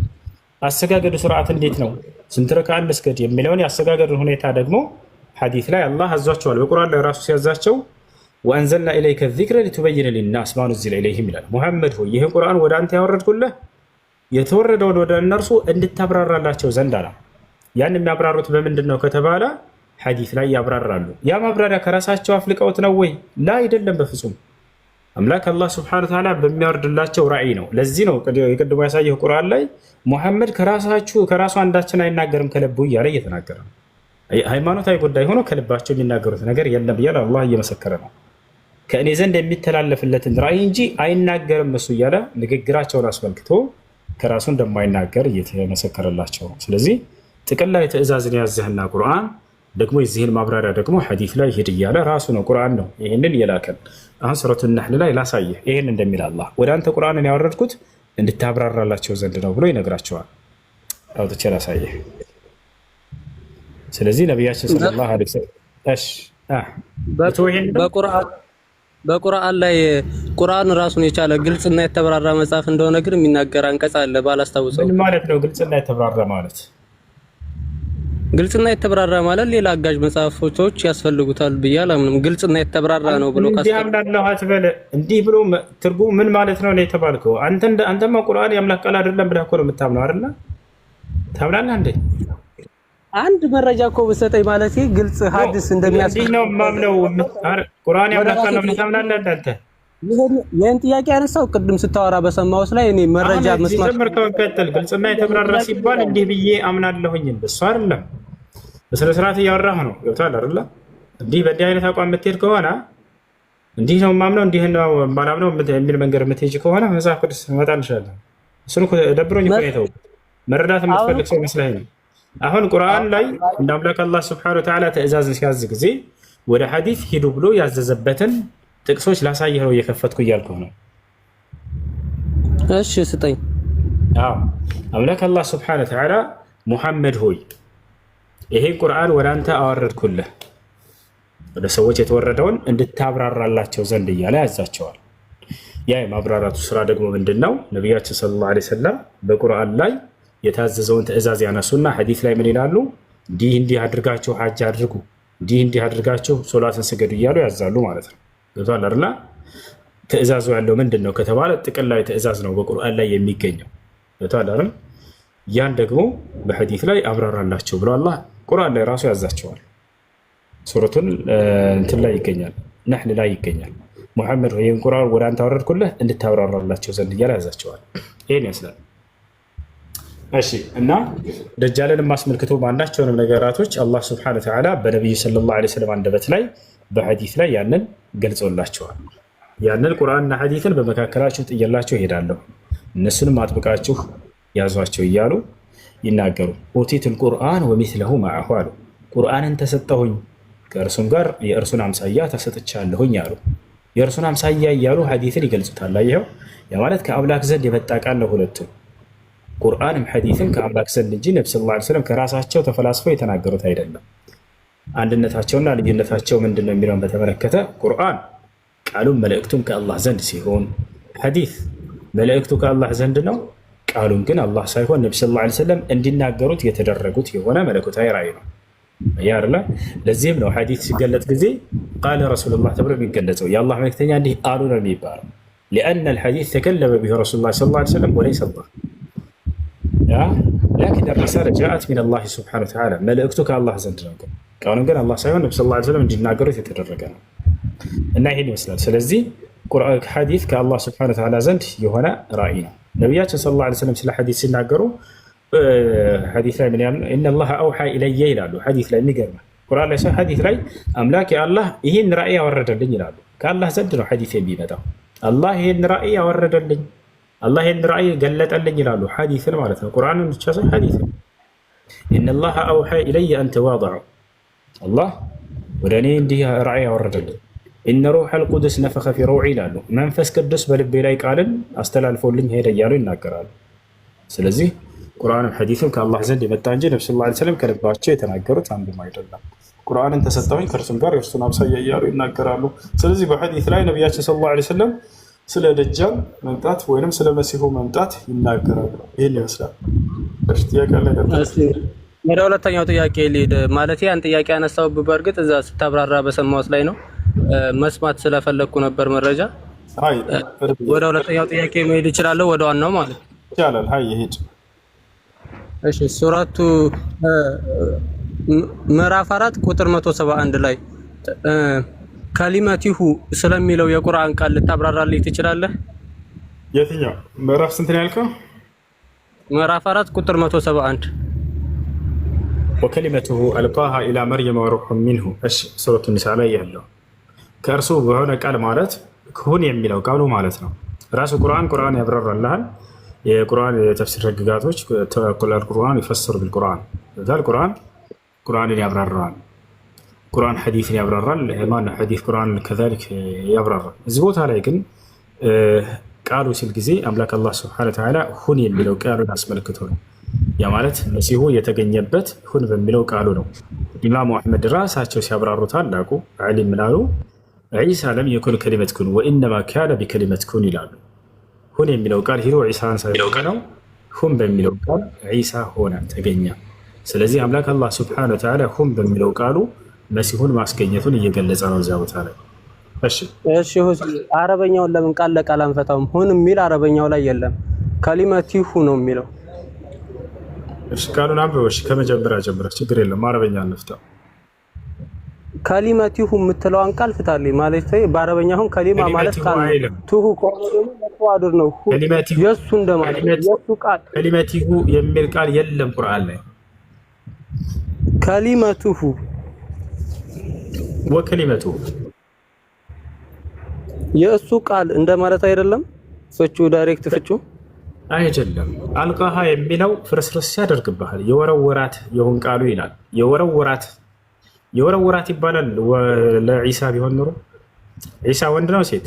አሰጋገዱ ስርዓት እንዴት ነው? ስንት ረክዓ እንስገድ የሚለውን የአሰጋገዱን ሁኔታ ደግሞ ሐዲስ ላይ አላህ አዟቸዋል። በቁርአን ላይ ራሱ ሲያዛቸው ወአንዘልና ኢለይከ ዚክረ ሊቱበይነ ሊናስ ማ ኑዚለ ኢለይሂም ይላል። ሙሐመድ ሆይ ይህን ቁርአን ወደ አንተ ያወረድኩልህ የተወረደውን ወደ እነርሱ እንድታብራራላቸው ዘንድ አላ። ያን የሚያብራሩት በምንድን ነው ከተባለ ሐዲስ ላይ ያብራራሉ። ያ ማብራሪያ ከራሳቸው አፍልቀውት ነው ወይ? ላ አይደለም፣ በፍጹም አምላክ አላህ ሱብሓነሁ ወተዓላ በሚያወርድላቸው ራእይ ነው። ለዚህ ነው የቅድሞ ያሳየው ቁርአን ላይ ሙሐመድ ከራሱ አንዳችን አይናገርም ከልቡ እያለ እየተናገረ ነው። ሃይማኖታዊ ጉዳይ ሆኖ ከልባቸው የሚናገሩት ነገር የለም እያለ አላህ እየመሰከረ ነው። ከእኔ ዘንድ የሚተላለፍለትን ራእይ እንጂ አይናገርም እሱ እያለ ንግግራቸውን አስመልክቶ ከራሱ እንደማይናገር እየተመሰከረላቸው። ስለዚህ ጥቅላዊ ትእዛዝን ያዘህና ቁርአን ደግሞ የዚህን ማብራሪያ ደግሞ ሐዲስ ላይ ሂድ እያለ ራሱ ነው ቁርአን ነው ይህንን የላከን። አሁን ሱረቱ ነህል ላይ ላሳየህ ይህን እንደሚል አላህ ወደ አንተ ቁርአንን ያወረድኩት እንድታብራራላቸው ዘንድ ነው ብሎ ይነግራቸዋል። አውጥቼ ላሳየህ። ስለዚህ ነቢያችን ሰለላሁ ዐለይሂ ወሰለም በቁርአን ላይ ቁርአን ራሱን የቻለ ግልጽና የተብራራ መጽሐፍ እንደሆነ ግን የሚናገር አንቀጽ አለ ባላስታውሰው። ምን ማለት ነው ግልጽና የተብራራ ማለት? ግልጽና የተብራራ ማለት ሌላ አጋዥ መጽሐፎች ያስፈልጉታል ብዬ አላምንም። ግልጽና የተብራራ ነው ብሎ እንዲህ ብሎ ትርጉሙ ምን ማለት ነው የተባልከው? አንተማ ቁርአን የአምላክ ቃል አይደለም ብለህ እኮ ነው የምታምነው አይደለ? ታምናለህ እንዴ? አንድ መረጃ እኮ ብትሰጠኝ ማለት ግልጽ ሐዲስ እንደሚያስፈልግ ነው የማምነው። ቁርአን የአምላክ ቃል ነው ታምናለህ አንተ? ይሄን ጥያቄ ያነሳው ቅድም ስታወራ በሰማሁት ላይ እኔ መረጃ መስማት ጀመርከው። ቀጥል። ግልጽና የተብራራ ሲባል እንዲህ ብዬ አምናለሁኝ እሱ አይደለም። በስነ ስርዓት እያወራህ ነው። ገብቶሃል አይደለ? እንዲህ በእንዲህ አይነት አቋም የምትሄድ ከሆነ እንዲህ ነው የማምነው እንዲህ ነው የማላምነው የሚል መንገድ የምትሄጂ ከሆነ መጽሐፍ ቅዱስ እመጣልሻለሁ። እሱን እኮ ደብሮኝ እኮ ነው የተውኩት። መረዳት የምትፈልግ ሰው መስለኝ ነው። አሁን ቁርአን ላይ እንደ አምላክ አላህ ሱብሓነሁ ወተዓላ ትእዛዝን ሲያዝ ጊዜ ወደ ሐዲስ ሂዱ ብሎ ያዘዘበትን ጥቅሶች ላሳየህ ነው እየከፈትኩ እያልኩህ ነው። እሺ ስጠኝ። አዎ አምላክ አላህ ሱብሓነሁ ወተዓላ ሙሐመድ ሆይ ይሄን ቁርአን ወደ አንተ አወረድኩልህ ወደ ሰዎች የተወረደውን እንድታብራራላቸው ዘንድ እያለ ያዛቸዋል። ያ የማብራራቱ ስራ ደግሞ ምንድን ነው? ነቢያችን ሰለላሁ ዐለይሂ ወሰለም በቁርአን ላይ የታዘዘውን ትእዛዝ ያነሱና ሐዲስ ላይ ምን ይላሉ? እንዲህ አድርጋችሁ ሐጅ አድርጉ፣ እንዲህ አድርጋችሁ ሶላትን ስገዱ እያሉ ያዛሉ ማለት ነው። ገብቶሃል አይደል? ትእዛዙ ያለው ምንድን ነው ከተባለ ጥቅላዊ ትእዛዝ ነው በቁርአን ላይ የሚገኘው። ገብቶሃል አይደል? ያን ደግሞ በሐዲስ ላይ አብራራላቸው ብሎ አላህ ቁርአን ላይ ራሱ ያዛቸዋል። ሱረቱን እንትን ላይ ይገኛል፣ ነህል ላይ ይገኛል። ሙሐመድ ይህን ቁርአን ወደ አንተ አወረድኩልህ እንድታብራራላቸው ዘንድ እያለ ያዛቸዋል። ይህን ይመስላል። እሺ እና ደጃልን ማስመልክቶ ማናቸውንም ነገራቶች አላህ ሱብሓነሁ ወተዓላ በነቢዩ ሰለላሁ ዐለይሂ ወሰለም አንደበት ላይ በሐዲስ ላይ ያንን ገልጾላቸዋል። ያንን ቁርአንና ሐዲስን በመካከላችሁ ጥየላቸው ይሄዳለሁ እነሱንም አጥብቃችሁ ያዟቸው እያሉ ይናገሩ። ኡቲቱል ቁርአን ወሚስለሁ መዐሁ አሉ። ቁርአንን ተሰጠሁኝ ከእርሱም ጋር የእርሱን አምሳያ ተሰጥቻለሁኝ አሉ። የእርሱን አምሳያ እያሉ ሐዲስን ይገልጹታል። ይኸው ያ ማለት ከአምላክ ዘንድ የመጣ ቃል ነው ሁለቱም ቁርአንም ሐዲስም ከአምላክ ዘንድ እንጂ ነብዩ ሰለላሁ ዐለይሂ ወሰለም ከራሳቸው ተፈላስፈው የተናገሩት አይደለም። አንድነታቸውና ልዩነታቸው ምንድን ነው የሚለውን በተመለከተ ቁርአን ቃሉም መልእክቱም ከአላህ ዘንድ ሲሆን ሐዲስ መልእክቱ ከአላህ ዘንድ ነው፣ ቃሉም ግን አላህ ሳይሆን ነብዩ ሰለላሁ ዐለይሂ ወሰለም እንዲናገሩት የተደረጉት የሆነ መለኮታዊ ራእይ ነው። ያርላ ለዚህም ነው ሐዲስ ሲገለጥ ጊዜ ቃለ ረሱሉላህ ተብሎ የሚገለጸው የአላህ መልእክተኛ እንዲህ አሉ ነው የሚባለው። لأن الحديث تكلم به رسول الله صلى الله عليه وسلم وليس الله لكن الرسالة جاءت من الله سبحانه وتعالى ملائكتك الله زندنا كانوا قال الله سبحانه النبي صلى الله عليه وسلم እንዲናገሩት የተደረገ ነው እና ይሄን ይመስላል። ስለዚህ ቁርአን ሐዲስ ከአላህ ስብሐነሁ ወተዓላ ዘንድ የሆነ ራእይ ነው። ነብያችን ሰለላሁ ዐለይሂ ወሰለም ስለ ሐዲስ ሲናገሩ ሐዲስ ላይ ምን ያምኑ ኢነላህ አውሐ ኢለየ ይላሉ። ሐዲስ ላይ የሚገርም ቁርአን ላይ ሳይሆን ሐዲስ ላይ አምላክ አላህ ይሄን ራእይ ያወረደልኝ ይላሉ። ከአላህ ዘንድ ነው ሐዲስ የሚመጣው። አላህ ይሄን ራእይ ያወረደልኝ፣ አላህ ይሄን ራእይ ገለጠልኝ ይላሉ። ሐዲስን ማለት ነው። ቁርአንን ብቻ ሳይሆን ሐዲስን ኢነላህ አውሐ ኢለየ አን ተዋضዑ አላህ ወደ እኔ እንዲህ ራእይ ያወረደልኝ ኢነ ሩሐል ቁዱስ ነፈኸ ፊ ሩዒ ይላሉ። መንፈስ ቅዱስ በልቤ ላይ ቃልን አስተላልፎልኝ ሄደ እያሉ ይናገራሉ። ስለዚህ ቁርአንም ሐዲስም ከአላህ ዘንድ የመጣ እንጂ ነብዩ ሰለላሁ ዐለይሂ ወሰለም ከልባቸው የተናገሩት አንዱም አይደለም። ቁርአንን ተሰጠሁኝ ከእርሱም ጋር የእርሱን አምሳያ እያሉ ይናገራሉ። ስለዚህ በሐዲስ ላይ ነቢያችን ሰለላሁ ዐለይሂ ወሰለም ስለ ደጃል መምጣት ወይንም ስለ መሲሁ መምጣት ይናገራሉ። ይህን ይመስላል። ጥያቄ አለ? ወደ ሁለተኛው ጥያቄ ልሂድ። ማለት ያን ጥያቄ ያነሳሁብህ በእርግጥ እዛ ስታብራራ በሰማሁት ላይ ነው፣ መስማት ስለፈለግኩ ነበር መረጃ። ወደ ሁለተኛው ጥያቄ መሄድ እችላለሁ? ወደ ዋናው ማለት ይቻላል። ሀይ ይሄድ። እሺ ሱረቱ ምዕራፍ 4 ቁጥር 171 ላይ ከሊመቲሁ ስለሚለው የቁርአን ቃል ልታብራራልኝ ትችላለህ? የትኛው ምዕራፍ ስንት ነው ያልከው? ምዕራፍ 4 ቁጥር 171 ወከሊመቱሁ አልቃሃ ኢላ መርየም ወሩሑን ሚንሁ። እሺ ሱረቱ ኒሳ ላይ ያለው ከእርሱ በሆነ ቃል ማለት ሁን የሚለው ቃሉ ማለት ነው። ራሱ ቁርአን ያብራራልሃል። የቁርአን የተፍሲር ህግጋቶች ቁርአን ይፈስሩ ቢልቁርአን ዛል ቁርአንን ያብራራል። ቁርአን ሐዲስን ያብራራል። ማነው ሐዲስ ቁርአን ከዛልክ ያብራራል። እዚህ ቦታ ላይ ግን ቃሉ ሲል ጊዜ አምላክ አላህ ሱብሓነሁ ወተዓላ ሁን የሚለው ቃሉን አስመልክቶ ነው። ያ ማለት መሲሁ የተገኘበት ሁን በሚለው ቃሉ ነው። ኢማሙ አሕመድ ራሳቸው ሲያብራሩት አላቁ ዓሊም ምናሉ ዒሳ ለም የኩን ከሊመት ኩን ወኢነማ ካነ ቢከሊመት ኩን ይላሉ። ሁን የሚለው ቃል ሂዶ ዒሳን ሳይሆነው ሁን በሚለው ቃል ዒሳ ሆነ ተገኘ። ስለዚህ አምላክ አላህ ሱብሓነሁ ወተዓላ ሁን በሚለው ቃሉ መሲሁን ማስገኘቱን እየገለጸ ነው እዚያ ቦታ ላይ። እሺ አረበኛውን ለምን ቃል ለቃል አንፈታውም? ሁን የሚል አረበኛው ላይ የለም፣ ከሊመቲሁ ነው የሚለው። እሺ ቃሉን አንብበሽ ከመጀመሪያ ጀምረሽ ችግር የለም አረበኛ አንፍታው። ከሊመቲሁ የምትለዋን ቃል ፍታልኝ ማለት በአረበኛ አሁን ከሊማ ማለት ቃል ቱሁ ቆሞ ደግሞ መጥዋድር ነው። የሱ እንደማለት የሱ ቃል ከሊመቲሁ የሚል ቃል የለም ቁርአን ላይ። ከሊመቱሁ ወከሊመቱሁ የእሱ ቃል እንደማለት አይደለም። ፍቹ ዳይሬክት ፍቹ አይደለም። አልቃሃ የሚለው ፍርስርስ ያደርግብሃል። የወረወራት የሆን ቃሉ ይላል። የወረወራት ይባላል። ለዒሳ ቢሆን ኑሮ ዒሳ ወንድ ነው ሴት?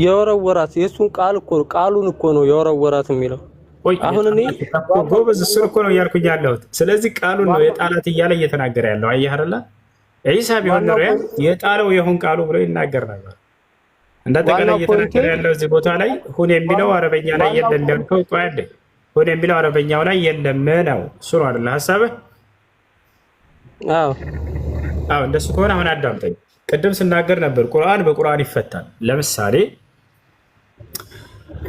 የወረወራት የእሱን ቃል እኮ ቃሉን እኮ ነው የወረወራት የሚለው። አሁን እኔ ጎበዝ እሱን እኮ ነው እያልኩኝ ያለሁት። ስለዚህ ቃሉን ነው የጣላት እያለ እየተናገረ ያለው። አየህ አይደለ? ዒሳ ቢሆን ኑሮ የጣለው የሆን ቃሉ ብሎ ይናገር ነበር። እንደተቀለ እየተናገረ ያለው እዚህ ቦታ ላይ ሁን የሚለው አረበኛ ላይ የለም ያልከው ቆያለ። ሁን የሚለው አረበኛው ላይ የለም ነው። እሱ ነው አይደል ሐሳብህ? አዎ እንደሱ ከሆነ አሁን አዳምጠኝ። ቅድም ስናገር ነበር ቁርአን በቁርአን ይፈታል። ለምሳሌ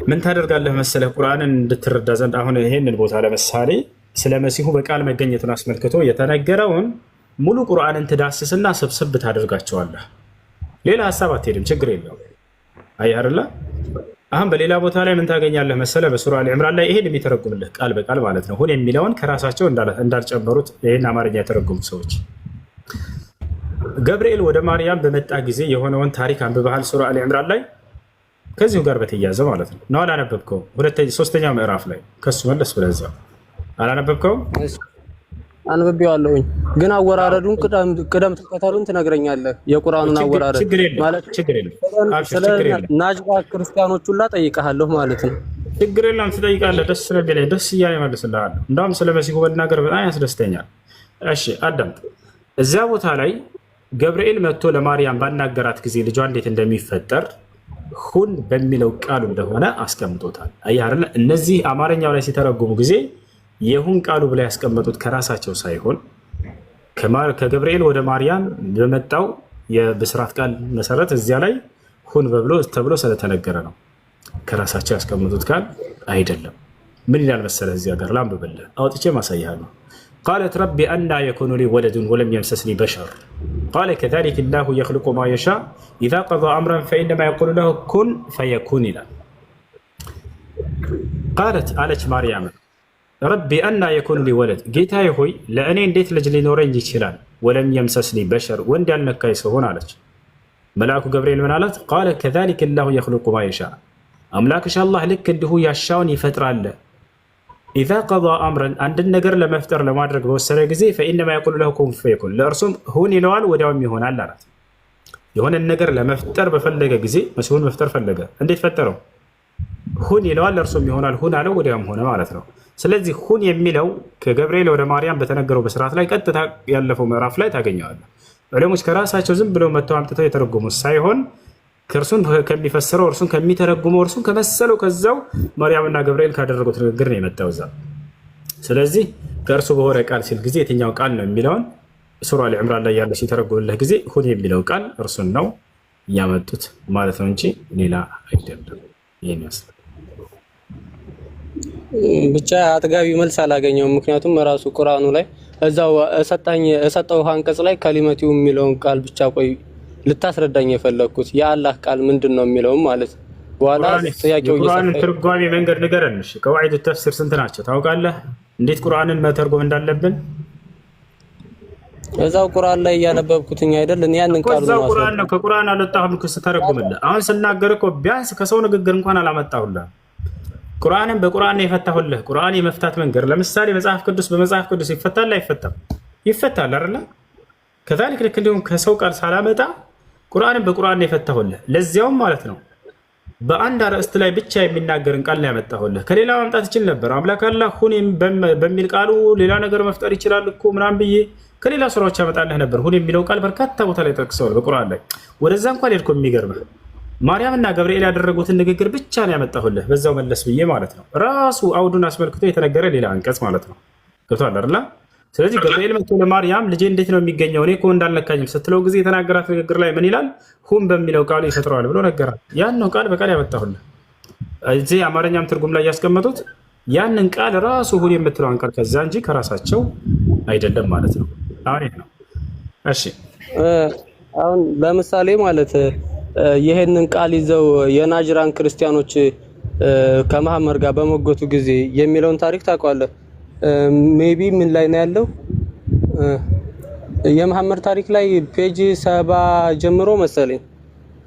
ምን ታደርጋለህ መሰለህ ቁርአንን እንድትረዳ ዘንድ አሁን ይሄንን ቦታ ለምሳሌ ስለ መሲሁ በቃል መገኘቱን አስመልክቶ የተነገረውን ሙሉ ቁርአንን ትዳስስና ስብስብ ታደርጋቸዋለህ። ሌላ ሐሳብ አትሄድም፣ ችግር የለውም። አየህ አይደለ? አሁን በሌላ ቦታ ላይ ምን ታገኛለህ መሰለህ? በሱራ አሊ ኢምራን ላይ ይሄን የሚተረጉምልህ ቃል በቃል ማለት ነው። ሁን የሚለውን ከራሳቸው እንዳልጨመሩት ይሄን አማርኛ የተረጉሙ ሰዎች ገብርኤል ወደ ማርያም በመጣ ጊዜ የሆነውን ታሪክ አንብበሃል? ሱራ አሊ ኢምራን ላይ ከዚሁ ጋር በተያያዘ ማለት ነው። ነው አላነበብከውም? ሶስተኛው ምዕራፍ ላይ ከሱ መለስ ብለህ አላነበብከውም? አንብቤዋለሁኝ ግን አወራረዱን ቅደም ተከተሉን ትነግረኛለህ። የቁርአኑን አወራረድ ማለት ችግር የለም። ስለ ናጅባ ክርስቲያኖች ሁላ ጠይቀሃለሁ ማለት ነው። ችግር የለም ትጠይቃለህ። ደስ ስለሚለኝ ደስ እያለ እመልስልሃለሁ። እንዳውም ስለ መሲሁ መናገር በጣም ያስደስተኛል። እሺ አዳምጥ። እዚያ ቦታ ላይ ገብርኤል መጥቶ ለማርያም ባናገራት ጊዜ ልጇ እንዴት እንደሚፈጠር ሁን በሚለው ቃሉ እንደሆነ አስቀምጦታል። አየህ አይደለ? እነዚህ አማርኛው ላይ ሲተረጉሙ ጊዜ የሁን ቃሉ ብላ ያስቀመጡት ከራሳቸው ሳይሆን ከገብርኤል ወደ ማርያም በመጣው የብስራት ቃል መሰረት እዚያ ላይ ሁን ተብሎ ስለተነገረ ነው። ከራሳቸው ያስቀምጡት ቃል አይደለም። ምን ይላል መሰለህ እዚያ ጋር ላንብብልህ፣ አውጥቼ ማሳይሃለሁ። ቃለት ረቢ አና የኩኑ ሊ ወለዱን ወለም የምሰስኒ በሸር ቃለ ከዛሊከ ላሁ የኽሉቁ ማ የሻ ኢዛ ቀዷ አምረን ፈኢነማ የቁሉ ለሁ ኩን ፈየኩን ይላል። ቃለት አለች ማርያም ረቢ አና የኩኑ ሊ ወለድ፣ ጌታዬ ሆይ ለእኔ እንዴት ልጅ ሊኖረኝ ይችላል? ወለም የምሰስኒ በሸር፣ ወንድ ያልነካኝ ስሆን አለች። መልአኩ ገብርኤል ምን አላት? ቃለ ከዛሊከ ላሁ የኽሉቁ ማ የሻ፣ አምላክሽ አላህ ልክ እንዲሁ ያሻውን ይፈጥራል። ኢዛ ቀዷ አምረን፣ አንድን ነገር ለመፍጠር ለማድረግ በወሰነ ጊዜ ፈኢነማ የቁሉ ለሁ ኩን ፈየኩን፣ ለእርሱም ሁን ይለዋል ወዲያውም ይሆናል አላት። የሆነን ነገር ለመፍጠር በፈለገ ጊዜ መሲሁን መፍጠር ፈለገ፣ እንዴት ፈጠረው? ሁን ይለዋል ለእርሱም ይሆናል። ሁን አለው ወዲያውም ሆነ ማለት ነው። ስለዚህ ሁን የሚለው ከገብርኤል ወደ ማርያም በተነገረው በስርዓት ላይ ቀጥታ ያለፈው ምዕራፍ ላይ ታገኘዋለህ። ዑለሞች ከራሳቸው ዝም ብለው መጥተው አምጥተው የተረጎሙት ሳይሆን ከእርሱን ከሚፈስረው እርሱን ከሚተረጉመው እርሱን ከመሰለው ከዛው ማርያምና ገብርኤል ካደረጉት ንግግር ነው የመጣው እዛ። ስለዚህ ከእርሱ በሆነ ቃል ሲል ጊዜ የትኛው ቃል ነው የሚለውን ሱራ አሊ ዕምራን ላይ ያለው ሲተረጉምልህ ጊዜ ሁን የሚለው ቃል እርሱን ነው እያመጡት ማለት ነው እንጂ ሌላ አይደለም። ይህን ይመስላል። ብቻ አጥጋቢ መልስ አላገኘውም። ምክንያቱም ራሱ ቁርአኑ ላይ እዛው እሰጠው አንቀጽ ላይ ከሊመቲው የሚለውን ቃል ብቻ ቆይ ልታስረዳኝ የፈለኩት የአላህ ቃል ምንድነው የሚለው ማለት በኋላ ጥያቄው ቁርአንን ትርጓሜ መንገድ ንገረን። እሺ ቀዋዒዱ ተፍሲር ስንት ናቸው ታውቃለህ? እንዴት ቁርአንን መተርጎም እንዳለብን እዛው ቁርአን ላይ ያነበብኩትኝ አይደል? እኔ ያንን ቃል ነው ቁርአን ነው ከቁርአን አልወጣሁም ተረጉምልህ። አሁን ስናገር እኮ ቢያንስ ከሰው ንግግር እንኳን አላመጣሁልህ። ቁርአንን በቁርአን ነው የፈታሁልህ። ቁርአን የመፍታት መንገድ ለምሳሌ መጽሐፍ ቅዱስ በመጽሐፍ ቅዱስ ይፈታል አይፈታም? ይፈታል አይደል? ከዛልክ ልክ እንዲሁም ከሰው ቃል ሳላመጣ ቁርአንን በቁርአን ነው የፈታሁልህ። ለዚያውም ማለት ነው በአንድ አርዕስት ላይ ብቻ የሚናገርን ቃል ነው ያመጣሁልህ። ከሌላ ማምጣት ይችል ነበር። አምላክ አላህ ሁን በሚል ቃሉ ሌላ ነገር መፍጠር ይችላል እኮ ምናምን ብዬ ከሌላ ስራዎች ያመጣልህ ነበር። ሁን የሚለው ቃል በርካታ ቦታ ላይ ጠቅሰዋል በቁርአን ላይ። ወደዛ እንኳን ሄድኩ። የሚገርምህ ማርያምና ገብርኤል ያደረጉትን ንግግር ብቻ ነው ያመጣሁልህ። በዛው መለስ ብዬ ማለት ነው። ራሱ አውዱን አስመልክቶ የተነገረ ሌላ አንቀጽ ማለት ነው። ገብቶሃል አይደል? ስለዚህ ገብርኤል መጥቶ ለማርያም ልጄ እንዴት ነው የሚገኘው እኔ እኮ እንዳልነካኝም ስትለው ጊዜ የተናገራት ንግግር ላይ ምን ይላል? ሁን በሚለው ቃሉ ይፈጥረዋል ብሎ ነገራት። ያን ነው ቃል በቃል ያመጣሁልህ። እዚህ አማርኛም ትርጉም ላይ ያስቀመጡት ያንን ቃል ራሱ ሁን የምትለውን ቃል ከዛ እንጂ ከራሳቸው አይደለም ማለት ነው። አሪፍ ነው። እሺ አሁን ለምሳሌ ማለት ይሄንን ቃል ይዘው የናጅራን ክርስቲያኖች ከመሐመድ ጋር በመጎቱ ጊዜ የሚለውን ታሪክ ታውቀዋለህ? ሜቢ ምን ላይ ነው ያለው? የመሐመድ ታሪክ ላይ ፔጅ 70 ጀምሮ መሰለኝ።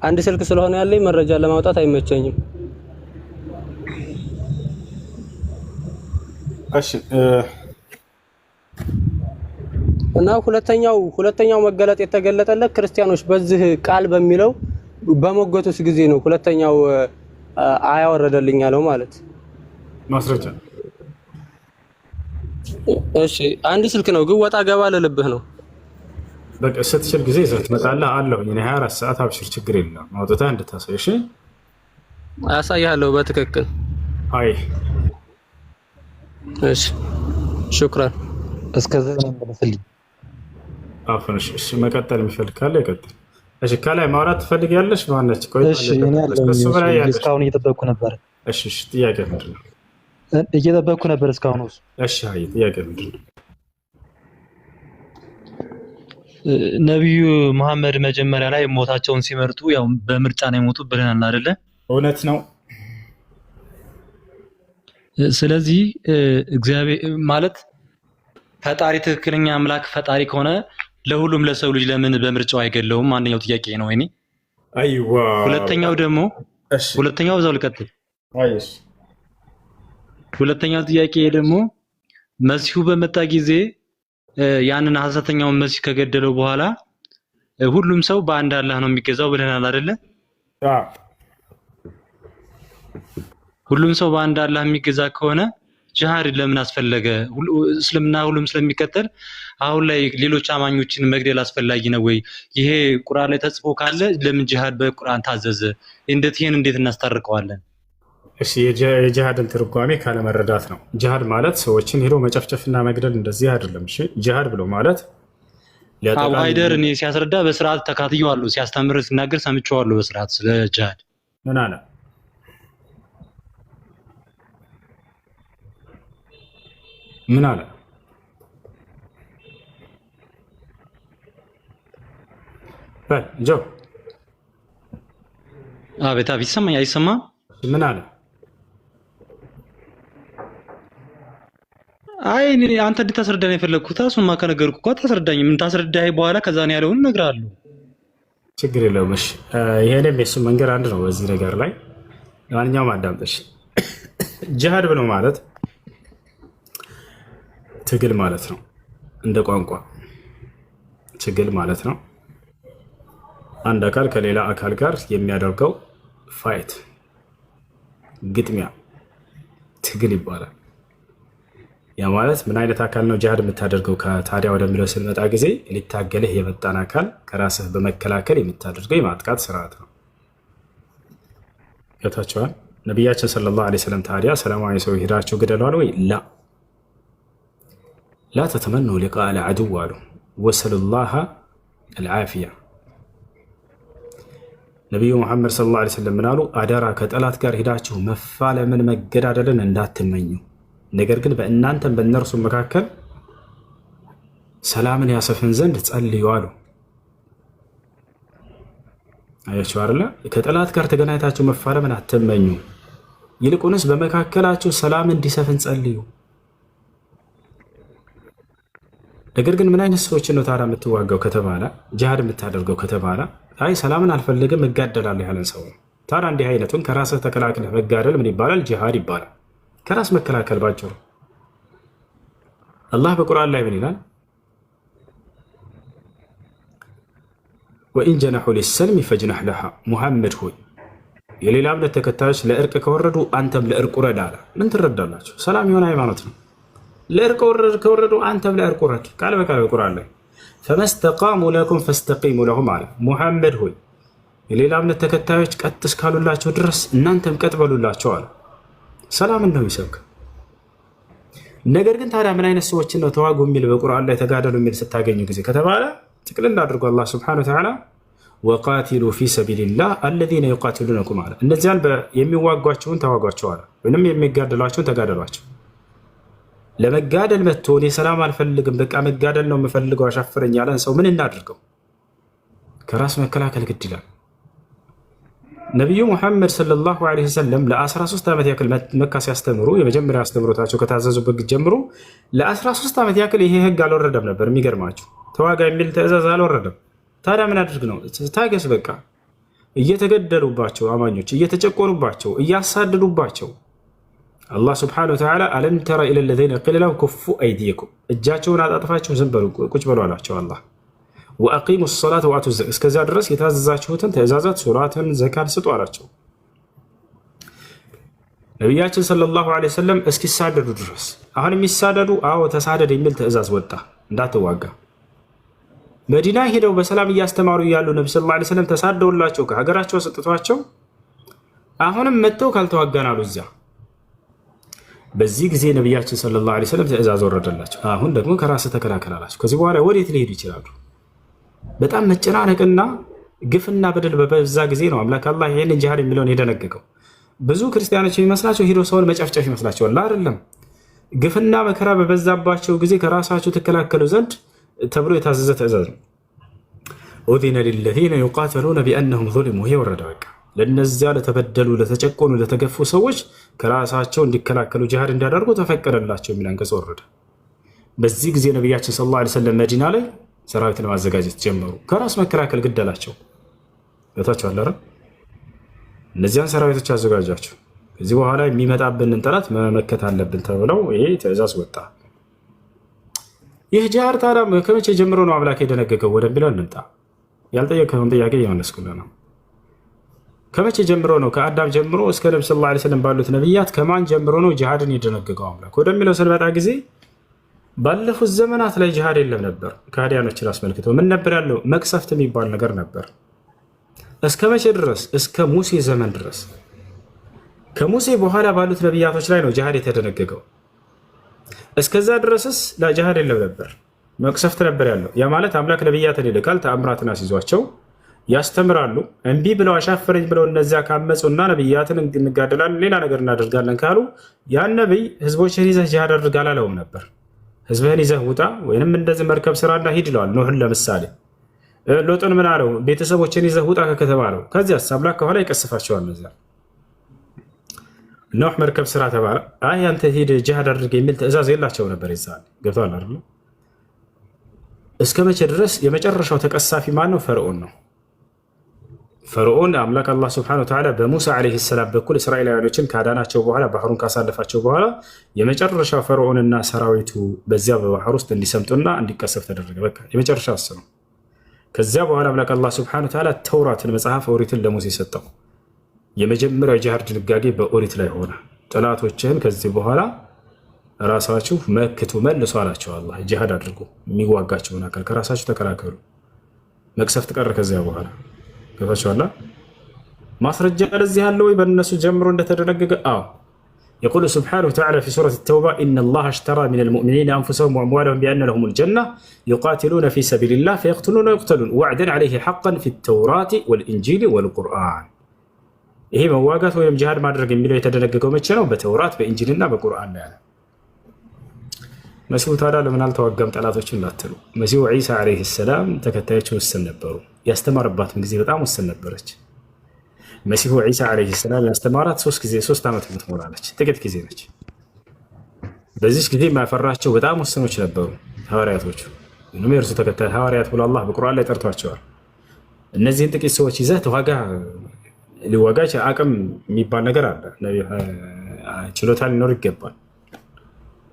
አንድ ስልክ ስለሆነ ያለኝ መረጃ ለማውጣት አይመቸኝም። እሺ እና ሁለተኛው መገለጥ የተገለጠለት ክርስቲያኖች በዚህ ቃል በሚለው በመጎቱስ ጊዜ ነው። ሁለተኛው አያወረደልኝ ያለው ማለት ማስረጃ። እሺ አንድ ስልክ ነው ግን ወጣ ገባ ለልብህ ነው። በቃ ስትችል ጊዜ ይዘህ ትመጣለህ አለሁ። እኔ 24 ሰዓት አብሽር፣ ችግር የለም። አውጥተህ እንድታሳይ። እሺ አሳያለሁ በትክክል። አይ እሺ ሹክራን። እስከዛ ለምንፈልግ አፈንሽ። እሺ መቀጠል የሚፈልግ ካለ ይቀጥል። እሺ ከላይ ማውራት ትፈልጊያለሽ? ማነች? ቆይ እሺ እኔ እስካሁን እየጠበቅኩ ነበር። እሺ ጥያቄ ምንድን ነው? እየጠበቅኩ ነበር እስካሁን። እሺ አይ ጥያቄ ምንድን ነው? ነቢዩ መሐመድ መጀመሪያ ላይ ሞታቸውን ሲመርጡ ያው በምርጫ ነው የሞቱ ብለናል አይደለ? እውነት ነው። ስለዚህ እግዚአብሔር ማለት ፈጣሪ ትክክለኛ አምላክ ፈጣሪ ከሆነ ለሁሉም ለሰው ልጅ ለምን በምርጫው አይገለውም? አንደኛው ጥያቄ ነው። እኔ አይዋ ሁለተኛው እዛው ልቀጥል። አይሽ ሁለተኛው ጥያቄ ደግሞ መሲሁ በመጣ ጊዜ ያንን ሐሰተኛውን መሲህ ከገደለው በኋላ ሁሉም ሰው በአንድ አላህ ነው የሚገዛው ብለናል አይደለ? ሁሉም ሰው በአንድ አላህ የሚገዛ ከሆነ ጂሃድ ለምን አስፈለገ? እስልምና ሁሉም ስለሚከተል አሁን ላይ ሌሎች አማኞችን መግደል አስፈላጊ ነው ወይ? ይሄ ቁርአን ላይ ተጽፎ ካለ ለምን ጂሃድ በቁርአን ታዘዘ? እንዴት እናስታርቀዋለን? እሺ የጂሃድን ትርጓሜ ካለመረዳት ነው። ጂሃድ ማለት ሰዎችን ሄዶ መጨፍጨፍና መግደል እንደዚህ አይደለም። እሺ ጂሃድ ብሎ ማለት አቡ ሃይደር እኔ ሲያስረዳ በስርዓት ተካትየዋለሁ፣ ሲያስተምር ሲናገር ሰምቼዋለሁ በስርዓት ስለ ጂሃድ። ምን አለ? ምን አለ? በል ጆ አቤት አቤት፣ ይሰማኝ አይሰማም? ምን አለ? አይ አንተ እንድታስረዳኝ የፈለግኩት እሱማ ከነገርኩህ እኮ ታስረዳኝ። ምን ታስረዳኝ በኋላ ከዛ ነው ያለውን እነግርሃለሁ። ችግር የለውም። እሺ ይሄንም የሱ መንገድ አንድ ነው በዚህ ነገር ላይ። ለማንኛውም አዳምጠሽ ጂሃድ ብሎ ማለት ትግል ማለት ነው። እንደ ቋንቋ ትግል ማለት ነው። አንድ አካል ከሌላ አካል ጋር የሚያደርገው ፋይት፣ ግጥሚያ፣ ትግል ይባላል። ያ ማለት ምን አይነት አካል ነው ጂሃድ የምታደርገው? ከታዲያ ወደሚለው ስንመጣ ጊዜ ሊታገልህ የመጣን አካል ከራስህ በመከላከል የምታደርገው የማጥቃት ስርዓት ነው። ገብታችኋል? ነቢያችን ሰለላሁ ዐለይሂ ወሰለም ታዲያ ሰላማዊ ሰው ሄዳቸው ግደሏል ወይ? ላ ተተመኑ ሊቃአ ልዐዱው አሉ ወሰሉላህ አልዓፊያ። ነቢዩ ሙሐመድ ሰለላሁ ዐለይሂ ወሰለም ምን አሉ? አደራ ከጠላት ጋር ሄዳችሁ መፋለምን መገዳደልን እንዳትመኙ፣ ነገር ግን በእናንተም በእነርሱ መካከል ሰላምን ያሰፍን ዘንድ ጸልዩ አሉ። አያችሁ አይደለ? ከጠላት ጋር ተገናኝታችሁ መፋለምን አትመኙ፣ ይልቁንስ በመካከላችሁ ሰላም እንዲሰፍን ጸልዩ። ነገር ግን ምን አይነት ሰዎችን ነው ታዲያ የምትዋጋው ከተባለ፣ ጂሃድ የምታደርገው ከተባለ፣ አይ ሰላምን አልፈልግም እጋደላለሁ ያለን ሰው ነው። ታዲያ እንዲህ አይነቱን ከራስህ ተከላክለህ መጋደል ምን ይባላል? ጂሃድ ይባላል። ከራስ መከላከል ባጭሩ። አላህ በቁርአን ላይ ምን ይላል? ወኢን ጀነሑ ሊሰልሚ ፈጅነሕ ለሃ። ሙሐመድ ሆይ የሌላ እምነት ተከታዮች ለእርቅ ከወረዱ አንተም ለእርቅ ውረድ አለ። ምን ትረዳላችሁ? ሰላም የሆነ ሃይማኖት ነው። ለእርቅ ከወረዱ አንተም ለእርቅ ውረድ። ቃል በቃል በቁርአን ላይ ፈመስተቃሙ ለኩም ፈስተቂሙ ለሁም አለ። ሙሐመድ ሆይ የሌላ እምነት ተከታዮች ቀጥ እስካሉላቸው ድረስ እናንተም ቀጥ በሉላቸው አለ። ሰላምን ነው የሚሰብክ። ነገር ግን ታዲያ ምን አይነት ሰዎችን ነው ተዋጉ የሚል በቁርአን ላይ ተጋደሉ የሚል ስታገኙ ጊዜ ከተባለ ጥቅልል አድርጎ አላህ ሱብሓነሁ ወተዓላ ወቃቲሉ ፊ ሰቢልላህ አለዚነ ዩቃቲሉነኩም አለ። እነዚያን የሚዋጓቸውን ተዋጓቸው አለ፣ ወይም የሚጋደሏቸውን ተጋደሏቸው። ለመጋደል መጥቶ እኔ ሰላም አልፈልግም በቃ መጋደል ነው የምፈልገው አሻፍረኝ ያለን ሰው ምን እናድርገው? ከራስ መከላከል ግድ ይላል። ነቢዩ ሙሐመድ ሰለላሁ ዐለይሂ ወሰለም ለ13 ዓመት ያክል መካ ሲያስተምሩ የመጀመሪያ አስተምሮታቸው ከታዘዙበት ጊዜ ጀምሮ ለ13 ዓመት ያክል ይሄ ህግ አልወረደም ነበር። የሚገርማቸው ተዋጋ የሚል ትዕዛዝ አልወረደም። ታዲያ ምን አድርግ ነው? ታገስ በቃ። እየተገደሉባቸው አማኞች እየተጨቆኑባቸው እያሳደዱባቸው አላህ ስብሐነሁ ወተዓላ አለም ተረ ኢለ ለዚነ ቂለ ለሁም ኩፉ አይዲየኩም፣ እጃቸውን አጣጥፋችሁ ዝም በሉ ቁጭ በሉ አላቸው አላህ። ወአቂሙ ሰላተ ወአቱ ዘካተ፣ እስከዛ ድረስ የታዘዛችሁትን ትእዛዛት ሶላትን፣ ዘካን ስጡ አላቸው። ነቢያችን ሰለላሁ ዐለይሂ ወሰለም እስኪሳደዱ ድረስ አሁን የሚሳደዱ አዎ ተሳደድ የሚል ትእዛዝ ወጣ፣ እንዳትዋጋ። መዲና ሄደው በሰላም እያስተማሩ እያሉ ነቢ ሰለላሁ ዐለይሂ ወሰለም ተሳደውላቸው ከሀገራቸው ሰጥቷቸው አሁንም መጥተው ካልተዋጋን አሉ እዚያ። በዚህ ጊዜ ነቢያችን ሰለላሁ ዐለይሂ ወሰለም ትእዛዝ ወረደላቸው። አሁን ደግሞ ከራስህ ተከላከል አላቸው። ከዚህ በኋላ ወዴት ሊሄዱ ይችላሉ? በጣም መጨናነቅና ግፍና በደል በበዛ ጊዜ ነው አምላክ አላህ ይህንን ጂሃድ የሚለውን የደነገገው። ብዙ ክርስቲያኖች የሚመስላቸው ሂዶ ሰውን መጨፍጨፍ ይመስላቸዋል። አይደለም። ግፍና መከራ በበዛባቸው ጊዜ ከራሳቸው ተከላከሉ ዘንድ ተብሎ የታዘዘ ትእዛዝ ነው። ኡዚነ ሊለዚነ ዩቃተሉነ ቢአነሁም ዙሊሙ። ይሄ ወረደ በቃ ለነዚያ ለተበደሉ፣ ለተጨቆኑ፣ ለተገፉ ሰዎች ከራሳቸው እንዲከላከሉ ጂሃድ እንዲያደርጉ ተፈቀደላቸው የሚል አንቀጽ ወረደ። በዚህ ጊዜ ነቢያችን ሰለላሁ ዐለይሂ ወሰለም መዲና ላይ ሰራዊት ለማዘጋጀት ጀመሩ። ከራስ መከላከል ግድ አላቸው። ታቸው አለ እነዚያን ሰራዊቶች አዘጋጃቸው። ከዚህ በኋላ የሚመጣብንን ጠላት መመከት አለብን ተብለው ይሄ ትእዛዝ ወጣ። ይህ ጂሃድ ታዲያ ከመቼ ጀምሮ ነው አምላክ የደነገገው ወደሚለው እንምጣ። ያልጠየቀውን ጥያቄ እየመለስኩልህ ነው። ከመቼ ጀምሮ ነው? ከአዳም ጀምሮ እስከ ነብዩ ሰለላሁ ዐለይሂ ወሰለም ባሉት ነብያት ከማን ጀምሮ ነው ጂሃድን የደነገገው አምላክ ወደሚለው ስንመጣ ጊዜ ባለፉት ዘመናት ላይ ጂሃድ የለም ነበር። ከሃዲያኖችን አስመልክተው ምን ነበር ያለው? መቅሰፍት የሚባል ነገር ነበር። እስከ መቼ ድረስ? እስከ ሙሴ ዘመን ድረስ። ከሙሴ በኋላ ባሉት ነቢያቶች ላይ ነው ጂሃድ የተደነገገው። እስከዛ ድረስስ ጂሃድ የለም ነበር። መቅሰፍት ነበር ያለው። ያ ማለት አምላክ ነብያትን ይልካል፣ ተአምራትን አስይዟቸው ያስተምራሉ። እምቢ ብለው አሻፈረኝ ብለው እነዚያ ካመፁና ነብያትን እንጋደላለን ሌላ ነገር እናደርጋለን ካሉ ያን ነብይ ህዝቦችን ይዘህ ጂሃድ አድርግ አላለውም ነበር። ህዝብህን ይዘህ ውጣ ወይንም እንደዚህ መርከብ ስራና ሂድ ይለዋል። ኖህን ለምሳሌ ሎጥን ምን አለው? ቤተሰቦችን ይዘህ ውጣ ከከተማ አለው። ከዚያስ አምላክ ከኋላ ይቀስፋቸዋል። እነዚያ ኖህ መርከብ ስራ ተባለ። አይ አንተ ሂድ ጂሃድ አድርግ የሚል ትእዛዝ የላቸው ነበር። ይዛል ገብቷል አይደል? እስከ መቼ ድረስ የመጨረሻው ተቀሳፊ ማን ነው? ፈርዖን ነው። ፈርዖን አምላክ አላህ ስብሐነሁ ወተዓላ በሙሳ ዓለይሂ ሰላም በኩል እስራኤላውያኖችን ካዳናቸው በኋላ ባህሩን ካሳለፋቸው በኋላ የመጨረሻው ፈርዖንና ሰራዊቱ በዚያ በባህር ውስጥ እንዲሰምጡና እንዲቀሰፍ ተደረገ። በቃ የመጨረሻ ነው። ከዚያ በኋላ አምላክ አላህ ስብሐነሁ ወተዓላ ተውራትን መጽሐፍ ኦሪትን ለሙሴ ሰጠው። የመጀመሪያው ጂሃድ ድንጋጌ በኦሪት ላይ ሆነ። ጠላቶችህን ከዚህ በኋላ ራሳችሁ መክቱ መልሱ አላቸው። አላህ ጂሃድ አድርጉ፣ የሚዋጋቸውን አካል ከራሳችሁ ተከላከሉ። መቅሰፍት ቀረ። ከዚያ በኋላ ገባችኋል? ማስረጃ ለዚህ ያለው ወይ በእነሱ ጀምሮ እንደተደነገገ? አዎ يقول سبحانه وتعالى في سورة التوبة إن الله اشترى من المؤمنين أنفسهم وأموالهم بأن لهم الجنة يقاتلون في سبيل الله فيقتلون ويقتلون وعدا عليه حقا في التوراة والإنجيل والقرآن. ይሄ መዋጋት ወይም ጂሃድ ማድረግ የሚለው የተደነገገው መቼ ነው? በተውራት በኢንጂልና በቁርአን ላይ። መሲሁ ታዲያ ለምን አልተዋጋም ጠላቶችን እንዳትሉ፣ መሲሁ ዒሳ ዓለይሂ ሰላም ተከታዮች ውስን ነበሩ። ያስተማረባትም ጊዜ በጣም ውስን ነበረች። መሲሁ ዒሳ ዓለይሂ ሰላም ያስተማራት 3 ዓመት የምትሞላለች ጥቂት ጊዜ ነች። በዚህ ጊዜ የማያፈራቸው በጣም ውስኖች ነበሩ ሐዋርያቶቹ። ምንም የእርሱ ተከታይ ሐዋርያት ብሎ አላህ በቁርአን ላይ ጠርቷቸዋል። እነዚህን ጥቂት ሰዎች ይዘህ ተዋጋ፣ ሊዋጋች አቅም የሚባል ነገር አለ፣ ችሎታ ሊኖር ይገባል።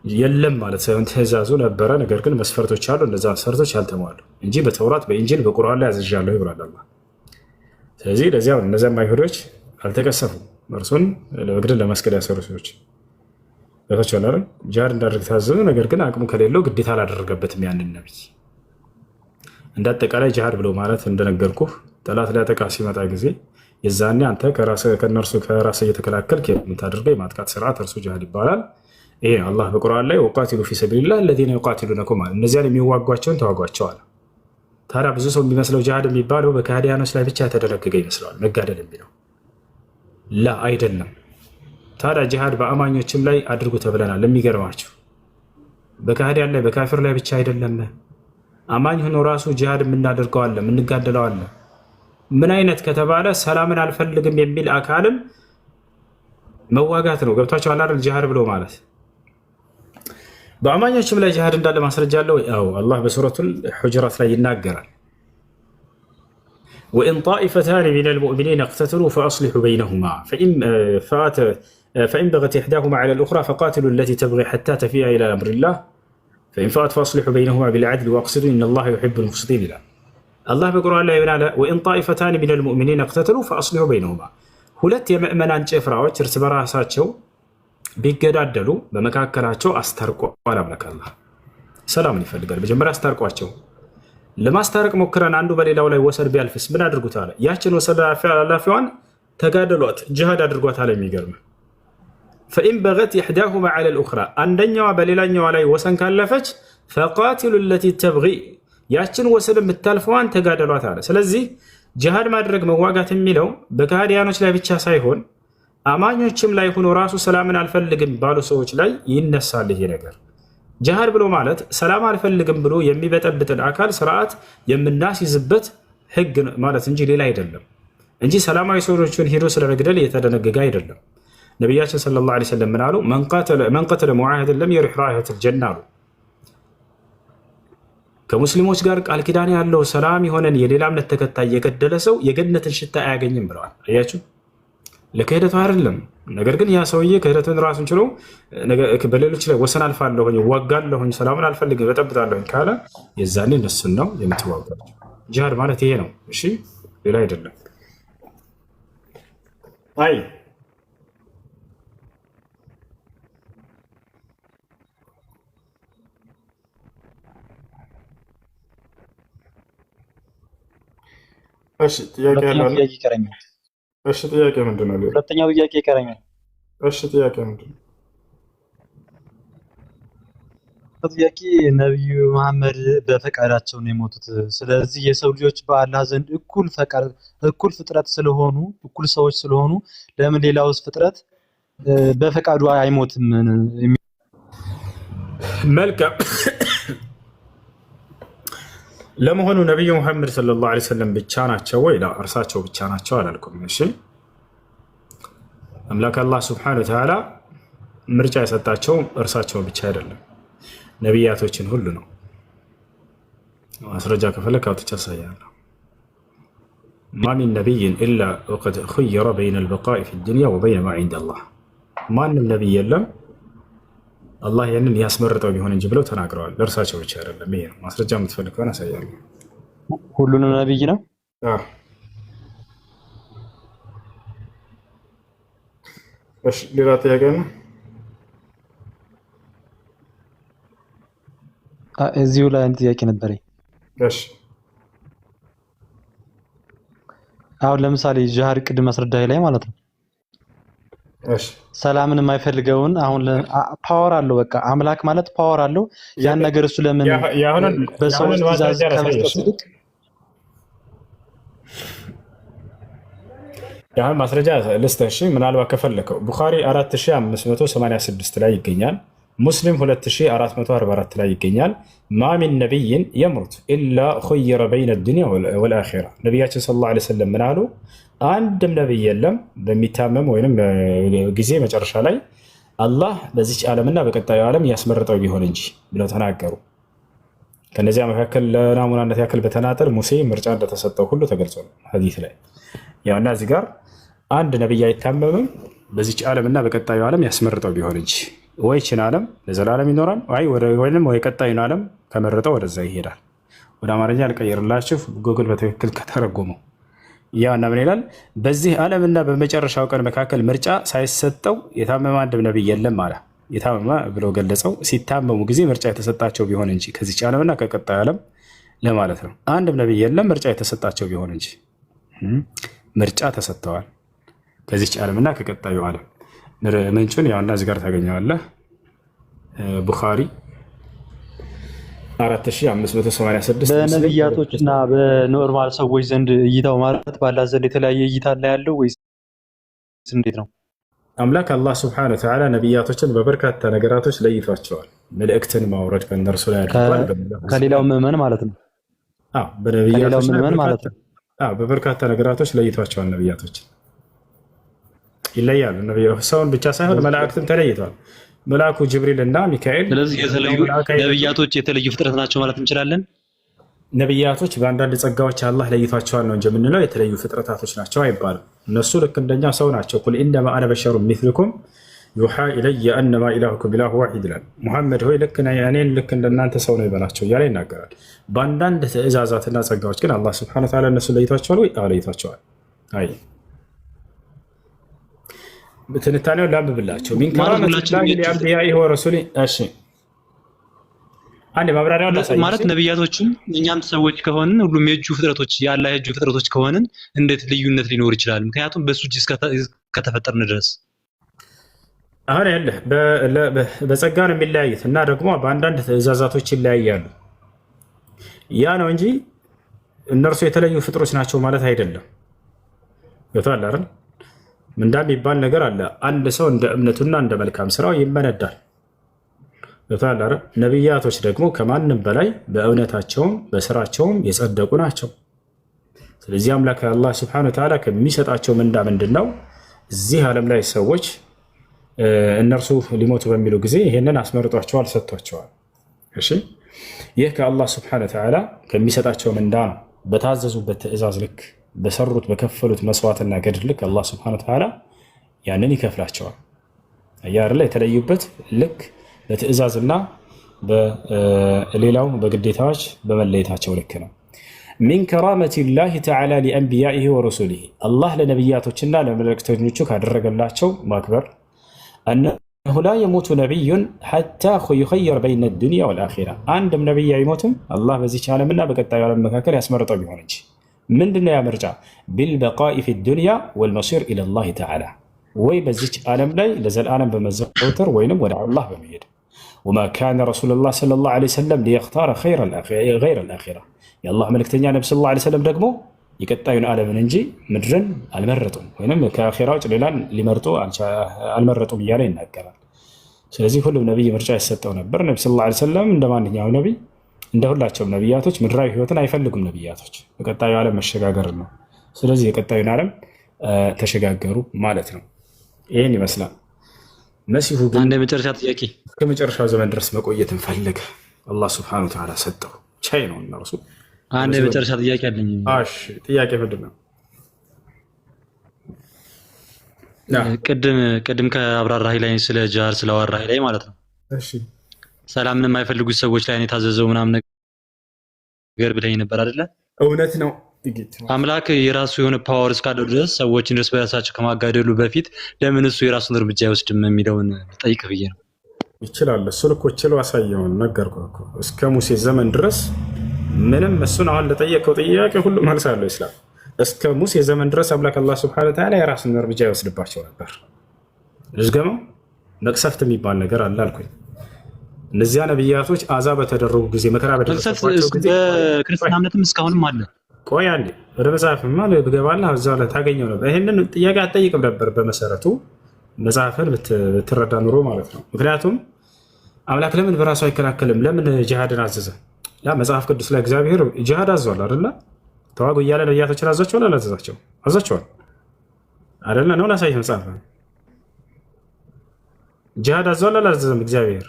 የለም ማለት ሳይሆን ትእዛዙ ነበረ። ነገር ግን መስፈርቶች አሉ። እነዛ መስፈርቶች ያልተሟሉ እንጂ በተውራት በኢንጂል በቁርአን ላይ አዝዣለሁ ይብራል አላህ። ስለዚህ ለዚያው እነዚያም አይሁዶች አልተቀሰፉም። እርሱን ለመግደል ለመስቀል ያሰሩ ሰዎች በተቻለ ጂሃድ እንዳደረግ ታዘዙ። ነገር ግን አቅሙ ከሌለው ግዴታ አላደረገበትም ያንን ነብይ። እንዳጠቃላይ ጂሃድ ብሎ ማለት እንደነገርኩህ ጠላት ሊያጠቃ ሲመጣ ጊዜ የዛኔ አንተ ከነርሱ ከራስ እየተከላከልክ የምታደርገው የማጥቃት ስርዓት እርሱ ጂሃድ ይባላል። ይሄ አላህ በቁርአን ላይ ወቃቲሉ ፊ ሰቢልላህ الذين يقاتلونكم ማለት እነዚያን የሚዋጓቸውን ተዋጓቸዋል። ታዲያ ብዙ ሰው የሚመስለው ጂሃድ የሚባለው በካህዲያኖች ላይ ብቻ የተደነገገ ይመስለዋል። መጋደል የሚለው ላ አይደለም። ታዲያ ጂሃድ በአማኞችም ላይ አድርጉ ተብለናል። የሚገርማችሁ በካህዲያን ላይ በካፊር ላይ ብቻ አይደለም። አማኝ ሆኖ ራሱ ጂሃድ የምናደርገው አለ፣ የምንጋደለው አለ። ምን አይነት ከተባለ ሰላምን አልፈልግም የሚል አካልም መዋጋት ነው። ገብታችኋል አይደል? ጂሃድ ብሎ ማለት በአማኞችም ላይ ጂሃድ እንዳለ ማስረጃ አለው። ያው አላህ በሱረቱል ሁጁራት ላይ ይናገራል። ወኢን ጣኢፈታን ሚነል ሙእሚኒን እቅተተሉ ፈአስሊሑ በይነሁማ ፈኢን በገት ኢሕዳሁማ ዐለል ኡኽራ ፈቃትሉ ለቲ ተብጊ ሐታ ተፊአ ኢላ አምሪላህ ፈኢን ፈአት ፈአስሊሑ በይነሁማ ቢልዐድሊ ወአቅሲጡ ኢነላሀ ዩሒቡል ሙቅሲጢን ይላል። አላህ በቁርአን ላይ ይላል ወኢን ጣኢፈታን ሚነል ሙእሚኒን እቅተተሉ ፈአስሊሑ በይነሁማ፣ ሁለት የምእመናን ጭፍራዎች እርስ በራሳቸው ቢገዳደሉ በመካከላቸው አስታርቁ አለ አምላክ። አላህ ሰላምን ይፈልጋል። መጀመሪያ አስታርቋቸው። ለማስታረቅ ሞክረን አንዱ በሌላው ላይ ወሰን ቢያልፍስ ምን አድርጉት አለ? ያችን ወሰን አላፊዋን ተጋደሏት፣ ጅሃድ አድርጓት አለ። የሚገርም ፈኢን በገት ኢሕዳሁማ ዐለል ኡኽራ፣ አንደኛዋ በሌላኛዋ ላይ ወሰን ካለፈች ፈቃቲሉ ለቲ ተብጊ፣ ያችን ወሰን የምታልፈዋን ተጋደሏት አለ። ስለዚህ ጂሃድ ማድረግ መዋጋት የሚለው በካህዲያኖች ላይ ብቻ ሳይሆን አማኞችም ላይ ሆኖ ራሱ ሰላምን አልፈልግም ባሉ ሰዎች ላይ ይነሳል ይሄ ነገር። ጂሃድ ብሎ ማለት ሰላም አልፈልግም ብሎ የሚበጠብጥን አካል ስርዓት የምናስይዝበት ህግ ማለት እንጂ ሌላ አይደለም፣ እንጂ ሰላማዊ ሰዎችን ሄዶ ስለመግደል የተደነገገ አይደለም። ነቢያችን ሰለላሁ ዐለይሂ ወሰለም ምን አሉ? መን ቀተለ ሙዓሂደን ለም የሪሕ ራኢሐተል ጀና አሉ። ከሙስሊሞች ጋር ቃል ኪዳን ያለው ሰላም የሆነን የሌላ እምነት ተከታይ የገደለ ሰው የገነትን ሽታ አያገኝም ብለዋል። አያችሁ፣ ለክህደቱ አይደለም። ነገር ግን ያ ሰውዬ ክህደቱን ራሱን ችሎ በሌሎች ላይ ወሰን አልፋለሁኝ፣ እዋጋለሁኝ፣ ሰላምን አልፈልግም፣ እበጠብጣለሁኝ ካለ የዛኔ እነሱን ነው የምትዋጋው። ጂሃድ ማለት ይሄ ነው። እሺ፣ ሌላ አይደለም። አይ እሺ፣ ጥያቄ ያለው ይቀረኛል። እሺ፣ ጥያቄ ምንድን ነው? ሁለተኛው ጥያቄ ይቀረኛል። እሺ፣ ጥያቄ ምንድን ነው? የጠየቀው ጥያቄ ነብዩ መሐመድ በፈቃዳቸው ነው የሞቱት። ስለዚህ የሰው ልጆች በአላህ ዘንድ እኩል ፍጥረት ስለሆኑ እኩል ሰዎች ስለሆኑ ለምን ሌላውስ ፍጥረት በፈቃዱ አይሞትም? መልካም። ለመሆኑ ነቢዩ ሙሐመድ ሰለላሁ ዐለይሂ ወሰለም ብቻ ናቸው ወይ? እርሳቸው ብቻ ናቸው አላልኩም። እሺ አምላክ አላህ ሱብሓነሁ ወተዓላ ምርጫ የሰጣቸው እርሳቸው ብቻ አይደለም፣ ነቢያቶችን ሁሉ ነው። ማስረጃ ከፈለክ አውጥቼ አሳያለሁ። ማ ሚን ነቢይን ኢላ ወቀድ ኹይረ በይነ አልበቃኢ ፊ ዱንያ ወበይነ ማ ዒንደ አላህ። ማንም ነቢይ የለም አላህ ያንን ያስመርጠው ቢሆን እንጂ ብለው ተናግረዋል። ለእርሳቸው ብቻ አይደለም። ይሄ ነው ማስረጃ። የምትፈልግ ከሆነ አሳያለሁ። ሁሉንም ነቢይ ነው። እሺ ሌላ ጥያቄ ነው? እዚሁ ላይ አንድ ጥያቄ ነበረኝ። እሺ አሁን ለምሳሌ ጃሃር ቅድም አስረዳኝ ላይ ማለት ነው። እሺ ሰላምን የማይፈልገውን አሁን ፓወር አለው። በቃ አምላክ ማለት ፓወር አለው። ያን ነገር እሱ ለምን በሰዎች ትእዛዝ ከመስጠት ይልቅ ያሁን ማስረጃ ልስጥህ። እሺ ምናልባት ከፈለከው ቡኻሪ 4586 ላይ ይገኛል። ሙስሊም 2444 ላይ ይገኛል። ማ ሚን ነቢይን የሙት ኢላ ኹይረ በይነ ዱንያ ወልአኺራ። ነቢያችን ሰለላሁ ዐለይሂ ወሰለም ምን አሉ? አንድም ነቢይ የለም በሚታመም ወይም ጊዜ መጨረሻ ላይ አላህ በዚች ዓለምና በቀጣዩ ዓለም ያስመረጠው ቢሆን እንጂ ብለው ተናገሩ። ከነዚያ መካከል ለናሙናነት ያክል በተናጠል ሙሴ ምርጫ እንደተሰጠው ሁሉ ተገልጿል ሐዲስ ላይ። ያውና እዚህ ጋር አንድ ነቢይ አይታመምም በዚች ዓለምና በቀጣዩ ዓለም ያስመረጠው ቢሆን እንጂ ወይ ችን ዓለም ለዘላለም ይኖራል ወይም ወይ ቀጣዩን ዓለም ከመረጠው ወደዛ ይሄዳል። ወደ አማርኛ ልቀይርላችሁ ጉግል በትክክል ከተረጎመው ያውና ምን ይላል? በዚህ ዓለምና በመጨረሻው ቀን መካከል ምርጫ ሳይሰጠው የታመመ አንድም ነቢይ የለም አለ። የታመመ ብሎ ገለጸው። ሲታመሙ ጊዜ ምርጫ የተሰጣቸው ቢሆን እንጂ ከዚች ዓለምና ከቀጣዩ ዓለም ለማለት ነው። አንድም ነቢይ የለም ምርጫ የተሰጣቸው ቢሆን እንጂ ምርጫ ተሰጥተዋል ከዚች ዓለምና ከቀጣዩ ዓለም። ምንጩን ያውና እዚህ ጋር ታገኘዋለህ። ቡኻሪ 4586 በነቢያቶችና በኖርማል ሰዎች ዘንድ እይታው ማለት ባላህ ዘንድ የተለያየ እይታ ላይ ያለው ወይስ እንዴት ነው? አምላክ አላህ ሱብሓነሁ ወተዓላ ነቢያቶችን በበርካታ ነገራቶች ለይቷቸዋል። መልእክትን ማውረድ በእነርሱ ላይ አድርጓል። ከሌላው ምዕመን ማለት ነው። አዎ በነቢያቶች ማለት ነው። በበርካታ ነገራቶች ለይቷቸዋል። ነቢያቶች ይለያሉ። ሰውን ብቻ ሳይሆን መላእክትም ተለይተዋል። መልአኩ ጅብሪል እና ሚካኤል። ስለዚህ ነቢያቶች የተለዩ ፍጥረት ናቸው ማለት እንችላለን። ነቢያቶች በአንዳንድ ጸጋዎች አላህ ለይቷቸዋል ነው እንጂ የምንለው የተለዩ ፍጥረታቶች ናቸው አይባልም። እነሱ ልክ እንደኛ ሰው ናቸው። ቁል ኢነማ አነ በሸሩ ሚስሉኩም ዩሓ ኢለየ አነማ ኢላሁኩም ኢላሁ ዋሒድ ይላል። ሙሐመድ ሆይ እኔን ልክ እንደናንተ ሰው ነው ይበላቸው እያለ ይናገራል። በአንዳንድ ትእዛዛትና ጸጋዎች ግን አላህ ሱብሓነሁ ወተዓላ እነሱ ለይቷቸዋል ወይ? አዎ ለይቷቸዋል። አይ ትንታኔውን ላንብብላቸው። ሚን ከራመቲላሂ ሊአንቢያኢሂ ወረሱሊሂ። እሺ አንድ ማብራሪያውን ላሳይ። ማለት ነቢያቶችም እኛም ሰዎች ከሆንን ሁሉም የእጁ ፍጥረቶች የአላህ የእጁ ፍጥረቶች ከሆንን እንዴት ልዩነት ሊኖር ይችላል? ምክንያቱም በሱ እጅ እስከተፈጠርን ድረስ አሁን ያለ በጸጋ ነው የሚለያዩት እና ደግሞ በአንዳንድ ትእዛዛቶች ይለያያሉ። ያ ነው እንጂ እነርሱ የተለዩ ፍጥሮች ናቸው ማለት አይደለም። ይወጣል አይደል? ምንዳ የሚባል ነገር አለ። አንድ ሰው እንደ እምነቱና እንደ መልካም ስራው ይመነዳል። ይወጣል አይደል? ነቢያቶች ደግሞ ከማንም በላይ በእውነታቸውም በስራቸውም የጸደቁ ናቸው። ስለዚህ አምላክ አላህ ሱብሓነሁ ወተዓላ ከሚሰጣቸው ምንዳ ምንድን ነው? እዚህ ዓለም ላይ ሰዎች እነርሱ ሊሞቱ በሚሉ ጊዜ ይሄንን አስመርጧቸዋል፣ ሰጥቷቸዋል። እሺ ይህ ከአላህ ሱብሓነሁ ወተዓላ ከሚሰጣቸው ምንዳ ነው። በታዘዙበት ትእዛዝ ልክ በሰሩት በከፈሉት መስዋዕትና ገድል ልክ አላህ ሱብሓነሁ ወተዓላ ያንን ይከፍላቸዋል። አያር ላይ የተለዩበት ልክ በትእዛዝና በሌላው በግዴታዎች በመለየታቸው ልክ ነው። ሚን ከራመቲላሂ ተዓላ ሊአንቢያኢሂ ወረሱሊሂ አላህ ለነቢያቶችና ለመልእክተኞቹ ካደረገላቸው ማክበር أنه لا يموت نبي حتى يخير بين الدنيا والآخرة. عندم نبي يموتم الله بزيش على منا بقطع على مكاكل يسمر طبيعي هونج من دنيا مرجع بالبقاء في الدنيا والمصير إلى الله تعالى. وي بزيش عالم لاي لزال عالم بمزوتر وينم ودع الله بميد ወማ ካነ ረሱሉላህ ሰለላሁ ዐለይሂ ወሰለም ሊየኽታረ ገይረ አልአኺራ የአላህ መልእክተኛ ነቢ ሰለላሁ ዐለይሂ ወሰለም ደግሞ የቀጣዩን ዓለምን እንጂ ምድርን አልመረጡም፣ ወይም ከአኺራ ውጭ ሌላን ሊመርጡ አልመረጡም እያለ ይናገራል። ስለዚህ ሁሉም ነቢይ ምርጫ ይሰጠው ነበር። ነቢ ሰለላሁ ዐለይሂ ወሰለም እንደ ማንኛውም ነቢይ እንደ ሁላቸውም ነቢያቶች ምድራዊ ህይወትን አይፈልጉም። ነቢያቶች በቀጣዩ ዓለም መሸጋገር ነው። ስለዚህ የቀጣዩን ዓለም ተሸጋገሩ ማለት ነው። ይህን ይመስላል። መሲሁ ግን አንድ የመጨረሻ ጥያቄ እስከ መጨረሻው ዘመን ድረስ መቆየትን ፈለገ። አላህ ሱብሓነሁ ወተዓላ ሰጠው። ቻይ ነው እና እርሱ አንድ የመጨረሻ ጥያቄ አለኝ። ጥያቄ ምንድን ነው? ቅድም ከአብራራህ ላይ ስለ ጂሃድ ስለዋራህ ላይ ማለት ነው። ሰላምን የማይፈልጉት ሰዎች ላይ የታዘዘው ምናምን ነገር ብለኝ ነበር አይደለ? እውነት ነው። አምላክ የራሱ የሆነ ፓወር እስካለው ድረስ ሰዎችን እርስ በራሳቸው ከማጋደሉ በፊት ለምን እሱ የራሱን እርምጃ አይወስድም የሚለውን ጠይቅ ብዬ ነው። ይችላል። እሱን እኮ ችለው አሳየውን ነገርኩህ እኮ እስከ ሙሴ ዘመን ድረስ ምንም እሱን አሁን ለጠየቀው ጥያቄ ሁሉ መልስ አለው ኢስላም። እስከ ሙሴ ዘመን ድረስ አምላክ አላህ ሱብሓነሁ ወተዓላ የራሱን እርምጃ ይወስድባቸው ነበር። ልዝገመው መቅሰፍት የሚባል ነገር አለ አልኩኝ። እነዚያ ነቢያቶች አዛ በተደረጉ ጊዜ መከራ በደረሰባቸው ጊዜ በክርስትና እምነትም እስካሁንም አለ። ቆይ አንዴ ወደ መጽሐፍማ ብገባለህ እዛው ላይ ታገኘው ነበር። ይሄንን ጥያቄ አትጠይቅም ነበር በመሰረቱ መጽሐፍን ብትረዳ ኑሮ ማለት ነው። ምክንያቱም አምላክ ለምን በራሱ አይከላከልም? ለምን ጂሃድን አዘዘ? ያ መጽሐፍ ቅዱስ ላይ እግዚአብሔር ጂሃድ አዟል አይደለ? ተዋጉ እያለ ነቢያቶችን አዟቸዋል አላዘዛቸው? አዟቸዋል አይደለ? ነው ላሳይህ መጽሐፍ ጂሃድ አዟል አላዘዘም? እግዚአብሔር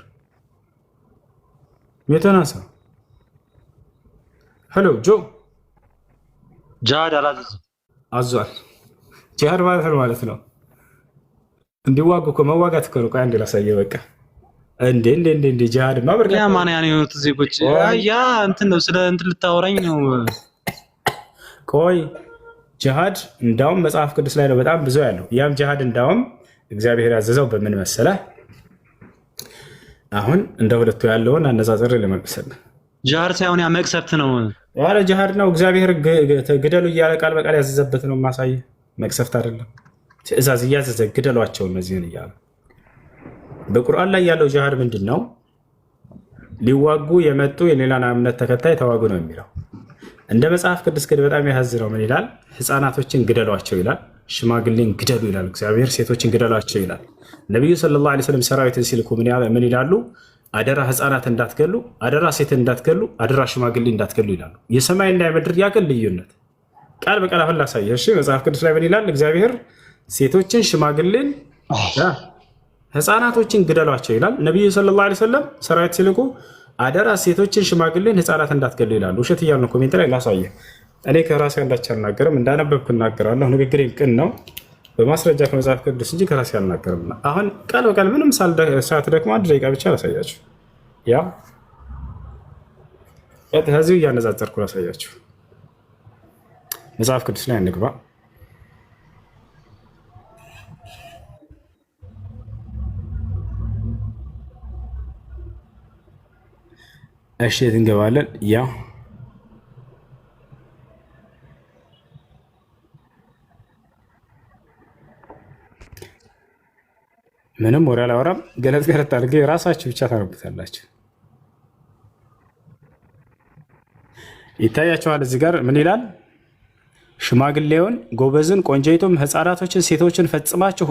ሜቶናሳ ሄሎ ጆ ጂሃድ አላዘዘም አዟል። ጂሃድ ማለት ነው እንዲዋጉ እኮ መዋጋት እኮ ነው። ቆይ አንዴ ላሳየህ። በቃ እንዴ ጂሃድ ማበርካ ያ ማን ያን የሆኑት ዜጎች ያ እንትን ነው ስለ እንትን ልታወራኝ ነው። ቆይ ጂሃድ እንዳውም መጽሐፍ ቅዱስ ላይ ነው በጣም ብዙ ያለው። ያም ጂሃድ እንዳውም እግዚአብሔር ያዘዘው በምን መሰለህ? አሁን እንደ ሁለቱ ያለውን አነጻጽሬ ለመልሰልህ። ጂሃድ ሳይሆን ያ መቅሰፍት ነው። ያለ ጂሃድ ነው እግዚአብሔር ግደሉ እያለ ቃል በቃል ያዘዘበት ነው ማሳየህ። መቅሰፍት አይደለም። ትእዛዝ እያዘዘ ግደሏቸው እነዚህን እያለ በቁርአን ላይ ያለው ጂሃድ ምንድን ነው? ሊዋጉ የመጡ የሌላን እምነት ተከታይ ተዋጉ ነው የሚለው። እንደ መጽሐፍ ቅዱስ ግን በጣም ያሳዝነው ምን ይላል? ህፃናቶችን ግደሏቸው ይላል። ሽማግሌን ግደሉ ይላል እግዚአብሔር። ሴቶችን ግደሏቸው ይላል። ነቢዩ ሰለላሁ ዐለይሂ ወሰለም ሰራዊትን ሲልኩ ምን ይላሉ? አደራ ህፃናት እንዳትገሉ፣ አደራ ሴትን እንዳትገሉ፣ አደራ ሽማግሌ እንዳትገሉ ይላሉ። የሰማይና የምድር ያክል ልዩነት ቃል በቃል አሁን ላሳየህ። እሺ መጽሐፍ ቅዱስ ላይ ምን ይላል? እግዚአብሔር ሴቶችን፣ ሽማግሌን፣ ህፃናቶችን ግደሏቸው ይላል። ነቢዩ ሰለላሁ ዐለይሂ ወሰለም ሰራዊት ሲልኩ አደራ ሴቶችን፣ ሽማግሌን፣ ህፃናት እንዳትገሉ ይላሉ። ውሸት እያሉ ነው። ኮሜንት ላይ ላሳየህ። እኔ ከራሴ አንዳች አልናገርም፣ እንዳነበብኩ እናገራለሁ። ንግግሬን ቅን ነው በማስረጃ ከመጽሐፍ ቅዱስ እንጂ ከራሴ አልናገርም። አሁን ቃል በቃል ምንም ሳትደክሙ 1 ደቂቃ ብቻ ላሳያችሁ። ያ ከዚሁ እያነጻጸርኩ ላሳያችሁ። መጽሐፍ ቅዱስ ላይ እንግባ። እሺ የት እንገባለን? ያ ምንም ወሬ አላወራም። ገለጥ አድርጌ ራሳችሁ ብቻ ታነቡታላችሁ። ይታያችኋል። እዚህ ጋር ምን ይላል? ሽማግሌውን፣ ጎበዝን፣ ቆንጆይቱም፣ ህፃናቶችን፣ ሴቶችን ፈጽማችሁ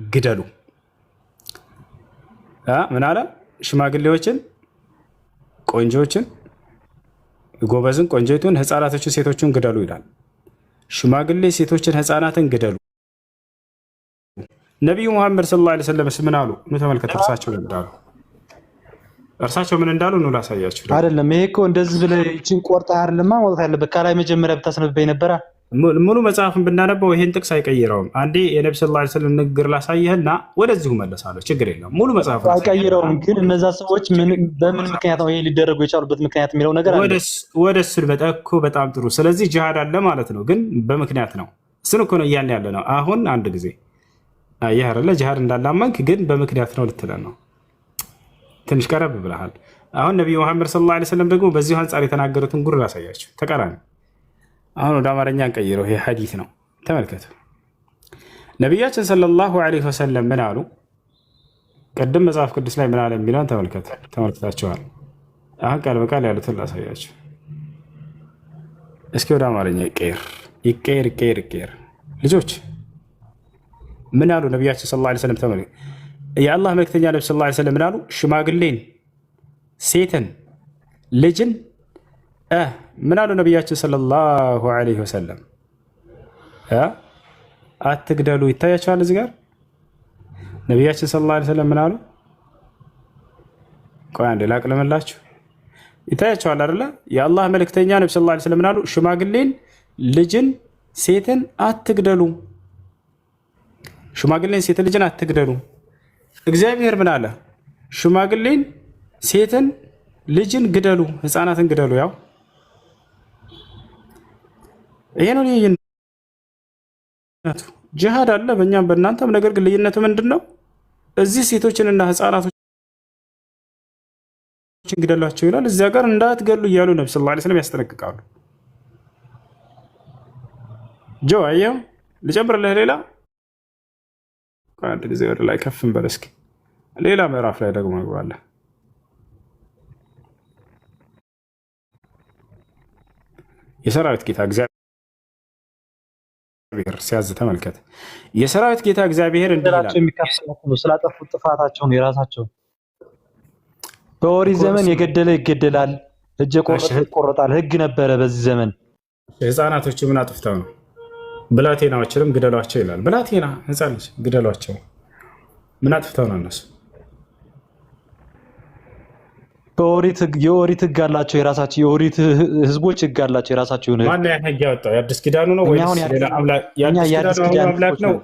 ግደሉ። ምን አለ? ሽማግሌዎችን፣ ቆንጆችን፣ ጎበዝን፣ ቆንጆይቱን፣ ህፃናቶችን፣ ሴቶችን ግደሉ ይላል። ሽማግሌ፣ ሴቶችን፣ ህፃናትን ግደሉ። ነቢዩ ሙሐመድ ሰለላሁ ዐለይሂ ወሰለም ምን አሉ? ተመልከት። እርሳቸው ምን እንዳሉ ነው ላሳያችሁ። አይደለም ይሄ እኮ እንደዚህ ብለህ ይችን ቆርጠህ አይደለማ ማውጣት ያለበት። ከላይ መጀመሪያ ብታስነብበኝ ነበረ። ሙሉ መጽሐፍን ብናነበው ይሄን ጥቅስ አይቀይረውም። አንዴ የነቢ ሰለላሁ ዐለይሂ ወሰለም ንግግር ላሳየህና ወደዚሁ መለሳለሁ። ችግር የለም። ሙሉ መጽሐፍ አይቀይረውም። ግን እነዛ ሰዎች በምን ምክንያት ነው ይሄ ሊደረጉ የቻሉበት ምክንያት የሚለው ነገር አለ። ወደ እሱ ልመጣ እኮ። በጣም ጥሩ። ስለዚህ ጂሃድ አለ ማለት ነው፣ ግን በምክንያት ነው። እሱን እኮ ነው እያልን ያለ ነው። አሁን አንድ ጊዜ ይህ አይደለ ጂሃድ እንዳላመንክ ግን በምክንያት ነው ልትለን ነው። ትንሽ ቀረብ ብለሃል። አሁን ነቢዩ መሐመድ ሰለላሁ ዐለይሂ ወሰለም ደግሞ በዚሁ አንጻር የተናገሩትን ጉር ላሳያችሁ። ተቃራኒ። አሁን ወደ አማርኛ እንቀይረው። ይሄ ሐዲስ ነው፣ ተመልከቱ። ነቢያችን ሰለላሁ ዐለይሂ ወሰለም ምን አሉ? ቅድም መጽሐፍ ቅዱስ ላይ ምን አለ የሚለውን ተመልክታችኋል። አሁን ቃል በቃል ያሉትን ላሳያችሁ። እስኪ ወደ አማርኛ ይቀየር። ልጆች ምን አሉ ነቢያችን ሰለላሁ ዐለይሂ ወሰለም? ተመልከቱ። የአላህ መልክተኛ ነቢ ሰለላሁ ዐለይሂ ወሰለም ምን አሉ? ሽማግሌን፣ ሴትን፣ ልጅን ምን አሉ ነቢያችን ሰለላሁ ዐለይሂ ወሰለም? አትግደሉ። ይታያቸዋል እዚህ ጋር ነቢያችን ሰለላሁ ዐለይሂ ወሰለም ምን አሉ? ቆይ አንዴ ላቅልምላችሁ። ይታያቸዋል አይደለ? የአላህ መልእክተኛ ነቢ ሰለላሁ ዐለይሂ ወሰለም ምን አሉ? ሽማግሌን፣ ልጅን፣ ሴትን አትግደሉ። ሽማግሌን፣ ሴትን፣ ልጅን አትግደሉ። እግዚአብሔር ምን አለ? ሽማግሌን፣ ሴትን፣ ልጅን ግደሉ፣ ህፃናትን ግደሉ። ያው ይሄ ነው ልዩነቱ። ጅሃድ አለ በእኛም በእናንተም። ነገር ግን ልዩነቱ ምንድን ነው? እዚህ ሴቶችንና ህፃናቶችን ግደሏቸው ይላል። እዚያ ጋር እንዳትገሉ እያሉ ነቢ ሰለላሁ ዐለይሂ ወሰለም ያስጠነቅቃሉ። ጆ አየው፣ ልጨምርልህ ሌላ አንድ ጊዜ ወደ ላይ ከፍ እንበል እስኪ። ሌላ ምዕራፍ ላይ ደግሞ እንገባለን። የሰራዊት ጌታ እግዚአብሔር ሲያዝ ተመልከት። የሰራዊት ጌታ እግዚአብሔር እንዲህ ይላል። የሚካፈላቸው ስላጠፉት ጥፋታቸውን የራሳቸው በኦሪት ዘመን የገደለ ይገደላል፣ እጀ ቆረጠ ይቆረጣል። ህግ ነበረ በዚህ ዘመን። ህፃናቶች ምን አጥፍተው ነው? ብላቴናዎችንም ግደሏቸው ይላል። ብላቴና ህፃን ልጅ ግደሏቸው። ምን አጥፍተው ነው እነሱ? የኦሪት ህግ አላቸው የራሳቸው። የኦሪት ህዝቦች ህግ አላቸው የራሳቸው። ማን ያን ህግ ያወጣው? የአዲስ ኪዳኑ ነው ወይስ ሌላ አምላክ? የአዲስ ኪዳኑ አምላክ ነው።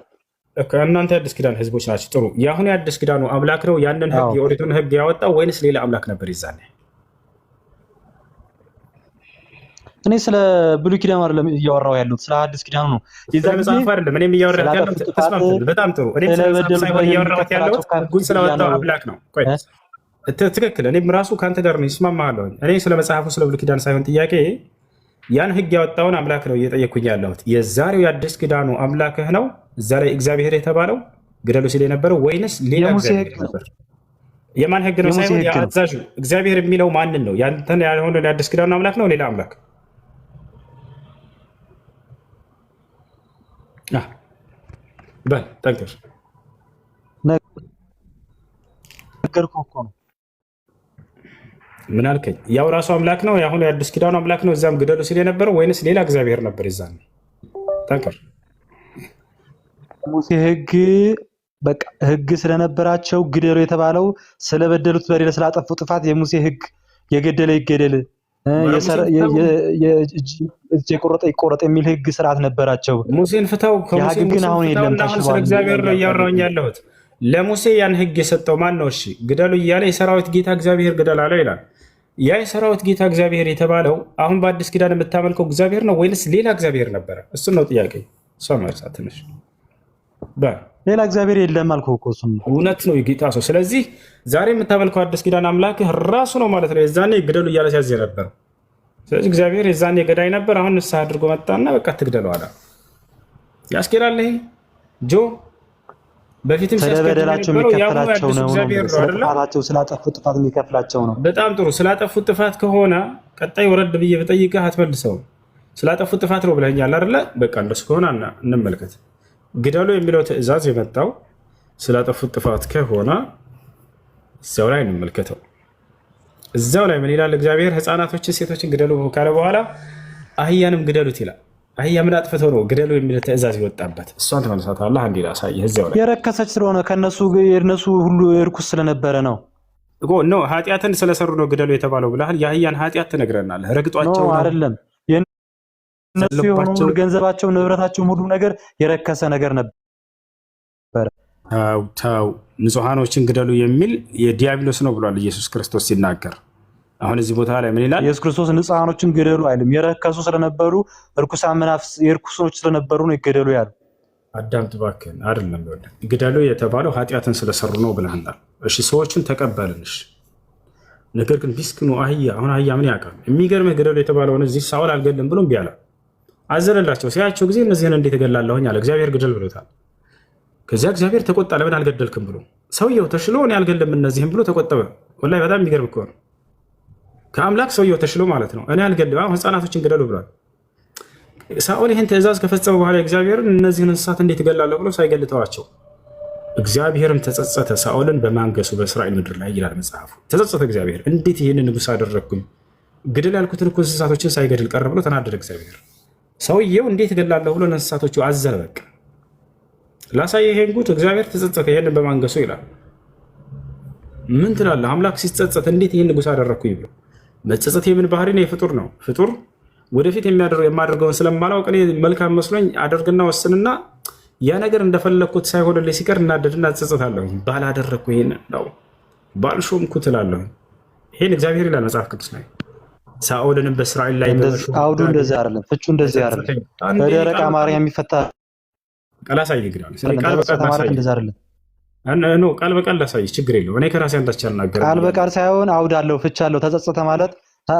እናንተ የአዲስ ኪዳን ህዝቦች ናቸው። ጥሩ። የአሁኑ የአዲስ ኪዳኑ አምላክ ነው ያንን ህግ የኦሪቱን ህግ ያወጣው ወይንስ ሌላ አምላክ ነበር ይዛኔ? እኔ ስለ ብሉይ ኪዳን አይደለም እያወራሁ ያለሁት፣ ስለ አዲስ ኪዳኑ ነው። የዛ መጽሐፍ አይደለም እኔም እያወራሁ ያለሁት። ተስማምተን በጣም ጥሩ። እኔም ስለ መጽሐፍ ሳይሆን እያወራሁ ያለሁት ህጉን ስለወጣው አምላክ ነው። ቆይ ትክክል። እኔም ራሱ ከአንተ ጋር ነው ይስማማለሁ። እኔ ስለ መጽሐፉ ስለ ብሉይ ኪዳን ሳይሆን ጥያቄ ያን ህግ ያወጣውን አምላክ ነው እየጠየኩኝ ያለሁት። የዛሬው የአዲስ ኪዳኑ አምላክህ ነው እዛ ላይ እግዚአብሔር የተባለው ግደሉ ሲል የነበረው ወይንስ ሌላ እግዚአብሔር ነበር? የማን ህግ ነው ሳይሆን የአዛዡ እግዚአብሔር የሚለው ማንን ነው? ያንተን ያልሆነ የአዲስ ኪዳኑ አምላክ ነው ሌላ አምላክ? በል ጠንክር። ነገርኩህ እኮ ነው። ምን አልከኝ? ያው ራሱ አምላክ ነው የአሁኑ የአዲስ ኪዳኑ አምላክ ነው እዛም ግደሉ ሲል የነበረው ወይንስ ሌላ እግዚአብሔር ነበር ይዛን? ጠንክር። ሙሴ በቃ ህግ ስለነበራቸው ግደሉ የተባለው ስለበደሉት በደል ስላጠፉ ጥፋት የሙሴ ህግ የገደለ ይገደል፣ የቆረጠ ይቆረጥ የሚል ህግ ስርዓት ነበራቸው። ሙሴን ፍታው። ከሙሴ ግን አሁን የለም። ስለ እግዚአብሔር ነው እያወራሁኝ ያለሁት። ለሙሴ ያን ህግ የሰጠው ማን ነው? እሺ ግደሉ እያለ የሰራዊት ጌታ እግዚአብሔር ግደል አለው ይላል። ያ የሰራዊት ጌታ እግዚአብሔር የተባለው አሁን በአዲስ ኪዳን የምታመልከው እግዚአብሔር ነው ወይንስ ሌላ እግዚአብሔር ነበረ? እሱን ነው ጥያቄ። እሷ መርሳት ትንሽ ሌላ እግዚአብሔር የለም አልኩህ እኮ። እሱን እውነት ነው የጌታ ሰው። ስለዚህ ዛሬ የምታመልከው አዲስ ኪዳን አምላክህ ራሱ ነው ማለት ነው። የዛኔ ግደሉ እያለ ሲያዝ ነበር። ስለዚህ እግዚአብሔር የዛኔ ገዳይ ነበር። አሁን ንስሐ አድርጎ መጣና በቃ ትግደለው አለ። ያስኬዳል ይሄ ጆ? በፊትም ስለበደላቸው የሚከፈላቸው ነው። ስለጥፋታቸው ስላጠፉት ጥፋት የሚከፍላቸው ነው። በጣም ጥሩ። ስላጠፉት ጥፋት ከሆነ ቀጣይ ወረድ ብዬ ብጠይቅህ አትመልሰውም። ስላጠፉት ጥፋት ነው ብለኸኛል አይደለ? በቃ እንደሱ ከሆነ እንመልከት። ግደሉ የሚለው ትእዛዝ የመጣው ስላጠፉት ጥፋት ከሆነ እዚያው ላይ እንመልከተው። እዚያው ላይ ምን ይላል እግዚአብሔር? ህፃናቶችን፣ ሴቶችን ግደሉ ካለ በኋላ አህያንም ግደሉት ይላል። አህያ ምን አጥፍተው ነው ግደሉ የሚል ትእዛዝ ይወጣበት? እሷን ተመልሳታለህ። አንዴ ላሳይህ። እዚያው ላይ የረከሰች ስለሆነ ከነሱ ሁሉ እርኩስ ስለነበረ ነው ነው ኃጢአትን ስለሰሩ ነው ግደሉ የተባለው ብለሃል። የአህያን ኃጢአት ትነግረናለህ። ረግጧቸው ነው አይደለም። እነሱ የሆኑ ገንዘባቸው፣ ንብረታቸው፣ ሁሉ ነገር የረከሰ ነገር ነበር። ተው ንጹሐኖችን ግደሉ የሚል የዲያብሎስ ነው ብሏል ኢየሱስ ክርስቶስ ሲናገር። አሁን እዚህ ቦታ ላይ ምን ይላል? ኢየሱስ ክርስቶስ ንጹሐኖችን ግደሉ አይልም። የረከሱ ስለነበሩ እርኩሳን መናፍስት የርኩሶች ስለነበሩ ነው ይገደሉ ያሉ። አዳምጥ እባክህን። አይደለም ግደሉ የተባለው ኃጢአትን ስለሰሩ ነው ብለናል። እሺ ሰዎችን ተቀበልንሽ። ነገር ግን ቢስክኑ አህያ፣ አሁን አህያ ምን ያውቃል? የሚገርምህ ግደሉ የተባለውን እዚህ ሳውል አልገድልም ብሎ እምቢ አለ። አዘነላቸው። ሲያቸው ጊዜ እነዚህን እንዴት እገላለሁኝ አለ። እግዚአብሔር ግደል ብሎታል። ከዚያ እግዚአብሔር ተቆጣ። ለምን አልገደልክም ብሎ ሰውየው ተሽሎ እኔ አልገልም እነዚህም ብሎ ተቆጠበ። ወላሂ በጣም የሚገርም እኮ ነው። ከአምላክ ሰውየው ተሽሎ ማለት ነው። እኔ አልገልም፣ አሁን ህፃናቶችን ግደሉ ብሏል። ሳኦል ይህን ትእዛዝ ከፈጸመ በኋላ እግዚአብሔርን እነዚህን እንስሳት እንዴት እገላለሁ ብሎ ሳይገልተዋቸው እግዚአብሔርም ተጸጸተ ሳኦልን በማንገሱ በእስራኤል ምድር ላይ ይላል መጽሐፉ። ተጸጸተ እግዚአብሔር፣ እንዴት ይህን ንጉሥ አደረግኩኝ? ግደል ያልኩትን እኮ እንስሳቶችን ሳይገድል ቀረ ብሎ ተናደደ እግዚአብሔር። ሰውየው እንዴት እገላለሁ ብሎ ለእንስሳቶቹ አዘነ። በቃ ላሳየ ይሄን ጉድ እግዚአብሔር ተጸጸተ ይህንን በማንገሱ ይላል። ምን ትላለህ? አምላክ ሲጸጸት እንዴት ይህን ንጉሥ አደረግኩኝ ብሎ መጸጸት የምን ባህሪ ነው? የፍጡር ነው። ፍጡር ወደፊት የማደርገውን ስለማላውቅ እኔ መልካም መስሎኝ አደርግና ወስንና ያ ነገር እንደፈለግኩት ሳይሆንልኝ ሲቀር እናደድና እጸጸታለሁ። ባላደረግኩ ይሄን ነው ባልሾምኩ ትላለሁ። ይሄን እግዚአብሔር ይላል መጽሐፍ ቅዱስ ላይ። ሳኦልንም በእስራኤል ላይ አውዱ እንደዚህ አይደለም፣ ፍቹ እንደዚህ አይደለም። በደረቅ አማርኛ የሚፈታ ቃል አሳይ ይግዳል። ቃል በቃል ላሳይ፣ ችግር የለውም። እኔ ከራሴ አንዳች አልናገርም። ቃል በቃል ሳይሆን አውድ አለው፣ ፍች አለው። ተጸጸተ ማለት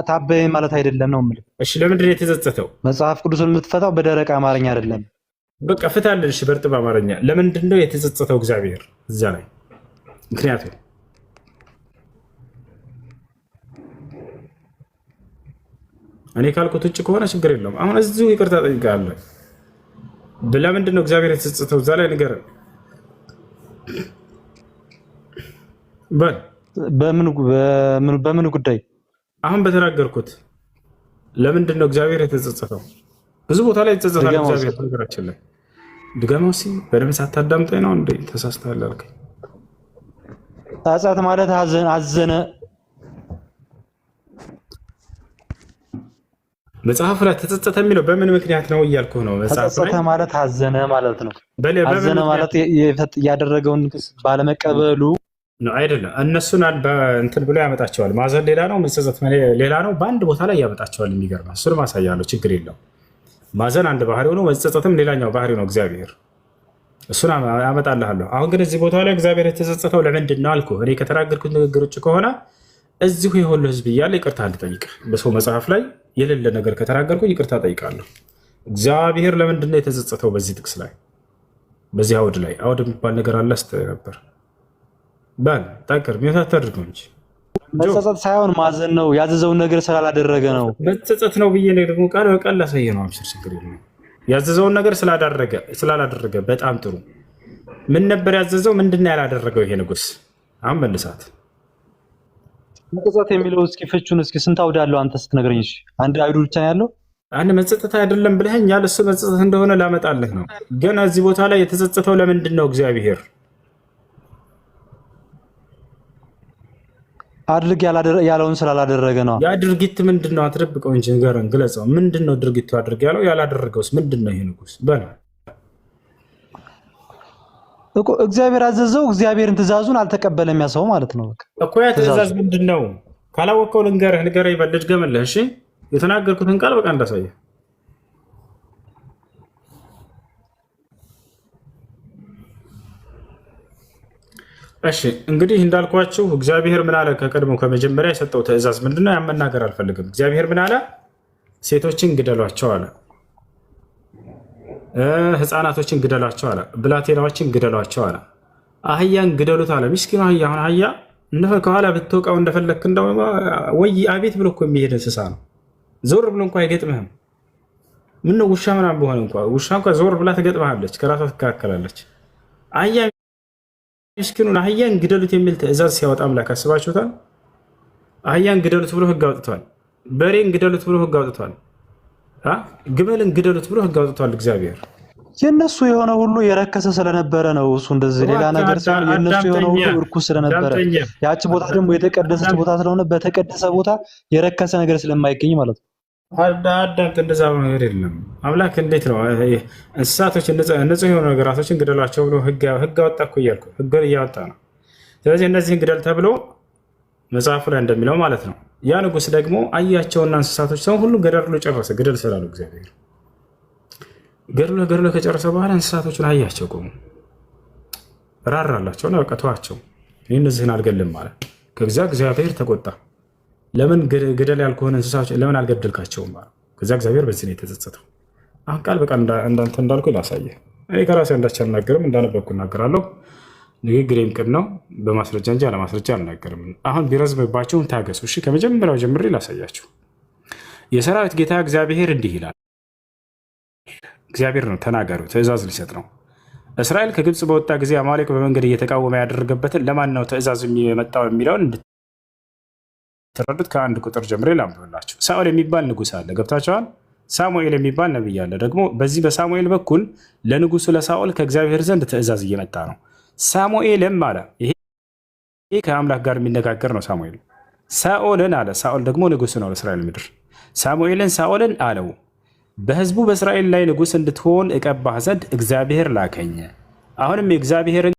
ታበየ ማለት አይደለም ነው የምልህ። እሺ ለምንድን ነው የተጸጸተው? መጽሐፍ ቅዱስን የምትፈታው በደረቅ አማርኛ አይደለም። በቃ ፍታለን። እሺ በእርጥብ አማርኛ ለምንድን ነው የተጸጸተው እግዚአብሔር እዛ ላይ? ምክንያቱም እኔ ካልኩት ውጭ ከሆነ ችግር የለውም። አሁን እዚሁ ይቅርታ ጠይቃለሁ። ለምንድን ነው እግዚአብሔር የተጸጸተው እዛ ላይ ንገረን። በምን ጉዳይ? አሁን በተናገርኩት ለምንድን ነው እግዚአብሔር የተጸጸተው? ብዙ ቦታ ላይ ይጸጸታል እግዚአብሔር። ነገራችን ላይ ድገመው እስኪ በደምብ ሳታዳምጠኝ ነው እንዴ? ተሳስተሃል አልከኝ። ጸጸት ማለት አዘነ። መጽሐፉ ላይ ተጸጸተ የሚለው በምን ምክንያት ነው እያልኩህ ነው። መጽሐፉ ላይ ተጸጸተ ማለት አዘነ ማለት ነው። አዘነ ማለት ያደረገውን ባለመቀበሉ ነው አይደለም። እነሱን እንትን ብሎ ያመጣቸዋል። ማዘን ሌላ ነው፣ መጸጸት ሌላ ነው። በአንድ ቦታ ላይ ያመጣቸዋል። የሚገርም እሱን ማሳያለሁ። ችግር የለው። ማዘን አንድ ባህሪ ሆኖ መጸጸትም ሌላኛው ባህሪ ነው። እግዚአብሔር እሱን አመጣልሃለሁ። አሁን ግን እዚህ ቦታ ላይ እግዚአብሔር የተጸጸተው ለምንድን ነው አልኩህ። እኔ ከተናገርኩት ንግግር ውጭ ከሆነ እዚሁ የሁሉ ህዝብ እያለ ይቅርታ እንድጠይቅ በሰው መጽሐፍ ላይ የሌለ ነገር ከተናገርኩ ይቅርታ ጠይቃለሁ። እግዚአብሔር ለምንድን ነው የተጸጸተው? በዚህ ጥቅስ ላይ በዚህ አውድ ላይ አውድ የሚባል ነገር አለ ስትል ነበር። ባል ታከር ሚያታ አድርገው እንጂ መጸጸት ሳይሆን ማዘን ነው። ያዘዘውን ነገር ስላላደረገ ነው መጸጸት ነው ብዬ ደግሞ ቃል በቃል ላሳየ ነው። አብሽር ችግር የለም። ያዘዘውን ነገር ስላላደረገ በጣም ጥሩ። ምን ነበር ያዘዘው? ምንድነው ያላደረገው ይሄ ንጉስ? አሁን መልሳት። መጸጸት የሚለው እስኪ ፍቹን እስኪ ስንት አውድ አለው አንተ ስትነግረኝ? እሺ አንድ አይዱ ብቻ ነው ያለው። አንድ መጸጸት አይደለም ብለኸኛል። እሱ መጸጸት እንደሆነ ላመጣልህ ነው። ግን እዚህ ቦታ ላይ የተጸጸተው ለምንድን ነው? እግዚአብሔር አድርግ ያለውን ስላላደረገ ነው። ያ ድርጊት ምንድን ነው? አትደብቀው እንጂ ንገረን፣ ግለጸው። ምንድን ነው ድርጊቱ? አድርግ ያለው ያላደረገውስ ምንድን ነው? ይሄ ንጉስ በል እኮ እግዚአብሔር አዘዘው፣ እግዚአብሔርን ትእዛዙን አልተቀበለም ያ ሰው ማለት ነው። እኮ ያ ትእዛዝ ምንድን ነው? ካላወቀው ልንገርህ ይበልድ ገመለህ። እሺ የተናገርኩትን ቃል በቃ እንዳሳየህ። እሺ እንግዲህ እንዳልኳችሁ እግዚአብሔር ምን አለ? ከቀድሞ ከመጀመሪያ የሰጠው ትእዛዝ ምንድነው? ያን መናገር አልፈልግም። እግዚአብሔር ምን አለ? ሴቶችን ግደሏቸው አለ። ህፃናቶችን ግደሏቸው አለ። ብላቴናዎችን ግደሏቸው አለ። አህያን ግደሉት አለ። ምስኪኑ አህያ። አሁን አህያ ከኋላ ብትወቃው እንደፈለክ እንደው ወይ አቤት ብሎ እኮ የሚሄድ እንስሳ ነው። ዞር ብሎ እንኳ አይገጥምህም። ምነው ውሻ ምናምን በሆነ ውሻ እንኳ ዞር ብላ ትገጥመሃለች፣ ከራሷ ትከላከላለች። አህያ ምስኪኑን አህያን ግደሉት የሚል ትእዛዝ ሲያወጣ አምላክ አስባችሁታል? አህያን ግደሉት ብሎ ህግ አውጥቷል። በሬን ግደሉት ብሎ ህግ አውጥቷል። ግመልን ግደሉት ብሎ ህግ አውጥቷል እግዚአብሔር። የነሱ የሆነ ሁሉ የረከሰ ስለነበረ ነው እሱ እንደዚህ። ሌላ ነገር ሳይሆን የነሱ የሆነ ሁሉ እርኩስ ስለነበረ፣ ያቺ ቦታ ደግሞ የተቀደሰች ቦታ ስለሆነ በተቀደሰ ቦታ የረከሰ ነገር ስለማይገኝ ማለት ነው። አዳምጥ። እንደዛ ነገር የለም። አምላክ እንዴት ነው እንስሳቶች ንጹህ የሆኑ ነገራቶችን ግደሏቸው ብሎ ህግ አወጣ እኮ እያልኩ ህግን እያወጣ ነው። ስለዚህ እነዚህን ግደል ተብሎ መጽሐፉ ላይ እንደሚለው ማለት ነው። ያ ንጉስ ደግሞ አያቸውና እንስሳቶች ሰው ሁሉ ገደሉ ጨረሰ። ግደል ስላሉ እግዚአብሔር ገድሎ ከጨረሰ በኋላ እንስሳቶችን አያቸው ቆሙ። ራራላቸው ነው በቃ ተዋቸው። እነዚህን አልገልም ማለት ከዛ እግዚአብሔር ተቆጣ። ለምን ግደል ያልኩህን እንስሳዎች ለምን አልገደልካቸውም ማለት። ከዛ እግዚአብሔር በዚህ ነው የተጸጸተው። አሁን ቃል በቃል እንዳንተ እንዳልኩ ላሳየህ። እኔ ከራሴ አንዳች አልናገርም፣ እንዳነበብኩ እናገራለሁ። ንግግሬም ቅን ነው፣ በማስረጃ እንጂ አለማስረጃ አልናገርም። አሁን ቢረዝምባችሁም ታገሱ። እሺ፣ ከመጀመሪያው ጀምሬ ላሳያችሁ። የሰራዊት ጌታ እግዚአብሔር እንዲህ ይላል። እግዚአብሔር ነው ተናጋሪው፣ ትእዛዝ ሊሰጥ ነው። እስራኤል ከግብፅ በወጣ ጊዜ አማሌቅ በመንገድ እየተቃወመ ያደረገበትን ለማን ነው ትእዛዝ የመጣው የሚለውን እንድትረዱት ከአንድ ቁጥር ጀምሬ ላንብብላችሁ። ሳኦል የሚባል ንጉሥ አለ። ገብታችኋል? ሳሙኤል የሚባል ነቢይ አለ። ደግሞ በዚህ በሳሙኤል በኩል ለንጉሱ ለሳኦል ከእግዚአብሔር ዘንድ ትእዛዝ እየመጣ ነው። ሳሙኤልም አለ፣ ይሄ ከአምላክ ጋር የሚነጋገር ነው። ሳሙኤል ሳኦልን አለ፣ ሳኦል ደግሞ ንጉሥ ነው ለእስራኤል ምድር። ሳሙኤልን ሳኦልን አለው፣ በሕዝቡ በእስራኤል ላይ ንጉሥ እንድትሆን እቀባህ ዘንድ እግዚአብሔር ላከኝ። አሁንም የእግዚአብሔርን